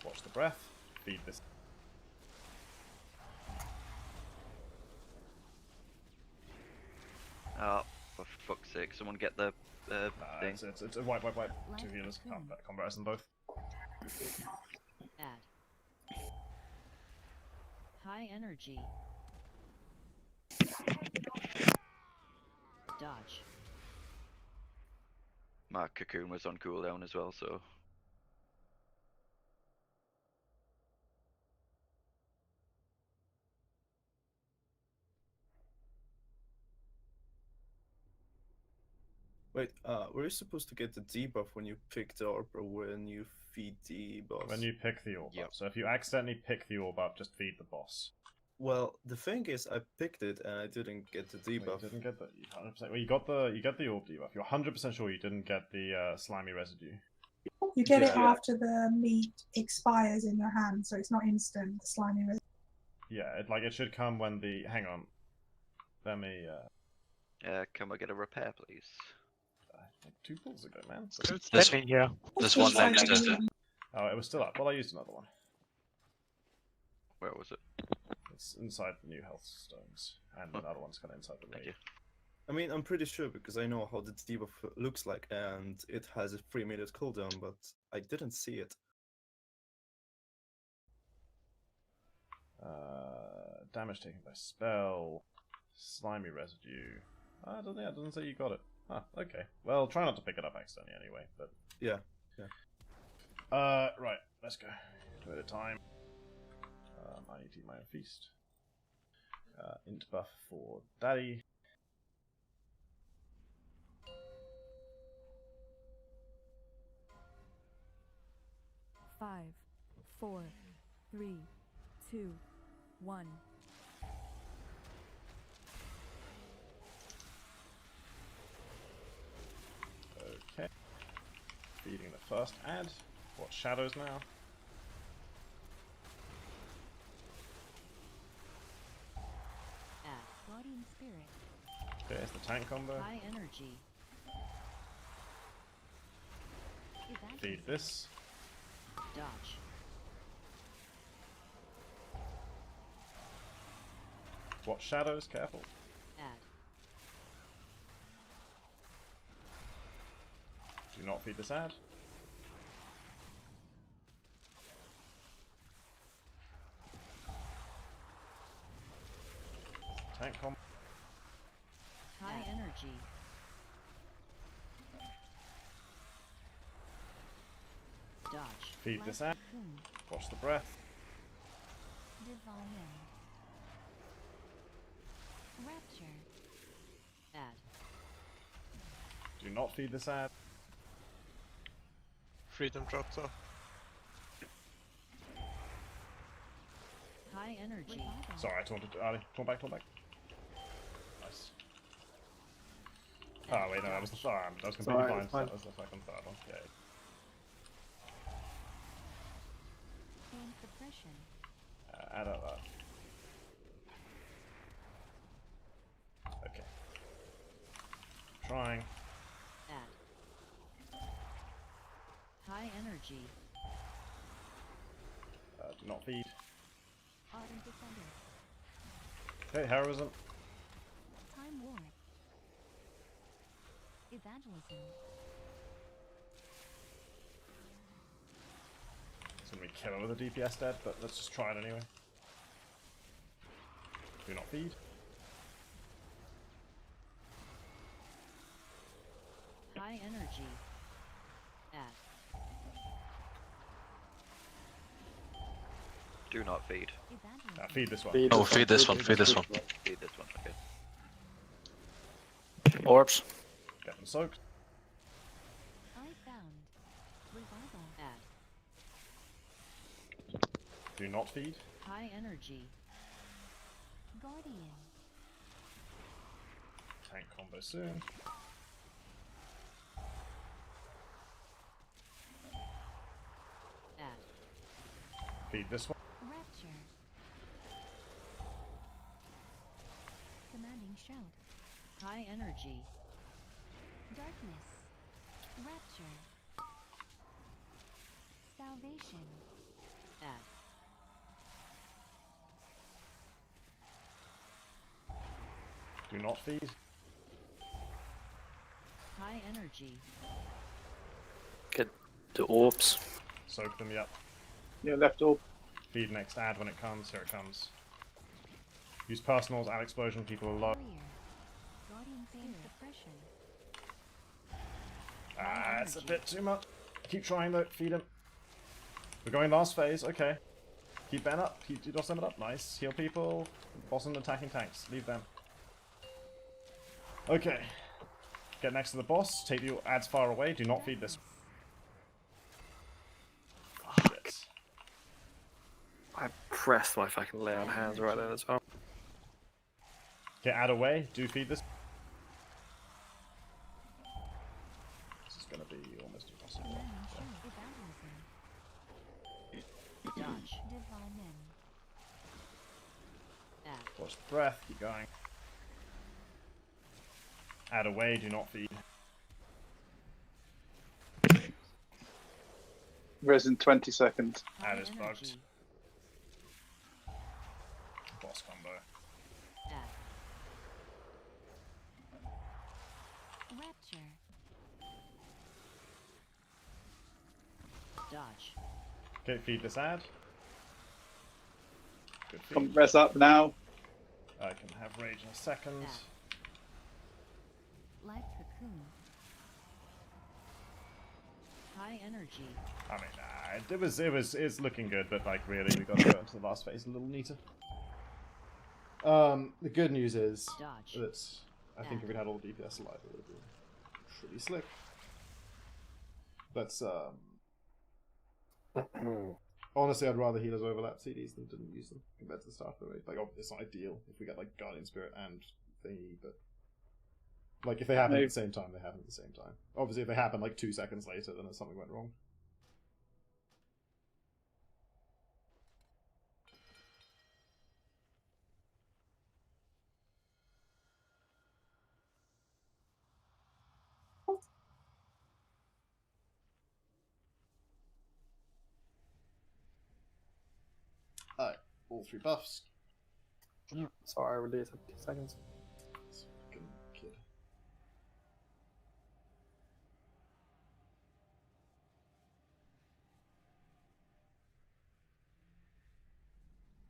Watch the breath. Feed this. Oh, for fuck's sake! Someone get the thing. It's a wipe. Two healers. Combat us them both. Add. High energy. Dodge. My cocoon was on cooldown as well, so. Wait, were you supposed to get the debuff when you pick the orb or when you feed the boss? When you pick the orb up. So if you accidentally pick the orb up, just feed the boss. Well, the thing is, I picked it and I didn't get the debuff. You didn't get the 100%. Well, you got the orb debuff. You're 100% sure you didn't get the slimy residue. You get it after the meat expires in your hand, so it's not instant. The slimy residue. Yeah, it should come when the. Hang on. Let me. Can we get a repair, please? Like 2 pulls ago, man. There's one next to. Oh, it was still up. Well, I used another one. Where was it? It's inside the new health stones, and another one's kind of inside the raid. I mean, I'm pretty sure because I know how the debuff looks like, and it has a 3-minute cooldown, but I didn't see it. Damage taken by spell, slimy residue. It doesn't say you got it. Ah, okay. Well, try not to pick it up accidentally anyway. But yeah. Right. Let's go. 2 at a time. I need to eat my own feast. Int buff for Daddy. Five, 4, 3, 2, 1. Okay. Feeding the first ad. What shadows now? Guardian spirit. There's the tank combo. High energy. Feed this. Dodge. Watch shadows, careful. Add. Do not feed this ad. Tank combo. High energy. Dodge. Feed this ad. Watch the breath. Divine end. Rapture. Add. Do not feed this ad. Freedom dropped off. High energy. Sorry, I taunted Ali. Taunt back. Nice. Oh wait, no, that was the farm. That was completely fine. That was the fucking third one. Yeah. Pain suppression. Add up that. Okay. Trying. Add. High energy. Do not feed. Ardent defender. Okay, heroism. Time warp. Evangelism. It's gonna be killer with a DPS dead, but let's just try it anyway. Do not feed. High energy. Add. Do not feed. Feed this one. Feed this one. Feed this one, okay. Orbs. Get them soaked. I found. Revival. Add. Do not feed. High energy. Guardian. Tank combo soon. Add. Feed this one. Rapture. Commanding shout. High energy. Darkness. Rapture. Salvation. Add. Do not feed. High energy. Get the orbs. Soak them, yep. Yeah, left orb. Feed next add when it comes. Here it comes. Use personals, add explosion, people are low. Barrier. Guardian phase suppression. Ah, it's a bit too much. Keep trying though, feed him. We're going last phase, okay. Keep Ben up, keep DDoS them up, nice. Heal people. Boss and attacking tanks, leave them. Okay. Get next to the boss, take the ads far away, do not feed this. Shit. I pressed my fucking lay on hands right there as well. Get add away, do feed this. This is gonna be almost impossible. Dodge. Divine men. Add. Watch the breath, keep going. Add away, do not feed. Res in 20 seconds. Add is bugged. Boss combo. Add. Rapture. Dodge. Okay, feed this ad. Good feed. Come res up now. I can have rage in a second. Life cocoon. High energy. I mean, it's looking good, but like really, we got to go into the last phase a little neater. The good news is Dodge. that I think if we'd had all DPS alive, it would have been pretty slick. But honestly, I'd rather healers overlap CDs than didn't use them compared to the start of the raid. Like, obviously, it's not ideal if we get like Guardian Spirit and thingy, but like if they happen at the same time, they happen at the same time. Obviously, if they happen like 2 seconds later, then something went wrong. Alright, all 3 buffs. Sorry, I released it 2 seconds. This fucking kid.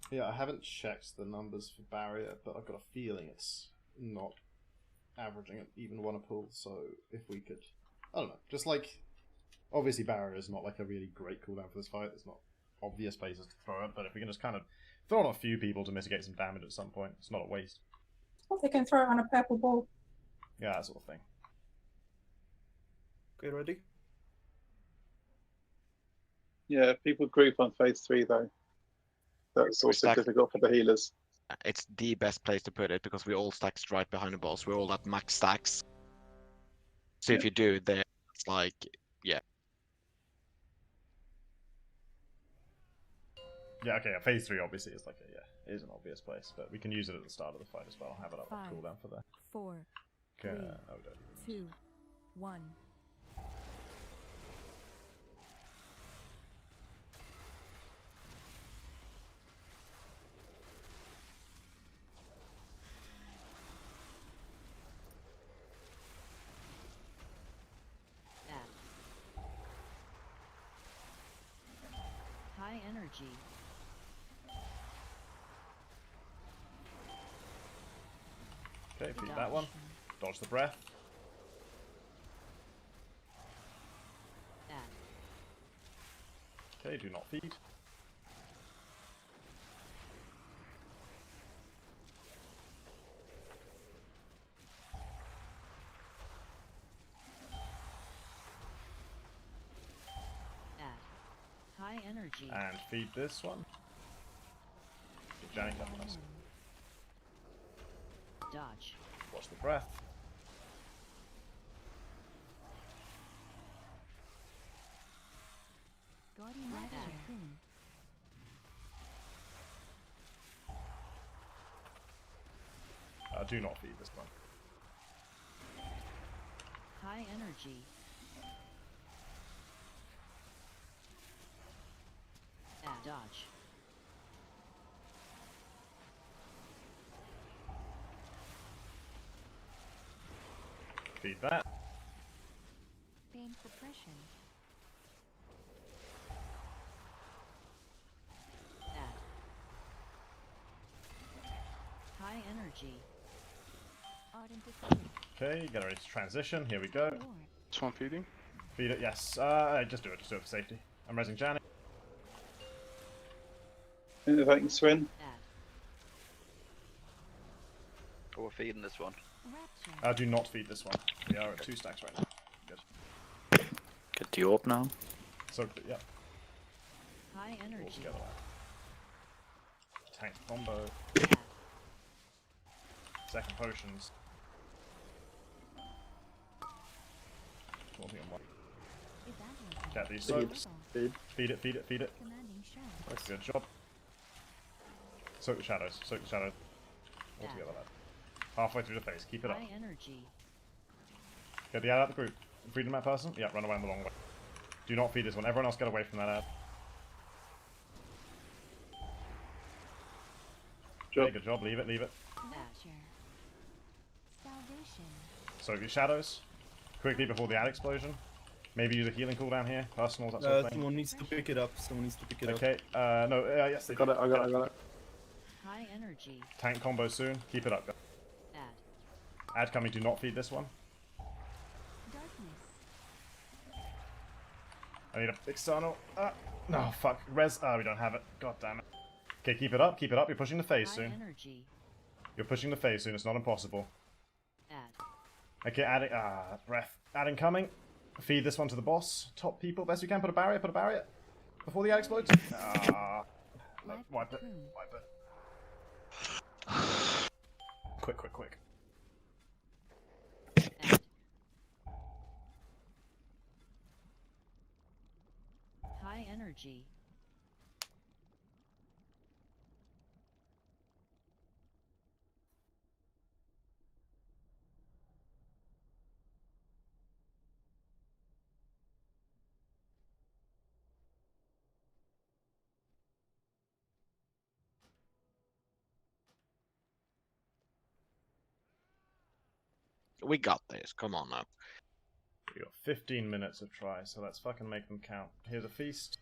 Yeah, I haven't checked the numbers for barrier, but I've got a feeling it's not averaging at even 1 a pull, so if we could... I don't know, just like... Obviously barrier is not like a really great cooldown for this fight, there's not obvious places to throw it, but if we can just kind of throw on a few people to mitigate some damage at some point, it's not a waste. Or they can throw it on a purple ball. Yeah, that sort of thing. Okay, ready? Yeah, people group on phase 3 though. That's also stack- difficult for the healers. It's the best place to put it because we all stacked right behind the boss. We're all at max stacks. So if you do there, it's like, yeah. Yeah, okay, phase 3 obviously is like a, it is an obvious place, but we can use it at the start of the fight as well. Have it up on 5, cooldown for that. 4, Okay, 3, oh, we don't even 2, 1. Add. High energy. Okay, feed that one. Dodge the breath. Add. Okay, do not feed. Add. High energy. And feed this one. Give Janik that one. Dodge. Watch the breath. Guardian life cocoon. Do not feed this one. High energy. Add dodge. Feed that. Bane suppression. Add. High energy. Ardent Discipline. Okay, get ready to transition. Here we go. Swamp feeding. Feed it, yes. Just do it for safety. I'm resing Janny. Innovating Swin. Oh, we're feeding this one. Do not feed this one. We are at 2 stacks right now. Good. Get the orb now. So, yeah. High All energy. together. Tank combo. Second potions. Talking on one. Get these soaks. Feed it, feed it, feed it. That's a good job. Soak the shadows, soak the shadows. All together, lad. Halfway through the phase, keep it up. High energy. Get the ad out of the group. Freedom that person? Yeah, run away in the long way. Do not feed this one. Everyone else get away from that ad. Okay, good job. Leave it, leave it. Rapture. Salvation. Soak your shadows. Quickly before the ad explosion. Maybe use a healing cooldown here. Personals, that sort of thing. Someone needs to pick it up. Someone needs to pick it up. Okay, no, yes, they I got do. it, I got it. High energy. Tank combo soon. Keep it up, guys. Add. Ad coming, do not feed this one. Darkness. I need a external. No, fuck. Res. We don't have it. God damn it. Okay, keep it up, keep it up. You're pushing the phase High soon. energy. You're pushing the phase soon. It's not impossible. Add. Okay, adding. Breath. Adding coming. Feed this one to the boss. Top people. Best you can. Put a barrier. Put a barrier. Before the ad explodes. No, wipe it. Wipe it. Quick, quick, quick. Add. High energy. We got this. Come on now. We got 15 minutes of try, so let's fucking make them count. Here's a feast.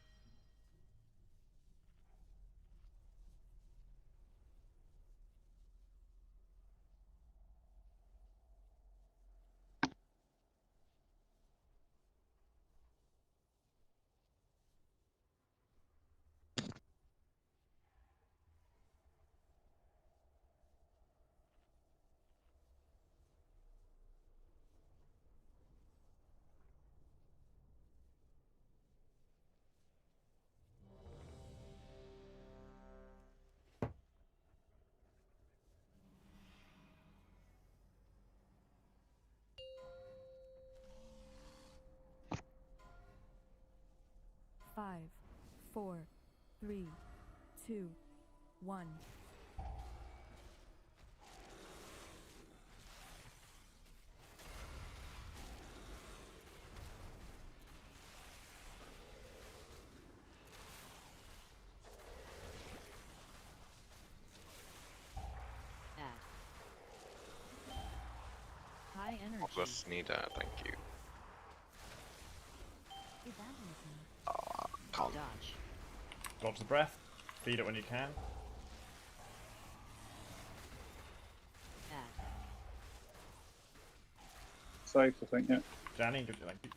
Five, 4, 3, 2, 1. Add. High energy. Just need that, thank you. Evangelism. Come. Dodge. Dodge the breath. Feed it when you can. Add. Safe, I think, yeah. Janny, good, thank you.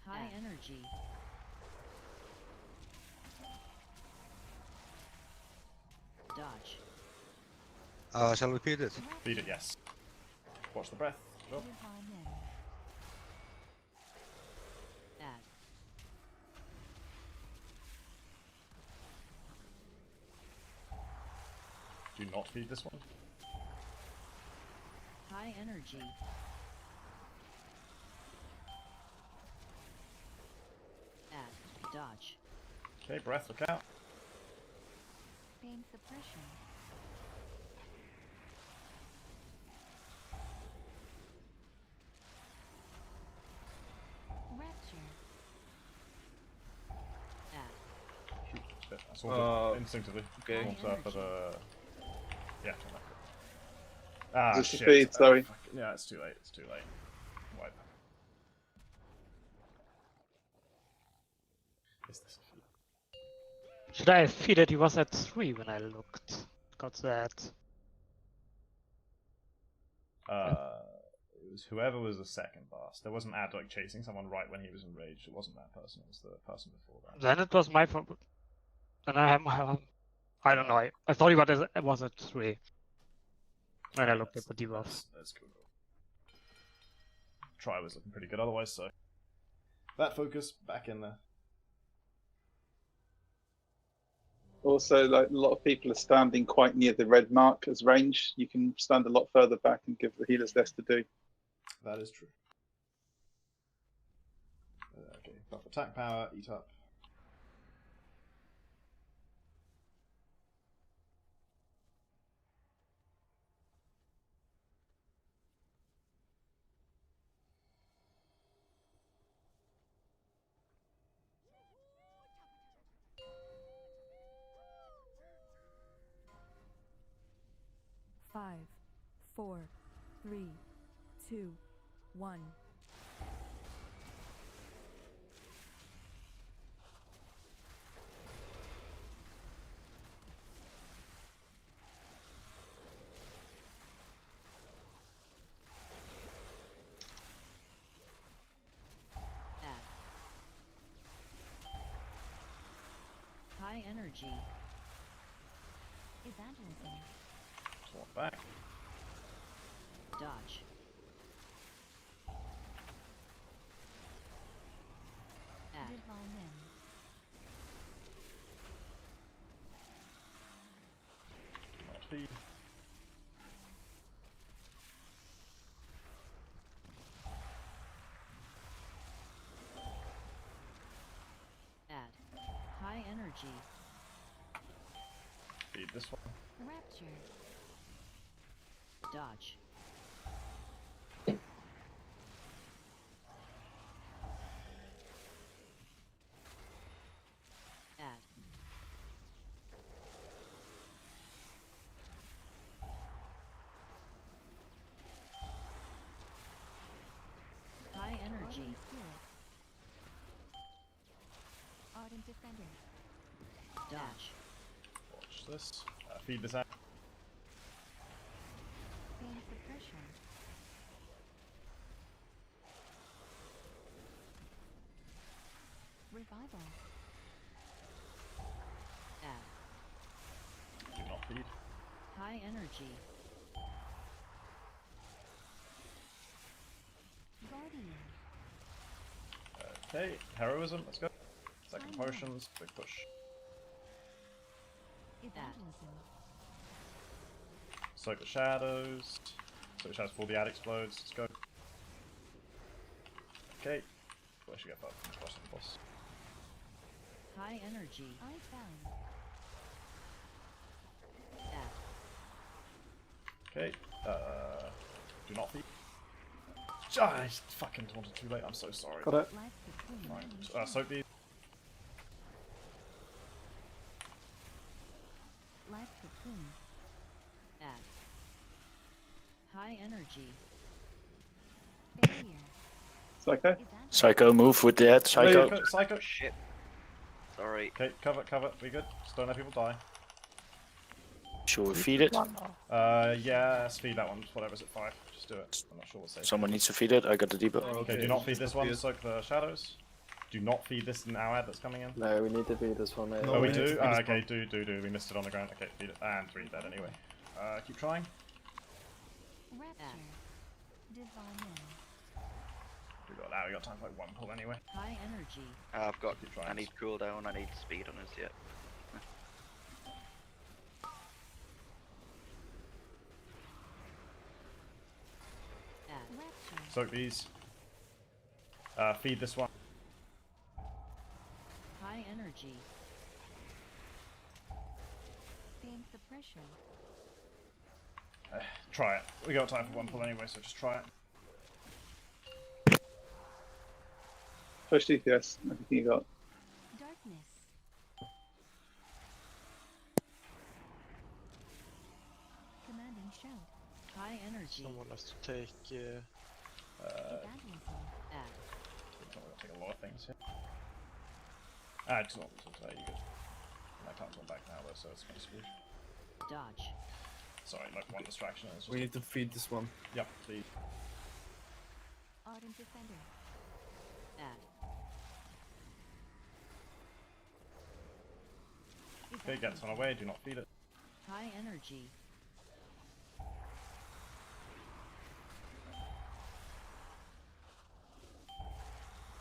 High energy. Dodge. Shall we feed it? Feed it, yes. Watch the breath. Sure. Amen. Add. Do not feed this one. High energy. Add. Dodge. Okay, breath, look out. Pain suppression. Rapture. Shoot, shit, I saw it instinctively. okay. Warms up, but yeah, turn that. Ah, Just shit. a feed, sorry. Fuck. Yeah, it's too late. It's too late. Wipe. Is this a feed? Should I have feed it? He was at 3 when I looked. Got that. It was whoever was the second boss. There wasn't ad like chasing someone right when he was enraged. It wasn't that person. It was the person before that. Then it was my fault. And I don't know. I thought it was at 3 when I looked at the debuff. That's cool. Try was looking pretty good otherwise, so that focus back in there. Also, like a lot of people are standing quite near the red mark as range. You can stand a lot further back and give the healers less to do. That is true. Okay, buff attack power, eat up. Five, 4, 3, 2, 1. High energy. Evangelism. Swap back. Dodge. Divine End. Not feed. Add. High energy. Feed this one. Rapture. Dodge. Add. High energy. Ardent Spirit. Ardent Defender. Dodge. Watch this. Feed this out. Pain suppression. Revival. Add. Do not feed. High energy. Guardian. Okay, heroism, let's go. Second potions, big push. Evangelism. Soak the shadows. Soak the shadows before the ad explodes. Let's go. Okay. Well, I should get that from crossing the boss. High energy. I found. Add. Okay. Do not feed. I fucking taunted too late. I'm so sorry. Got it. Life between. Fine. Soak these. Life cocoon. Add. High energy. Failure. Psycho? Psycho, move with the head. Psycho. Psycho. Shit. Sorry. Okay, cover. We good. Just don't let people die. Should we feed it? Yeah, let's feed that one. Whatever's at 5. Just do it. I'm not sure what's safe. Someone needs to feed it. I got the debuff. Okay, do not feed this one. Soak the shadows. Do not feed this in our ad that's coming in. No, we need to feed this one, mate. Oh, we do? Okay, do. We missed it on the ground. Okay, feed it. And read that anyway. Keep trying. Rapture. Divine End. We got time for like one pull anyway. High energy. I've got. Keep trying. I need cooldown. I need speed on us yet. Add. Rapture. Soak these. Feed this one. High energy. Sustain suppression. Try it. We got time for one pull anyway, so just try it. Push DPS. Everything you got. Darkness. Commanding shout. High energy. Someone has to take. Evangelism. Add. I'm gonna take a lot of things here. Ah, it's not. You good. I can't turn back now though, so it's kind of screwed. Dodge. Sorry, like one distraction. It's just... We need to feed this one. Yep, please. Ardent defender. Add. Okay, get this one away. Do not feed it. High energy.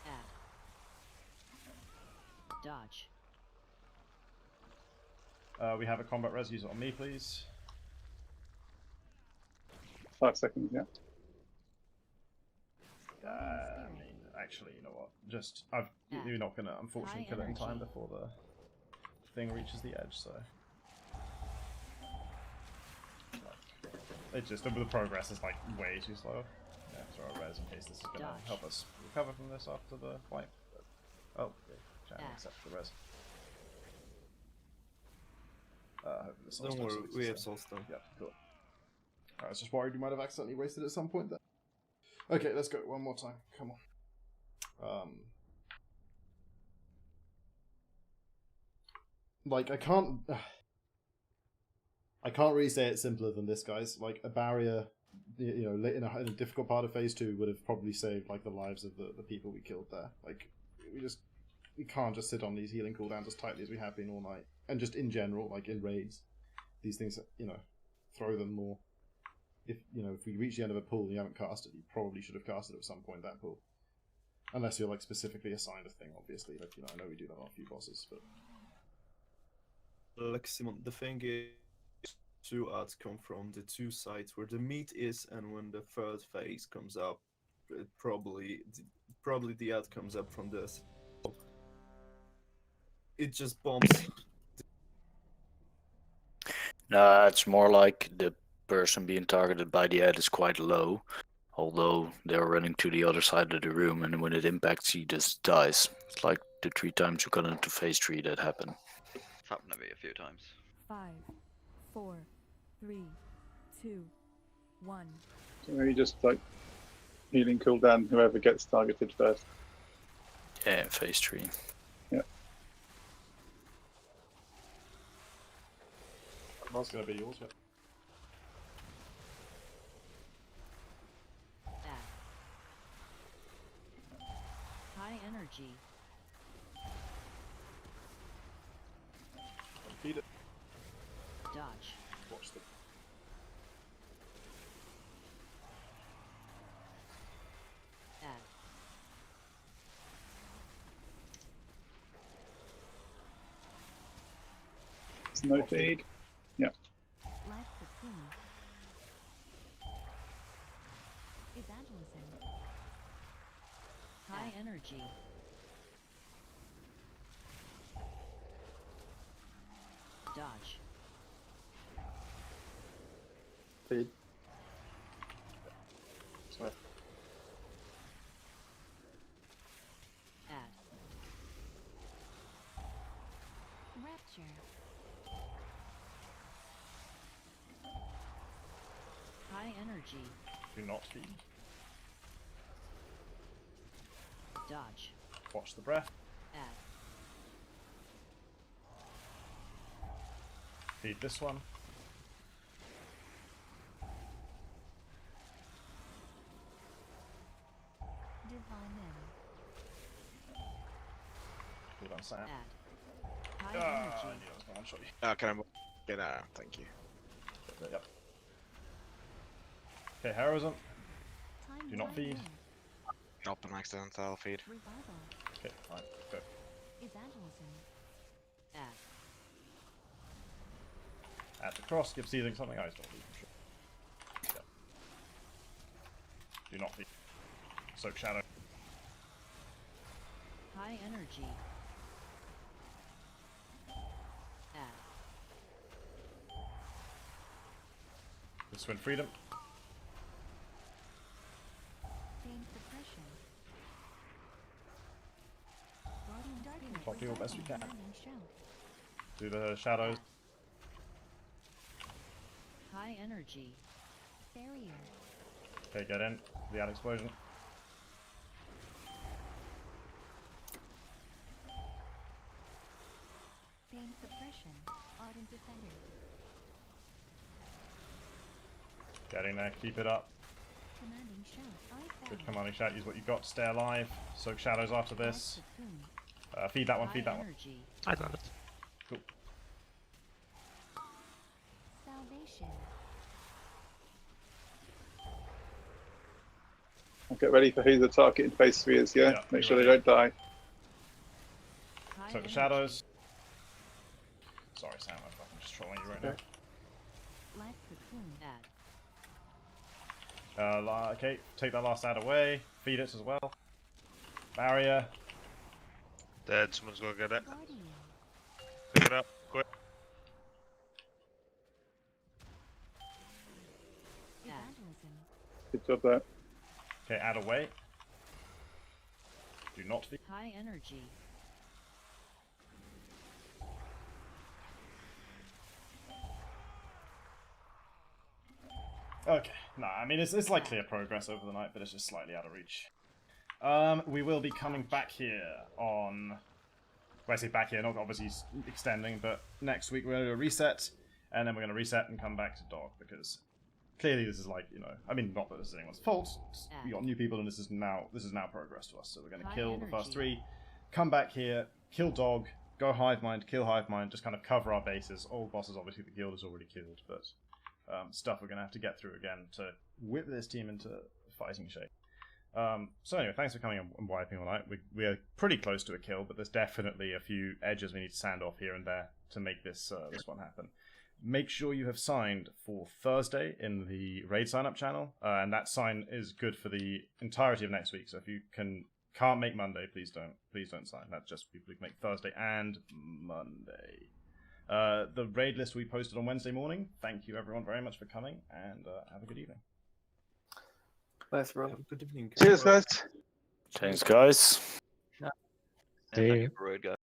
Add. Dodge. We have a combat res user on me, please. 5 seconds, yeah. I mean, actually, you know what? Just, you're not gonna, unfortunately, kill it in time before the thing reaches the edge, so. It's just, the progress is like way too slow. Yeah, throw a res in case this is gonna help us recover from this after the fight. But, oh, okay. Can't accept the res. Hopefully the soul Don't stone worry, succeeds, we have so- soul stone. Yeah, cool. I was just worried you might have accidentally wasted it at some point there. Okay, let's go one more time. Come on. Like I can't really say it simpler than this, guys. Like a barrier, you know, in a difficult part of phase 2 would have probably saved like the lives of the people we killed there. Like we can't just sit on these healing cooldowns as tightly as we have been all night. And just in general, like in raids, these things, you know, throw them more. If we reach the end of a pool and you haven't casted, you probably should have casted at some point that pool. Unless you're like specifically assigned a thing, obviously. Like, you know, I know we do that on a few bosses, but Like Simon, the thing is, 2 odds come from the 2 sides where the meat is, and when the 3rd phase comes up, it probably the ad comes up from this. It just bombs. Nah, it's more like the person being targeted by the ad is quite low, although they're running to the other side of the room, and when it impacts, he just dies. It's like the 3 times we got into phase 3 that happened. It's happened to me a few times. 5, 4, 3, 2, 1. So maybe just like healing cooldown, whoever gets targeted first. Yeah, in phase 3. Yeah. that's gonna be yours, yeah. Add. High energy. Feed it. Dodge. Watch the. Add. It's no feed. Yeah. Life cocoon. Evangelism. High energy. Dodge. Feed. Sorry. Add. Rapture. High energy. Do not feed. Dodge. Watch the breath. Add. Feed this one. Divine end. Hold on, Sam. Add. High Ah, I energy. knew I was gonna one-shot you. Can I get out? Thank you. Yep. Okay, heroism. Time Do not wide feed. wind. Not an accidental feed. Revival. Okay, fine. Go. Evangelism. Add. Add the cross. Give seething something. I don't leave. Sure. Yep. Do not feed. Soak shadow. High energy. Add. just win freedom. Gain suppression. Guardian darkness. Top do your best we can. Commanding shout. Do the shadows. High energy. Barrier. Okay, get in. The ad explosion. Gain suppression. Ardent defender. Getting there. Keep it up. Commanding shout. Ice Good Valley. commanding shout. Use what you've got to stay alive. Soak shadows after this. Cocoon. Feed that one. High Feed that one. energy. I got it. Cool. Salvation. I'll get ready for who the target in phase 3 is, yeah? Yeah, Make be sure they ready. don't die. High Soak the energy. shadows. Sorry, Sam. I'm fucking just trolling you right now. Black cocoon. Ad. Okay, take that last ad away. Feed it as well. Barrier. Dead. Someone's gonna get it. Guardian. Pick it up, quick. Evangelism. Good job there. Okay, add away. Do not feed. High energy. Okay, no, I mean it's like clear progress over the night, but it's just slightly out of reach. We will be coming back here on. When I say back here, not obviously extending, but next week we're going to do a reset, and then we're going to reset and come back to Dog because clearly this is like, you know, I mean, not that this is anyone's fault. We got new people, and this is now progress to us. So we're going to High kill the first energy. 3, come back here, kill Dog, go Hive Mind, kill Hive Mind, just kind of cover our bases. All bosses, obviously, the guild is already killed, but stuff we're going to have to get through again to whip this team into fighting shape. So anyway, thanks for coming and wiping all night. We are pretty close to a kill, but there's definitely a few edges we need to sand off here and there to make this this one happen. Make sure you have signed for Thursday in the raid sign up channel, and that sign is good for the entirety of next week. So if you can't make Monday, please don't sign. That's just people who can make Thursday and Monday. The raid list we posted on Wednesday morning. Thank you everyone very much for coming, and have a good evening. Thanks, bro. Have a good evening. Cheers, guys. Thanks, guys. See you. Road guy.